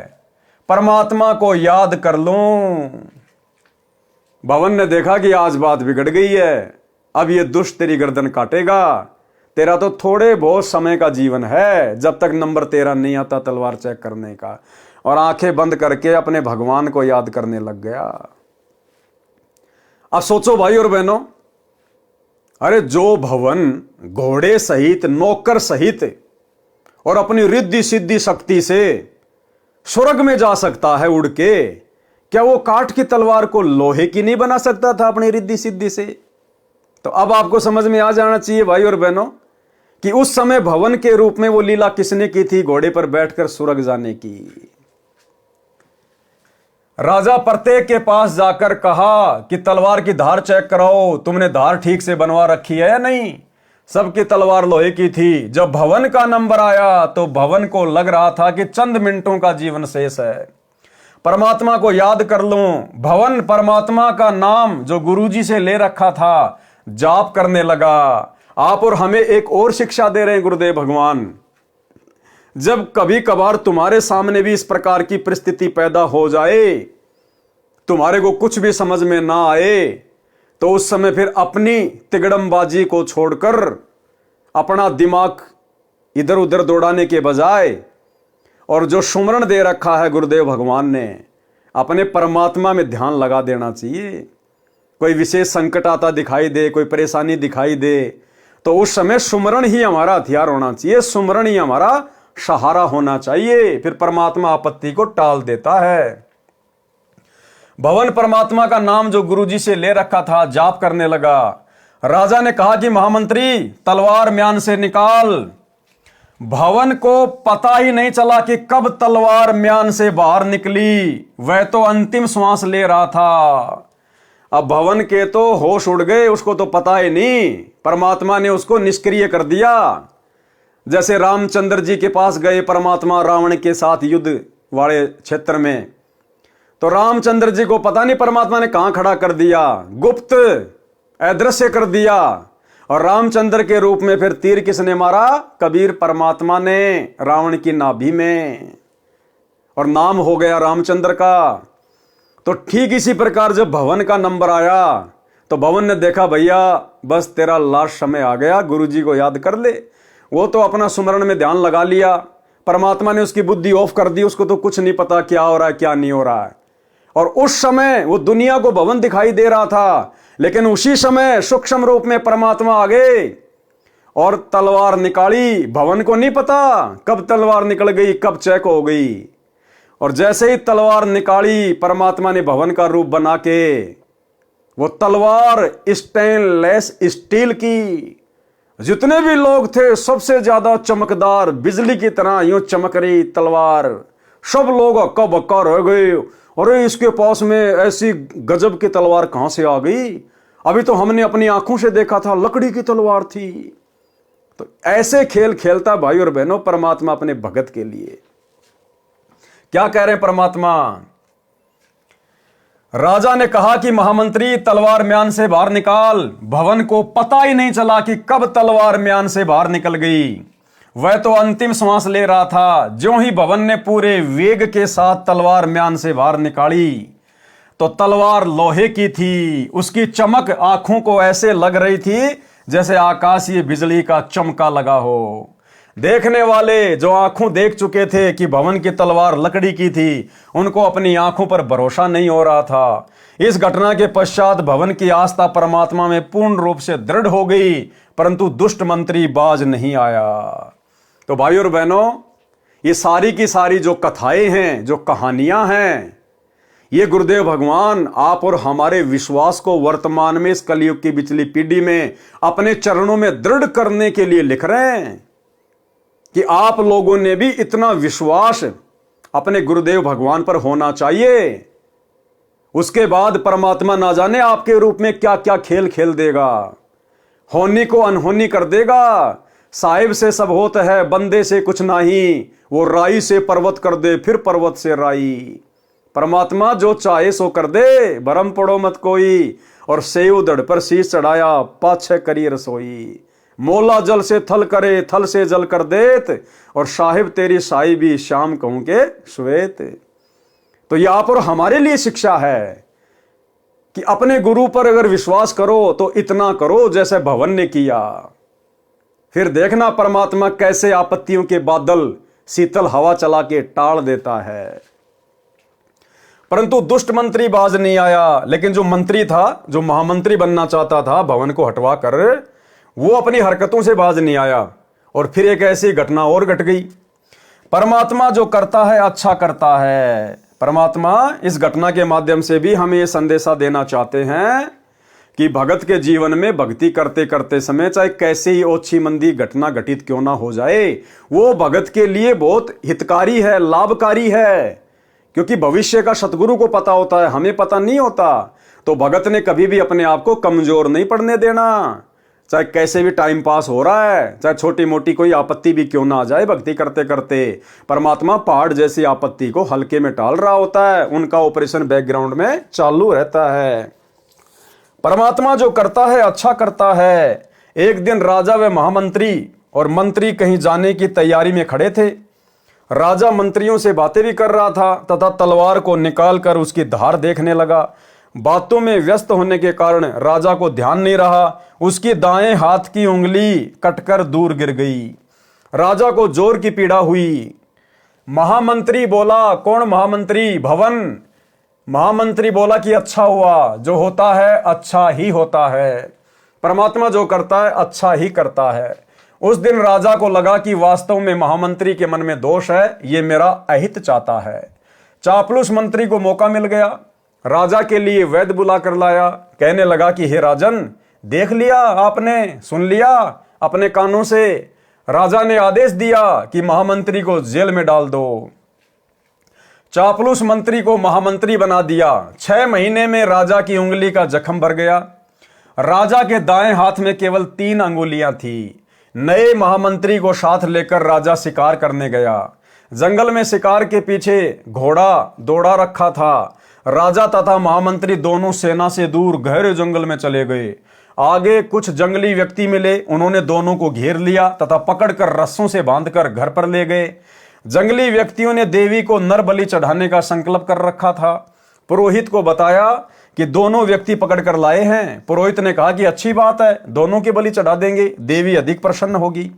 परमात्मा को याद कर लूं। भवन ने देखा कि आज बात बिगड़ गई है, अब ये दुष्ट तेरी गर्दन काटेगा, तेरा तो थोड़े बहुत समय का जीवन है, जब तक नंबर तेरा नहीं आता तलवार चेक करने का। और आंखें बंद करके अपने भगवान को याद करने लग गया। अब सोचो भाई और बहनों, अरे जो भवन घोड़े सहित नौकर सहित और अपनी रिद्धि सिद्धि शक्ति से स्वर्ग में जा सकता है उड़ के, क्या वो काठ की तलवार को लोहे की नहीं बना सकता था अपनी रिद्धि सिद्धि से? तो अब आपको समझ में आ जाना चाहिए भाई और बहनों कि उस समय भवन के रूप में वो लीला किसने की थी, घोड़े पर बैठकर स्वर्ग जाने की। राजा प्रत्येक के पास जाकर कहा कि तलवार की धार चेक कराओ, तुमने धार ठीक से बनवा रखी है या नहीं। सबकी तलवार लोहे की थी। जब भवन का नंबर आया तो भवन को लग रहा था कि चंद मिनटों का जीवन शेष है, परमात्मा को याद कर लूं। भवन परमात्मा का नाम जो गुरुजी से ले रखा था जाप करने लगा। आप और हमें एक और शिक्षा दे रहे हैं गुरुदेव भगवान, जब कभी कभार तुम्हारे सामने भी इस प्रकार की परिस्थिति पैदा हो जाए, तुम्हारे को कुछ भी समझ में ना आए, तो उस समय फिर अपनी तिगड़मबाजी को छोड़कर अपना दिमाग इधर उधर दौड़ाने के बजाय और जो सुमरण दे रखा है गुरुदेव भगवान ने, अपने परमात्मा में ध्यान लगा देना चाहिए। कोई विशेष संकट आता दिखाई दे, कोई परेशानी दिखाई दे, तो उस समय सुमरण ही हमारा हथियार होना चाहिए, सुमरण ही हमारा सहारा होना चाहिए। फिर परमात्मा आपत्ति को टाल देता है। भवन परमात्मा का नाम जो गुरुजी से ले रखा था जाप करने लगा। राजा ने कहा कि महामंत्री तलवार म्यान से निकाल। भवन को पता ही नहीं चला कि कब तलवार म्यान से बाहर निकली, वह तो अंतिम श्वास ले रहा था। अब भवन के तो होश उड़ गए, उसको तो पता ही नहीं, परमात्मा ने उसको निष्क्रिय कर दिया। जैसे रामचंद्र जी के पास गए परमात्मा रावण के साथ युद्ध वाले क्षेत्र में, तो रामचंद्र जी को पता नहीं परमात्मा ने कहां खड़ा कर दिया, गुप्त अदृश्य कर दिया। और रामचंद्र के रूप में फिर तीर किसने मारा? कबीर परमात्मा ने रावण की नाभि में, और नाम हो गया रामचंद्र का। तो ठीक इसी प्रकार जब भवन का नंबर आया तो भवन ने देखा भैया बस तेरा लास्ट समय आ गया, गुरुजी को याद कर ले। वो तो अपना सुमरण में ध्यान लगा लिया, परमात्मा ने उसकी बुद्धि ऑफ कर दी, उसको तो कुछ नहीं पता क्या हो रहा है क्या नहीं हो रहा है। और उस समय वो दुनिया को भवन दिखाई दे रहा था, लेकिन उसी समय सूक्ष्म रूप में परमात्मा आ गए और तलवार निकाली। भवन को नहीं पता कब तलवार निकल गई, कब चेक हो गई। और जैसे ही तलवार निकाली परमात्मा ने भवन का रूप बना के, वो तलवार स्टेनलेस स्टील की, जितने भी लोग थे सबसे ज्यादा चमकदार बिजली की तरह यूं चमक रही तलवार। सब लोग हक्का बक्का रह गए, अरे इसके पास में ऐसी गजब की तलवार कहां से आ गई, अभी तो हमने अपनी आंखों से देखा था लकड़ी की तलवार थी। तो ऐसे खेल खेलता भाई और बहनों परमात्मा अपने भगत के लिए। क्या कह रहे हैं परमात्मा? राजा ने कहा कि महामंत्री तलवार म्यान से बाहर निकाल। भवन को पता ही नहीं चला कि कब तलवार म्यान से बाहर निकल गई। वह तो अंतिम श्वास ले रहा था। ज्यों ही भवन ने पूरे वेग के साथ तलवार म्यान से बाहर निकाली तो तलवार लोहे की थी। उसकी चमक आंखों को ऐसे लग रही थी जैसे आकाशीय बिजली का चमका लगा हो। देखने वाले जो आंखों देख चुके थे कि भवन की तलवार लकड़ी की थी, उनको अपनी आंखों पर भरोसा नहीं हो रहा था। इस घटना के पश्चात भवन की आस्था परमात्मा में पूर्ण रूप से दृढ़ हो गई, परंतु दुष्ट मंत्री बाज नहीं आया। तो भाइयों और बहनों, ये सारी की सारी जो कथाएं हैं, जो कहानियां हैं, ये गुरुदेव भगवान आप और हमारे विश्वास को वर्तमान में इस कलयुग की बिचली पीढ़ी में अपने चरणों में दृढ़ करने के लिए लिख रहे हैं कि आप लोगों ने भी इतना विश्वास अपने गुरुदेव भगवान पर होना चाहिए। उसके बाद परमात्मा ना जाने आपके रूप में क्या क्या खेल खेल देगा, होनी को अनहोनी कर देगा। साहिब से सब होता है, बंदे से कुछ नहीं, वो राई से पर्वत कर दे, फिर पर्वत से राई। परमात्मा जो चाहे सो कर दे, भरम पड़ो मत कोई। और सेव दड़ पर शीश चढ़ाया, पाछे करी रसोई। मोला जल से थल करे, थल से जल कर देत, और साहिब तेरी साई भी शाम कहूं के श्वेत। तो यह आप और हमारे लिए शिक्षा है कि अपने गुरु पर अगर विश्वास करो तो इतना करो जैसे भवन ने किया। फिर देखना परमात्मा कैसे आपत्तियों के बादल शीतल हवा चला के टाल देता है। परंतु दुष्ट मंत्री बाज नहीं आया। लेकिन जो मंत्री था, जो महामंत्री बनना चाहता था भवन को हटवा कर, वो अपनी हरकतों से बाज नहीं आया। और फिर एक ऐसी घटना और घट गई। परमात्मा जो करता है अच्छा करता है। परमात्मा इस घटना के माध्यम से भी हमें यह संदेशा देना चाहते हैं कि भगत के जीवन में भक्ति करते करते समय चाहे कैसे ही ओछी मंदी घटना घटित क्यों ना हो जाए, वो भगत के लिए बहुत हितकारी है, लाभकारी है। क्योंकि भविष्य का सतगुरु को पता होता है, हमें पता नहीं होता। तो भगत ने कभी भी अपने आप को कमजोर नहीं पड़ने देना। चाहे कैसे भी टाइम पास हो रहा है, चाहे छोटी मोटी कोई आपत्ति भी क्यों ना आ जाए, भक्ति करते करते परमात्मा पहाड़ जैसी आपत्ति को हल्के में टाल रहा होता है। उनका ऑपरेशन बैकग्राउंड में चालू रहता है। परमात्मा जो करता है अच्छा करता है। एक दिन राजा व महामंत्री और मंत्री कहीं जाने की तैयारी में खड़े थे। राजा मंत्रियों से बातें भी कर रहा था तथा तलवार को निकालकर उसकी धार देखने लगा। बातों में व्यस्त होने के कारण राजा को ध्यान नहीं रहा। उसकी दाएं हाथ की उंगली कटकर दूर गिर गई। राजा को जोर की पीड़ा हुई। महामंत्री बोला, कौन महामंत्री? भवन। महामंत्री बोला कि अच्छा हुआ, जो होता है अच्छा ही होता है। परमात्मा जो करता है अच्छा ही करता है। उस दिन राजा को लगा कि वास्तव में महामंत्री के मन में दोष है, ये मेरा अहित चाहता है। चापलूस मंत्री को मौका मिल गया। राजा के लिए वैद्य बुला कर लाया। कहने लगा कि हे राजन, देख लिया आपने, सुन लिया अपने कानों से। राजा ने आदेश दिया कि महामंत्री को जेल में डाल दो। चापलूस मंत्री को महामंत्री बना दिया। 6 महीने में राजा की उंगली का जख्म भर गया। राजा के दाएं हाथ में केवल 3 अंगुलियां थी। नए महामंत्री को साथ लेकर राजा शिकार करने गया। जंगल में शिकार के पीछे घोड़ा दौड़ा रखा था। राजा तथा महामंत्री दोनों सेना से दूर गहरे जंगल में चले गए। आगे कुछ जंगली व्यक्ति मिले। उन्होंने दोनों को घेर लिया तथा पकड़कर रस्सों से बांधकर घर पर ले गए। जंगली व्यक्तियों ने देवी को नर बलि चढ़ाने का संकल्प कर रखा था। पुरोहित को बताया कि दोनों व्यक्ति पकड़कर लाए हैं। पुरोहित ने कहा कि अच्छी बात है, दोनों की बलि चढ़ा देंगे, देवी अधिक प्रसन्न होगी।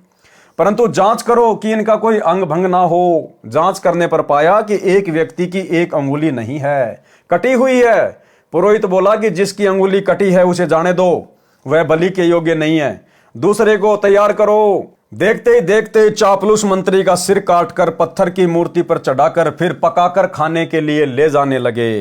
परंतु जांच करो कि इनका कोई अंग भंग ना हो। जांच करने पर पाया कि एक व्यक्ति की एक अंगुली नहीं है, कटी हुई है। पुरोहित बोला कि जिसकी अंगुली कटी है उसे जाने दो, वह बलि के योग्य नहीं है। दूसरे को तैयार करो। देखते ही देखते चापलूस मंत्री का सिर काटकर पत्थर की मूर्ति पर चढ़ाकर फिर पकाकर खाने के लिए ले जाने लगे।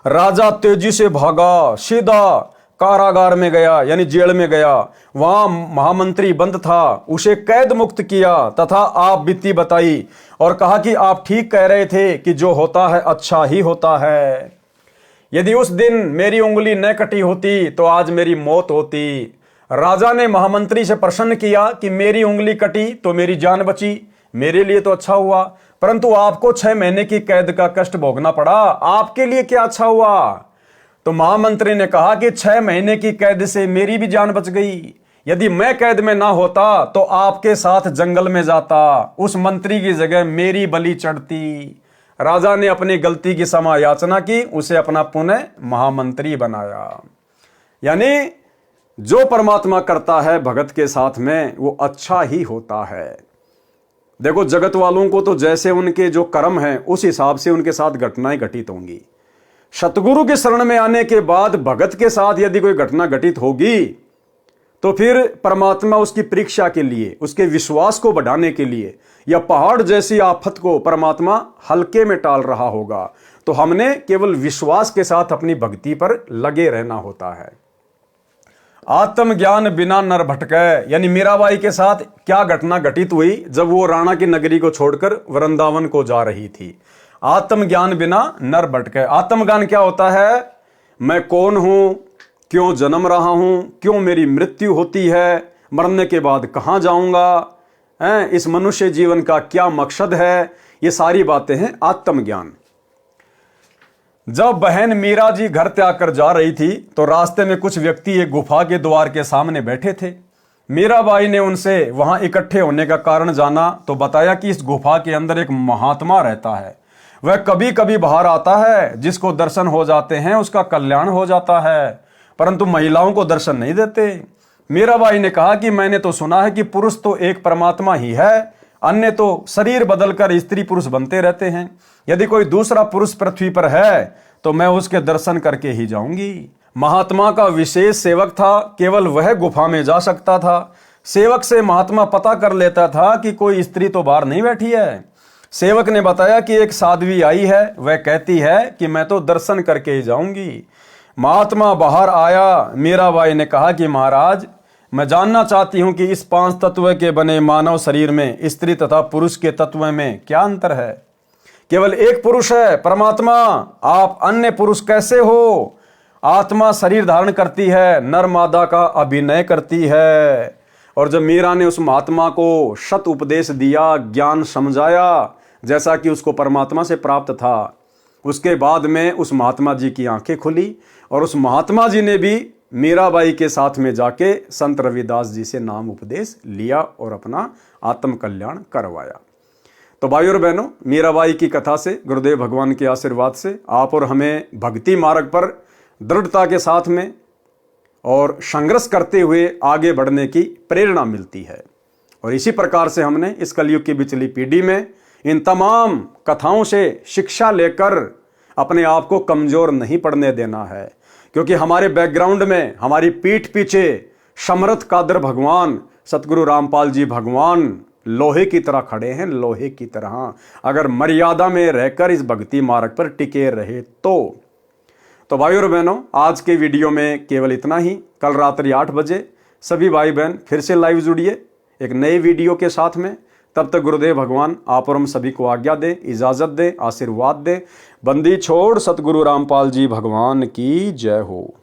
राजा तेजी से भागा, सीधा कारागार में गया यानी जेल में गया, वहां महामंत्री बंद था, उसे कैद मुक्त किया तथा आप बीती बताई और कहा कि आप ठीक कह रहे थे कि जो होता है अच्छा ही होता है। यदि उस दिन मेरी उंगली न कटी होती तो आज मेरी मौत होती। राजा ने महामंत्री से प्रश्न किया कि मेरी उंगली कटी तो मेरी जान बची, मेरे लिए तो अच्छा हुआ, परंतु आपको 6 महीने की कैद का कष्ट भोगना पड़ा, आपके लिए क्या अच्छा हुआ? तो महामंत्री ने कहा कि 6 महीने की कैद से मेरी भी जान बच गई। यदि मैं कैद में ना होता तो आपके साथ जंगल में जाता, उस मंत्री की जगह मेरी बलि चढ़ती। राजा ने अपनी गलती की क्षमा याचना की, उसे अपना पुनः महामंत्री बनाया। यानी जो परमात्मा करता है भगत के साथ में वो अच्छा ही होता है। देखो, जगत वालों को तो जैसे उनके जो कर्म हैं उस हिसाब से उनके साथ घटनाएं घटित होंगी। सतगुरु के शरण में आने के बाद भगत के साथ यदि कोई घटना घटित होगी तो फिर परमात्मा उसकी परीक्षा के लिए, उसके विश्वास को बढ़ाने के लिए या पहाड़ जैसी आफत को परमात्मा हल्के में टाल रहा होगा। तो हमने केवल विश्वास के साथ अपनी भक्ति पर लगे रहना होता है। आत्मज्ञान बिना नर भटके, यानी मीराबाई के साथ क्या घटना घटित हुई जब वो राणा की नगरी को छोड़कर वृंदावन को जा रही थी। आत्मज्ञान बिना नर भटके। आत्मज्ञान क्या होता है? मैं कौन हूं, क्यों जन्म रहा हूं, क्यों मेरी मृत्यु होती है, मरने के बाद कहां जाऊंगा, इस मनुष्य जीवन का क्या मकसद है, ये सारी बातें हैं आत्मज्ञान। जब बहन मीरा जी घर त्याग कर जा रही थी तो रास्ते में कुछ व्यक्ति एक गुफा के द्वार के सामने बैठे थे। मीराबाई ने उनसे वहां इकट्ठे होने का कारण जाना तो बताया कि इस गुफा के अंदर एक महात्मा रहता है, वह कभी कभी बाहर आता है, जिसको दर्शन हो जाते हैं उसका कल्याण हो जाता है, परंतु महिलाओं को दर्शन नहीं देते। मीराबाई ने कहा कि मैंने तो सुना है कि पुरुष तो एक परमात्मा ही है, अन्य तो शरीर बदलकर स्त्री पुरुष बनते रहते हैं। यदि कोई दूसरा पुरुष पृथ्वी पर है तो मैं उसके दर्शन करके ही जाऊंगी। महात्मा का विशेष सेवक था, केवल वह गुफा में जा सकता था। सेवक से महात्मा पता कर लेता था कि कोई स्त्री तो बाहर नहीं बैठी है। सेवक ने बताया कि एक साध्वी आई है, वह कहती है कि मैं तो दर्शन करके ही जाऊंगी। महात्मा बाहर आया। मीराबाई ने कहा कि महाराज, मैं जानना चाहती हूं कि इस 5 तत्व के बने मानव शरीर में स्त्री तथा पुरुष के तत्व में क्या अंतर है? केवल एक पुरुष है परमात्मा, आप अन्य पुरुष कैसे हो? आत्मा शरीर धारण करती है, नर मादा का अभिनय करती है। और जब मीरा ने उस महात्मा को सत उपदेश दिया, ज्ञान समझाया जैसा कि उसको परमात्मा से प्राप्त था, उसके बाद में उस महात्मा जी की आंखें खुली और उस महात्मा जी ने भी मीराबाई के साथ में जाके संत रविदास जी से नाम उपदेश लिया और अपना आत्म कल्याण करवाया। तो भाइयों और बहनों, मीराबाई की कथा से, गुरुदेव भगवान के आशीर्वाद से आप और हमें भक्ति मार्ग पर दृढ़ता के साथ में और संघर्ष करते हुए आगे बढ़ने की प्रेरणा मिलती है। और इसी प्रकार से हमने इस कलयुग की बिचली पीढ़ी में इन तमाम कथाओं से शिक्षा लेकर अपने आप को कमजोर नहीं पड़ने देना है, क्योंकि हमारे बैकग्राउंड में, हमारी पीठ पीछे समर्थ कादर भगवान, सतगुरु रामपाल जी भगवान लोहे की तरह खड़े हैं, लोहे की तरह। अगर मर्यादा में रहकर इस भक्ति मार्ग पर टिके रहे तो भाइयों और बहनों, आज के वीडियो में केवल इतना ही। कल रात्रि 8 बजे सभी भाई बहन फिर से लाइव जुड़िए एक नए वीडियो के साथ में। तब तक गुरुदेव भगवान आप और हम सभी को आज्ञा दे, इजाजत दे, आशीर्वाद दे। बंदी छोड़ सतगुरु रामपाल जी भगवान की जय हो।